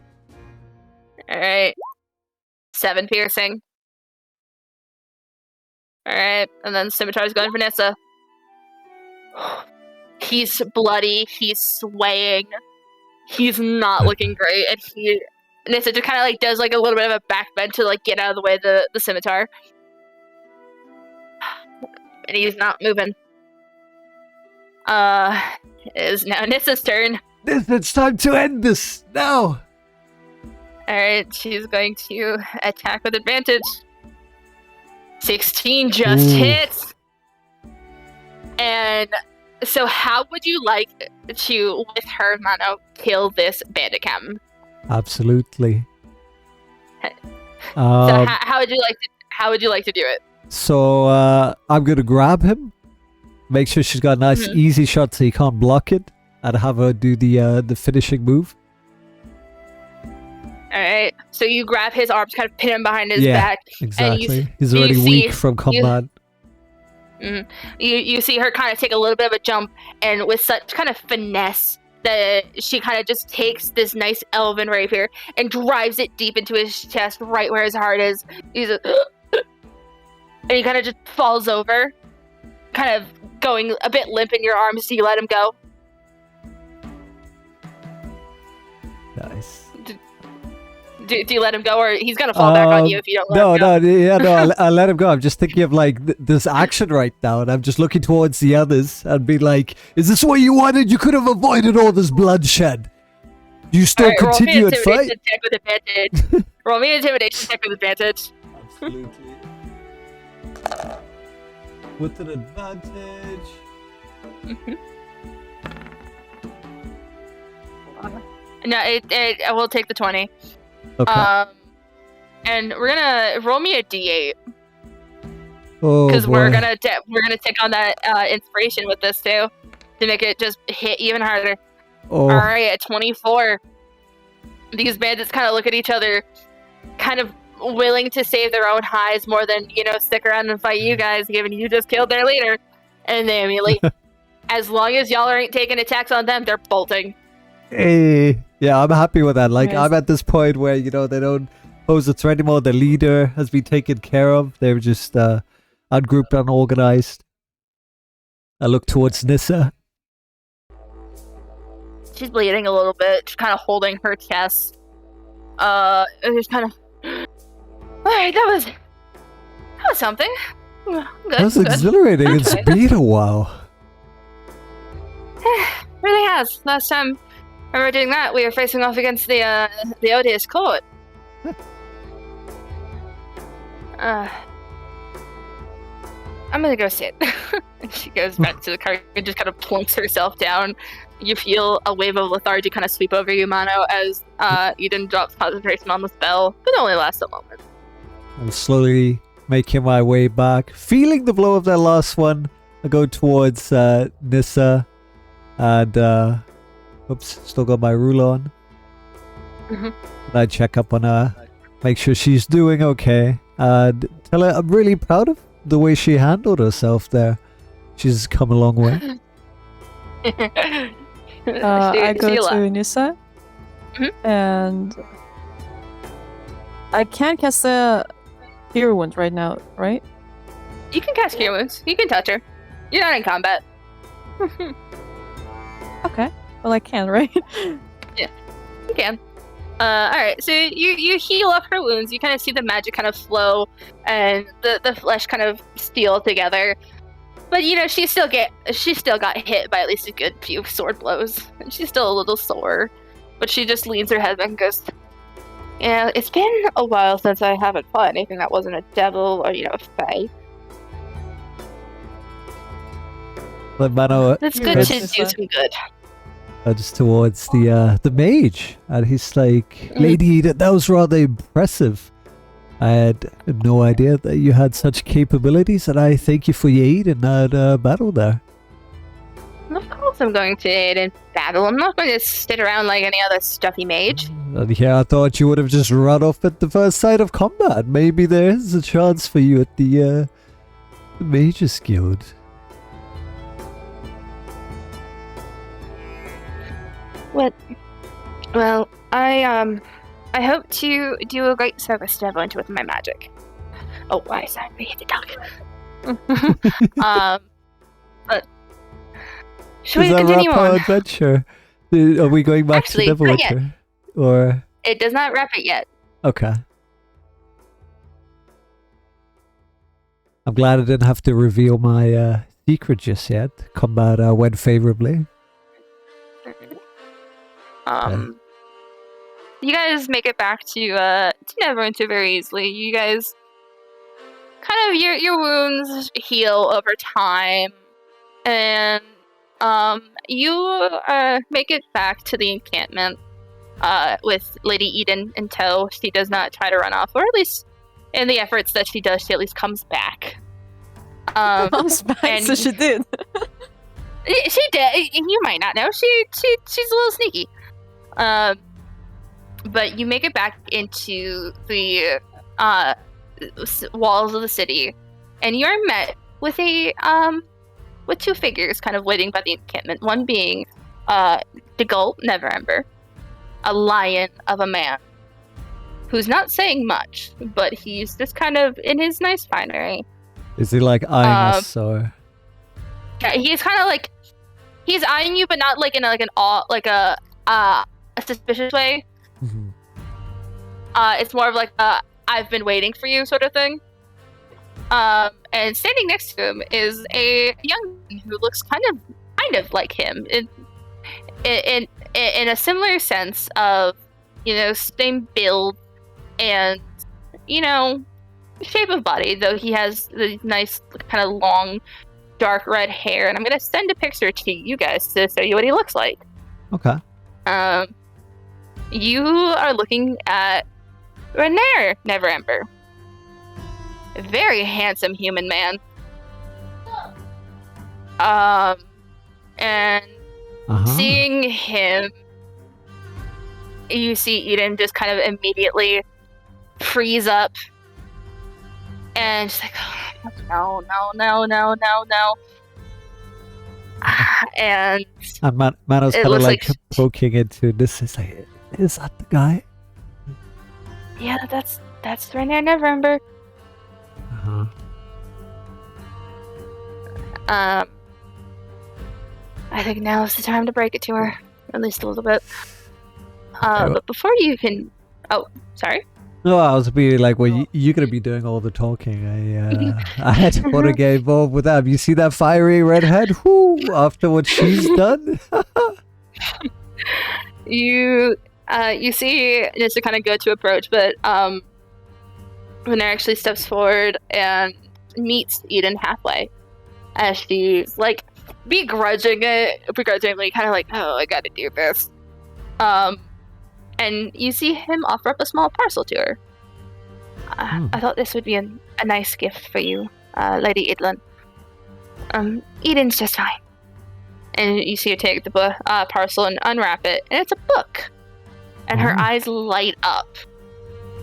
Alright. 7 piercing. Alright, and then Scimitar's going for Nissa. He's bloody, he's swaying. He's not looking great, and Nissa just kind of like does like a little bit of a back bend to like get out of the way of the scimitar. And he's not moving. It is now Nissa's turn. It's time to end this now. Alright, she's going to attack with advantage. 16 just Ooh. hits. And so how would you like to, with her Mano, kill this bandit cam? Absolutely. So how would you like to do it? So I'm gonna grab him Make sure she's got a nice, easy shot so you can't block it, and have her do the finishing move. All right. So you grab his arms, kind of pin him behind his back. Exactly. He's already weak from combat. You see her kind of take a little bit of a jump, and with such kind of finesse that she kind of just takes this nice elven rapier and drives it deep into his chest, right where his heart is. And he kind of just falls over, kind of going a bit limp in your arms. So you let him go. Nice. Do you let him go, or he's gonna fall back on you if you don't let him go? I'll let him go. I'm just thinking of like this action right now, and I'm just looking towards the others and be like, "Is this what you wanted? You could have avoided all this bloodshed. You still continue and fight." Check with advantage. Roll me an intimidation check with advantage. Absolutely. With an advantage. No, I will take the 20. Okay. And we're gonna roll me a d8 Oh, because boy. we're gonna take on that inspiration with this too to make it just hit even harder. Oh. All right, at 24, these bandits kind of look at each other, kind of willing to save their own hides more than stick around and fight you guys, given you just killed their leader. And they immediately, as long as y'all aren't taking attacks on them, they're bolting. Hey, yeah, I'm happy with that. Like, Nice. I'm at this point where, they don't pose a threat anymore. The leader has been taken care of. They're just ungrouped, unorganized. I look towards Nissa. She's bleeding a little bit, just kind of holding her chest. And just kind of... Alright, that was something. Good, That was good. exhilarating. It's Okay. been a while. Really has. Last time I remember doing that, we were facing off against the odious court. I'm gonna go sit. And she goes back to the car and just kind of plunks herself down. You feel a wave of lethargy kind of sweep over you, Mano, as Eden drops concentration on the spell, but it only lasts a moment. I'm slowly making my way back. Feeling the blow of that last one. I go towards Nissa. And, oops, still got my rule on. And I check up on her. Make sure she's doing okay. And tell her I'm really proud of the way she handled herself there. She's come a long way. I go to Nissa, and I can't cast the Cure Wounds right now, right? You can cast Cure Wounds. You can touch her. You're not in combat. Okay, well I can, right? You can. Alright, so you heal up her wounds. You kind of see the magic kind of flow and the flesh kind of steel together. But she still got hit by at least a good few sword blows. And she's still a little sore. But she just leans her head back and goes, "Yeah, it's been a while since I haven't fought anything that wasn't a devil or, a fae. But Mano, It's good to do some good." just towards the mage, and he's like, "Lady, that was rather impressive. I had no idea that you had such capabilities, and I thank you for your aid in that battle there." Of course I'm going to aid in battle. I'm not going to sit around like any other stuffy mage. And yeah, I thought you would have just run off at the first sight of combat. Maybe there is a chance for you at the Mages Guild. Well, I hope to do a great service to everyone with my magic. Oh, why is that? I hate the dog. But should we continue on? Adventure? Are we going back Actually, to not yet. Neverwinter? Or It does not wrap it yet. okay. I'm glad I didn't have to reveal my secret just yet. Combat went favorably. You guys make it back to Neverwinter very easily. You guys kind of your wounds heal over time, and you make it back to the encampment with Lady Eden in tow. She does not try to run off, or at least in the efforts that she does, she at least comes back. Mom's back, and so she did. she did. You might not know. She's a little sneaky. But you make it back into the walls of the city, and you're met with with two figures kind of waiting by the encampment. One being Degult Neverember, a lion of a man who's not saying much, but he's just kind of in his nice finery. Is he like eyeing us or? Yeah, he's kind of like he's eyeing you, but not like in a suspicious way. Mm-hmm. It's more of like I've been waiting for you sort of thing. And standing next to him is a young man who looks kind of like him in a similar sense of, you know, same build and, you know, shape of body, though he has the nice kind of long dark red hair. And I'm gonna send a picture to you guys to show you what he looks like. Okay. You are looking at Renair Neverember. A very handsome human man. And seeing him, you see Eden just kind of immediately freeze up. And she's like, oh, no. And Mano's it kind of looks like like poking into this. Is like, is that the guy? yeah, that's Renair Neverember. I think now is the time to break it to her, at least a little bit. But before you can, sorry. No, I was being like, well, you're gonna be doing all the talking. I had to want to get involved with that. You see that fiery redhead? Whoo! After what she's done. You see Nissa kind of go to approach, but Renair actually steps forward and meets Eden halfway, as she's like begrudgingly kind of like, oh, I gotta do this. And you see him offer up a small parcel to her. I thought this would be a nice gift for you, Lady Idlin. Eden's just fine. And you see her take the parcel and unwrap it, and it's a book. And her eyes light up,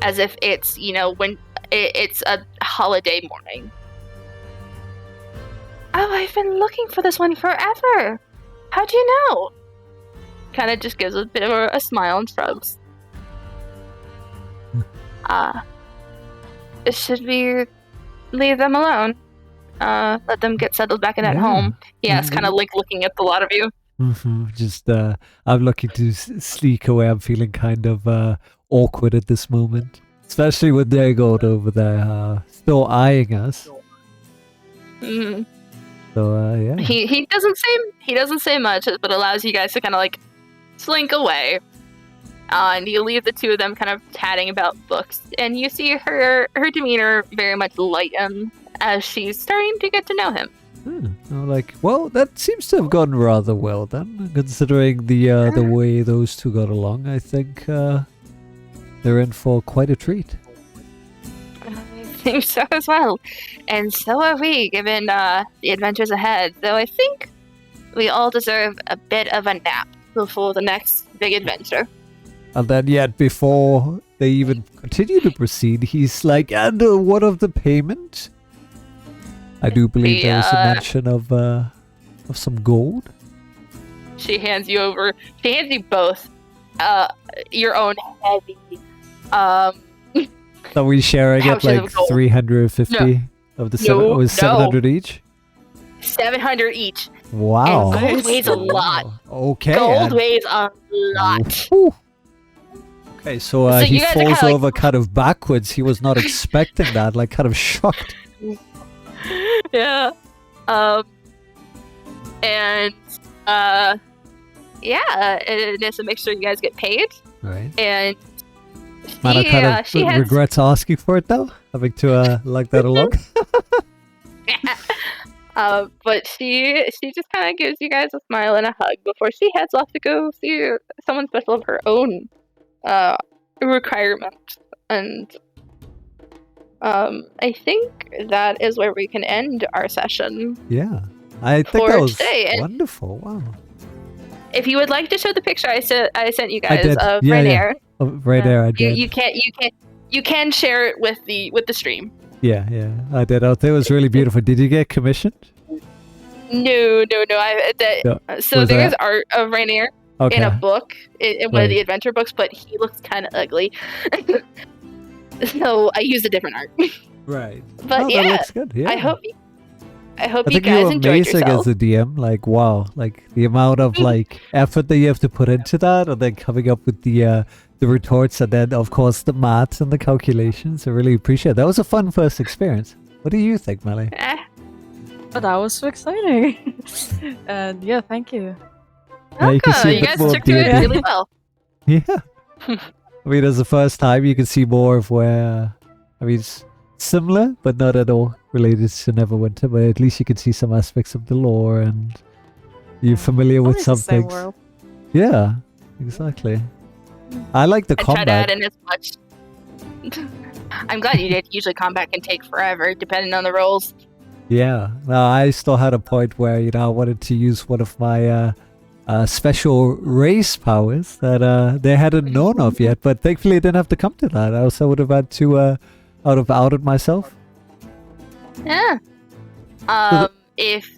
as if it's, you know, when it's a holiday morning. Oh, I've been looking for this one forever. How'd you know? Kind of just gives a bit of a smile and shrugs. Should we leave them alone? Let them get settled back in at home. Yes, kind of like looking at the lot of you. Just, I'm looking to sneak away. I'm feeling kind of awkward at this moment, especially with Dagold over there still eyeing us. So yeah. He doesn't say much, but allows you guys to kind of like slink away. And you leave the two of them kind of chatting about books, and you see her demeanor very much lighten as she's starting to get to know him. I'm like, well, that seems to have gone rather well then, considering the way those two got along. I think they're in for quite a treat. I think so as well, and so are we, given the adventures ahead. Though I think we all deserve a bit of a nap before the next big adventure. And then yet before they even continue to proceed, he's like, and what of the payment? I do believe there was a mention of some gold. She hands you both your own heavy So we sharing it like 350 of the 700 each? 700 each. Wow. And gold weighs a lot. Okay. Gold weighs a lot. Ooh. Okay, so he falls over kind of backwards. He was not expecting that, like kind of shocked. Yeah. And Nissa makes sure you guys get paid. Right. And Mana kind of regrets asking for it though, having to lug that along. But she just kind of gives you guys a smile and a hug before she heads off to go see someone special of her own requirement. And I think that is where we can end our session. Yeah. I think For that was today, and- wonderful. Wow. If you would like to show the picture I sent you I guys did. of Yeah, Rainier, Oh, right there, I you, did. you can share it with the stream. Yeah, I did. I think it was really beautiful. Did you get commissioned? No. No. So Was there's that- art of Rainier Okay. in a book, in one of the Right. adventure books, but he looks kind of ugly. So I used a different art. Right. But Oh, yeah, that looks good. Yeah. I hope I you think guys you're enjoyed amazing as yourself. a DM. Like, wow, like the amount of like effort that you have to put into that, and then coming up with the retorts, and then of course the maths and the calculations. I really appreciate it. That was a fun first experience. What do you think, Melly? But that was so exciting. And yeah, thank you. Yeah, you can see a You bit guys more took to it D&D. really well. Yeah. I mean, as the first time, you can see more of where. I mean, it's similar, but not at all related to Neverwinter. But at least you can see some aspects of the lore, and you're familiar with Always some the same things. world. Yeah, exactly. I like the I try to add combat. in as much. I'm glad you did. Usually combat can take forever, depending on the rolls. Yeah, no, I still had a point where I wanted to use one of my special race powers that they hadn't known of yet. But thankfully, it didn't have to come to that. Else I would have had to out of outed myself. Yeah. If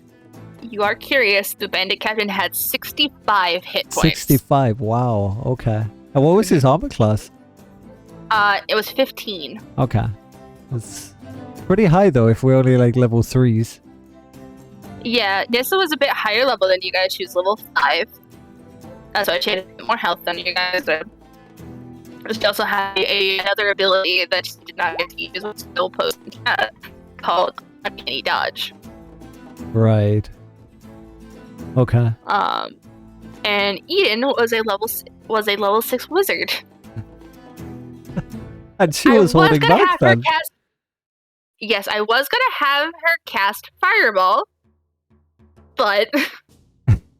you are curious, the bandit captain had 65 hit points. 65. Wow. Okay. And what was his armor class? It was 15. Okay. It's pretty high though. If we're only like level 3s. Yeah, Nissa was a bit higher level than you guys. She was level 5. That's why she had a bit more health than you guys did. She also had another ability that she did not get to use, was still post in chat, called Uncanny Dodge. Right. Okay. And Eden was a level 6 wizard. And she was holding gonna back have her then. cast. Yes, I was gonna have her cast Fireball, but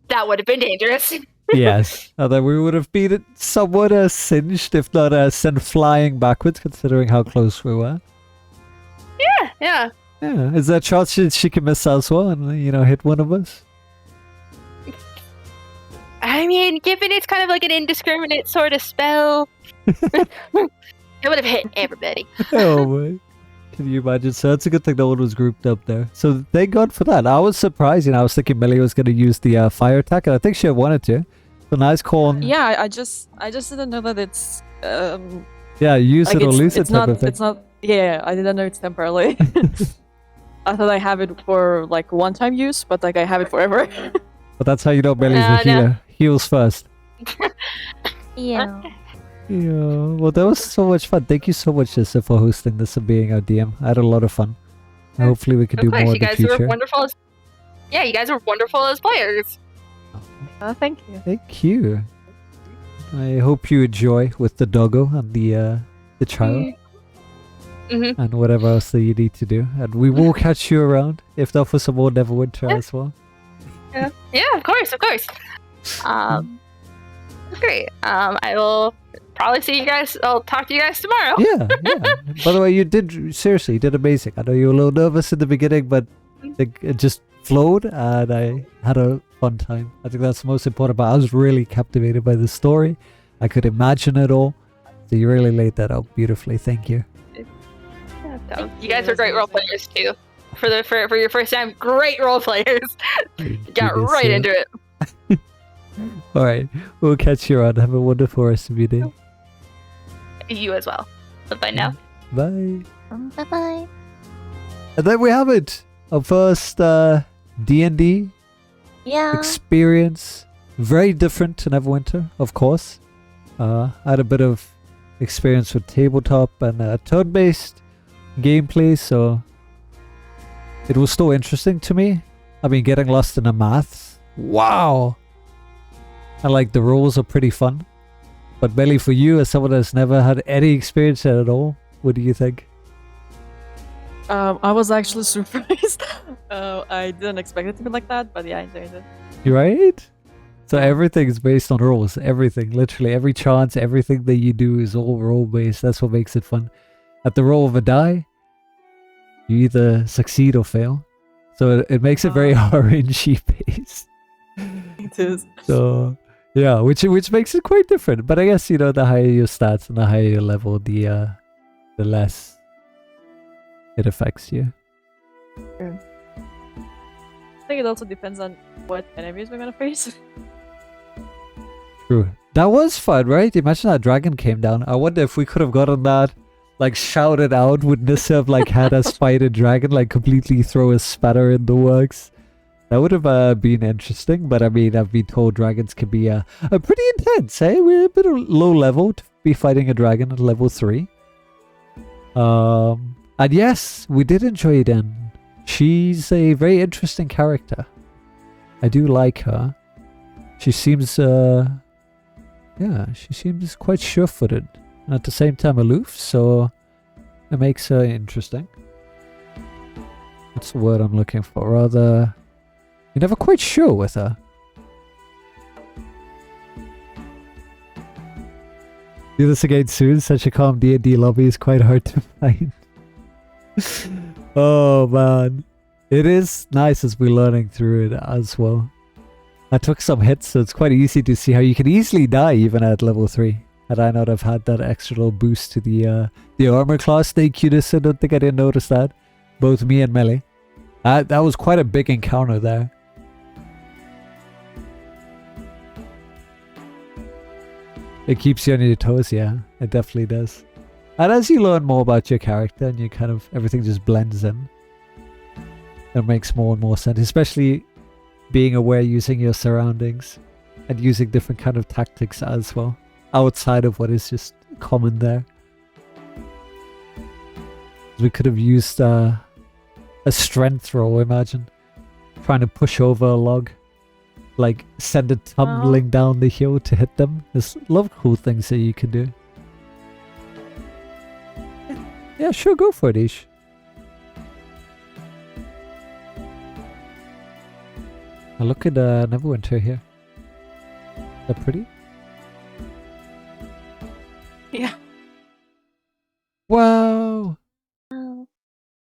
that would have been dangerous. Yes. And then we would have been somewhat singed, if not sent flying backwards, considering how close we were. Yeah. Yeah. Is there a chance she can miss as well and, hit one of us? I mean, given it's kind of like an indiscriminate sort of spell, it would have hit everybody. Oh, my. Can you imagine? So that's a good thing no one was grouped up there. So thank God for that. I was surprised. I was thinking Millie was going to use the fire attack, and I think she had wanted to. So nice call. on- Yeah, I just didn't know that it's Yeah, use like it or lose it it's type not of thing. it's not yeah, I didn't know it's temporarily. I thought I have it for like one-time use, but like I have it forever. But that's how you know Millie's No, the healer. Heals first. Yeah. Yeah, well, that was so much fun. Thank you so much, Jessica, for hosting this and being our DM. I had a lot of fun. Hopefully, we can Of do course, more you in the guys future. were wonderful. You guys were wonderful as players. Thank you. Thank you. I hope you enjoy with the doggo and the child Mm-hmm. and whatever else that you need to do. And we will catch you around, if not for some more Neverwinter as well. Yeah, of course. Great. I will probably see you guys. I'll talk to you guys tomorrow. Yeah. By the way, you did amazing. I know you were a little nervous in the beginning, but it just flowed, and I had a fun time. I think that's the most important part. I was really captivated by the story. I could imagine it all. So you really laid that out beautifully. Thank you. So, you guys were great role players too. For your first time, great role players. Got Goodness, right yeah. into it. All right, we'll catch you around. Have a wonderful rest of your day. You as well. Bye now. Bye. Bye-bye. And then we have it. Our first D&D Yeah. experience. Very different to Neverwinter, of course. I had a bit of experience with tabletop and turn-based gameplay, so it was still interesting to me. I mean, getting lost in the maths. Wow! And like the rules are pretty fun. But Melly, for you, as someone that's never had any experience at all, what do you think? I was actually surprised. I didn't expect it to be like that, but yeah, I enjoyed it. Right? So everything's based on rules. Everything. Literally every chance, everything that you do is all role based. That's what makes it fun. At the roll of a die, You either succeed or fail. So it makes it very RNG based. It is. So yeah, which makes it quite different. But I guess the higher your stats and the higher your level, the less it affects you. I think it also depends on what enemies we're gonna face. True. That was fun, right? Imagine that dragon came down. I wonder if we could have gotten that, like, shouted out. Would Nissa have, like, had us fight a dragon, like, completely throw a spatter in the works? That would have been interesting, but I mean, I've been told dragons can be pretty intense, eh? We're a bit low level to be fighting a dragon at level 3. And yes, we did enjoy Eden. She's a very interesting character. I do like her. She seems, she seems quite sure-footed, and at the same time aloof, so it makes her interesting. What's the word I'm looking for? Rather, you're never quite sure with her. Do this again soon. Such a calm D&D lobby is quite hard to find. Oh man, it is nice as we're learning through it as well. I took some hits, so it's quite easy to see how you can easily die even at level 3. Had I not have had that extra little boost to the armor class. Thank you, I don't think I didn't notice that. Both me and Melee. That was quite a big encounter there. It keeps you on your toes, yeah. It definitely does. And as you learn more about your character and you kind of, everything just blends in. It makes more and more sense, especially being aware using your surroundings and using different kind of tactics as well, outside of what is just common there. We could have used a strength roll, imagine. Trying to push over a log. Like, send it tumbling down the hill to hit them. There's a lot of cool things that you can do. Yeah, sure, go for it, Ish. Now look at Neverwinter here. Is that pretty? Yeah. Wow! Oh,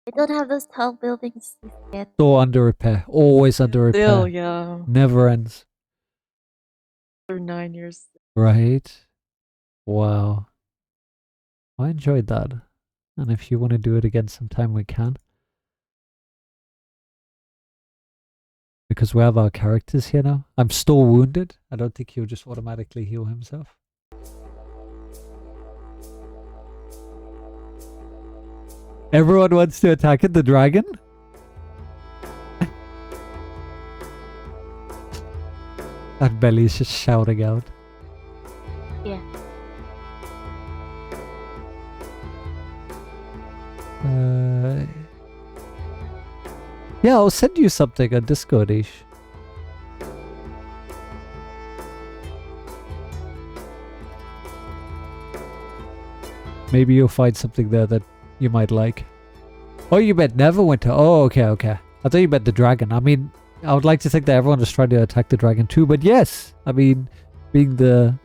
I don't have those tall buildings yet. So under repair. Always under repair. Still, yeah. Never ends. For 9 years. Right? Wow. I enjoyed that. And if you want to do it again sometime, we can. Because we have our characters here now. I'm still wounded. I don't think he'll just automatically heal himself. Everyone wants to attack the dragon? That belly is just shouting out. Yeah. Yeah, I'll send you something on Discord, Ish. Maybe you'll find something there that you might like. Oh, you meant Neverwinter. Oh, okay, okay. I thought you meant the dragon. I mean, I would like to think that everyone is trying to attack the dragon too, but yes. I mean, being the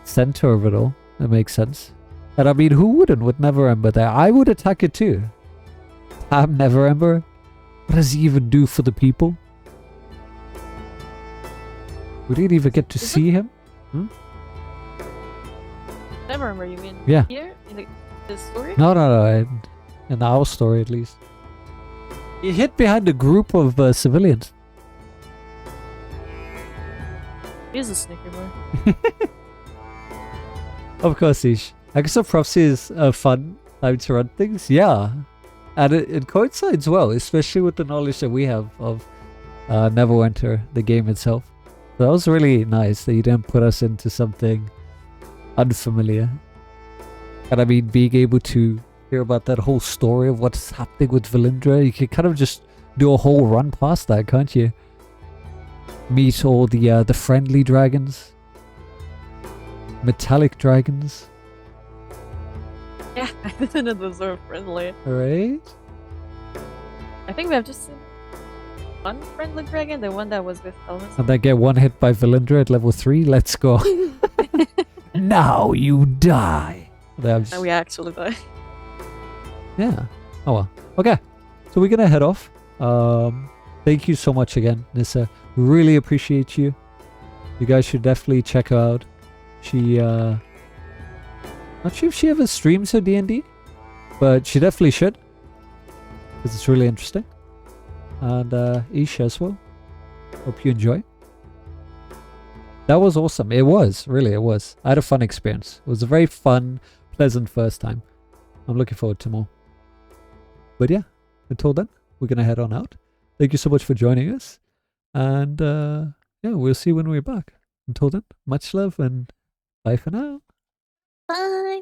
center of it all, that makes sense. And I mean, who wouldn't with Neverember there? I would attack it too. I'm Neverember. What does he even do for the people? We didn't even get to see him. Never remember, you mean Yeah. here? In the story? No. In our story, at least. He hid behind a group of civilians. He's a sneaky boy. Of course, Ish. I guess a prophecy is fun time to run things. Yeah. And it coincides well, especially with the knowledge that we have of Neverwinter, the game itself. So that was really nice that you didn't put us into something unfamiliar. And I mean, being able to hear about that whole story of what's happening with Valindra, you can kind of just do a whole run past that, can't you? Meet all the friendly dragons. Metallic dragons. Yeah, I didn't know those were friendly. Right? I think we have just seen one friendly dragon, the one that was with elements. And then get one hit by Valindra at level 3. Let's go. Now you die. And we actually die. Yeah. Oh well. Okay. So we're gonna head off. Thank you so much again, Nissa. Really appreciate you. You guys should definitely check her out. She not sure if she ever streams her D&D, but she definitely should, because it's really interesting. And Isha as well. Hope you enjoy. That was awesome. It was, really, it was. I had a fun experience. It was a very fun, pleasant first time. I'm looking forward to more. But yeah, until then, we're going to head on out. Thank you so much for joining us. And yeah, we'll see you when we're back. Until then, much love and bye for now. Bye.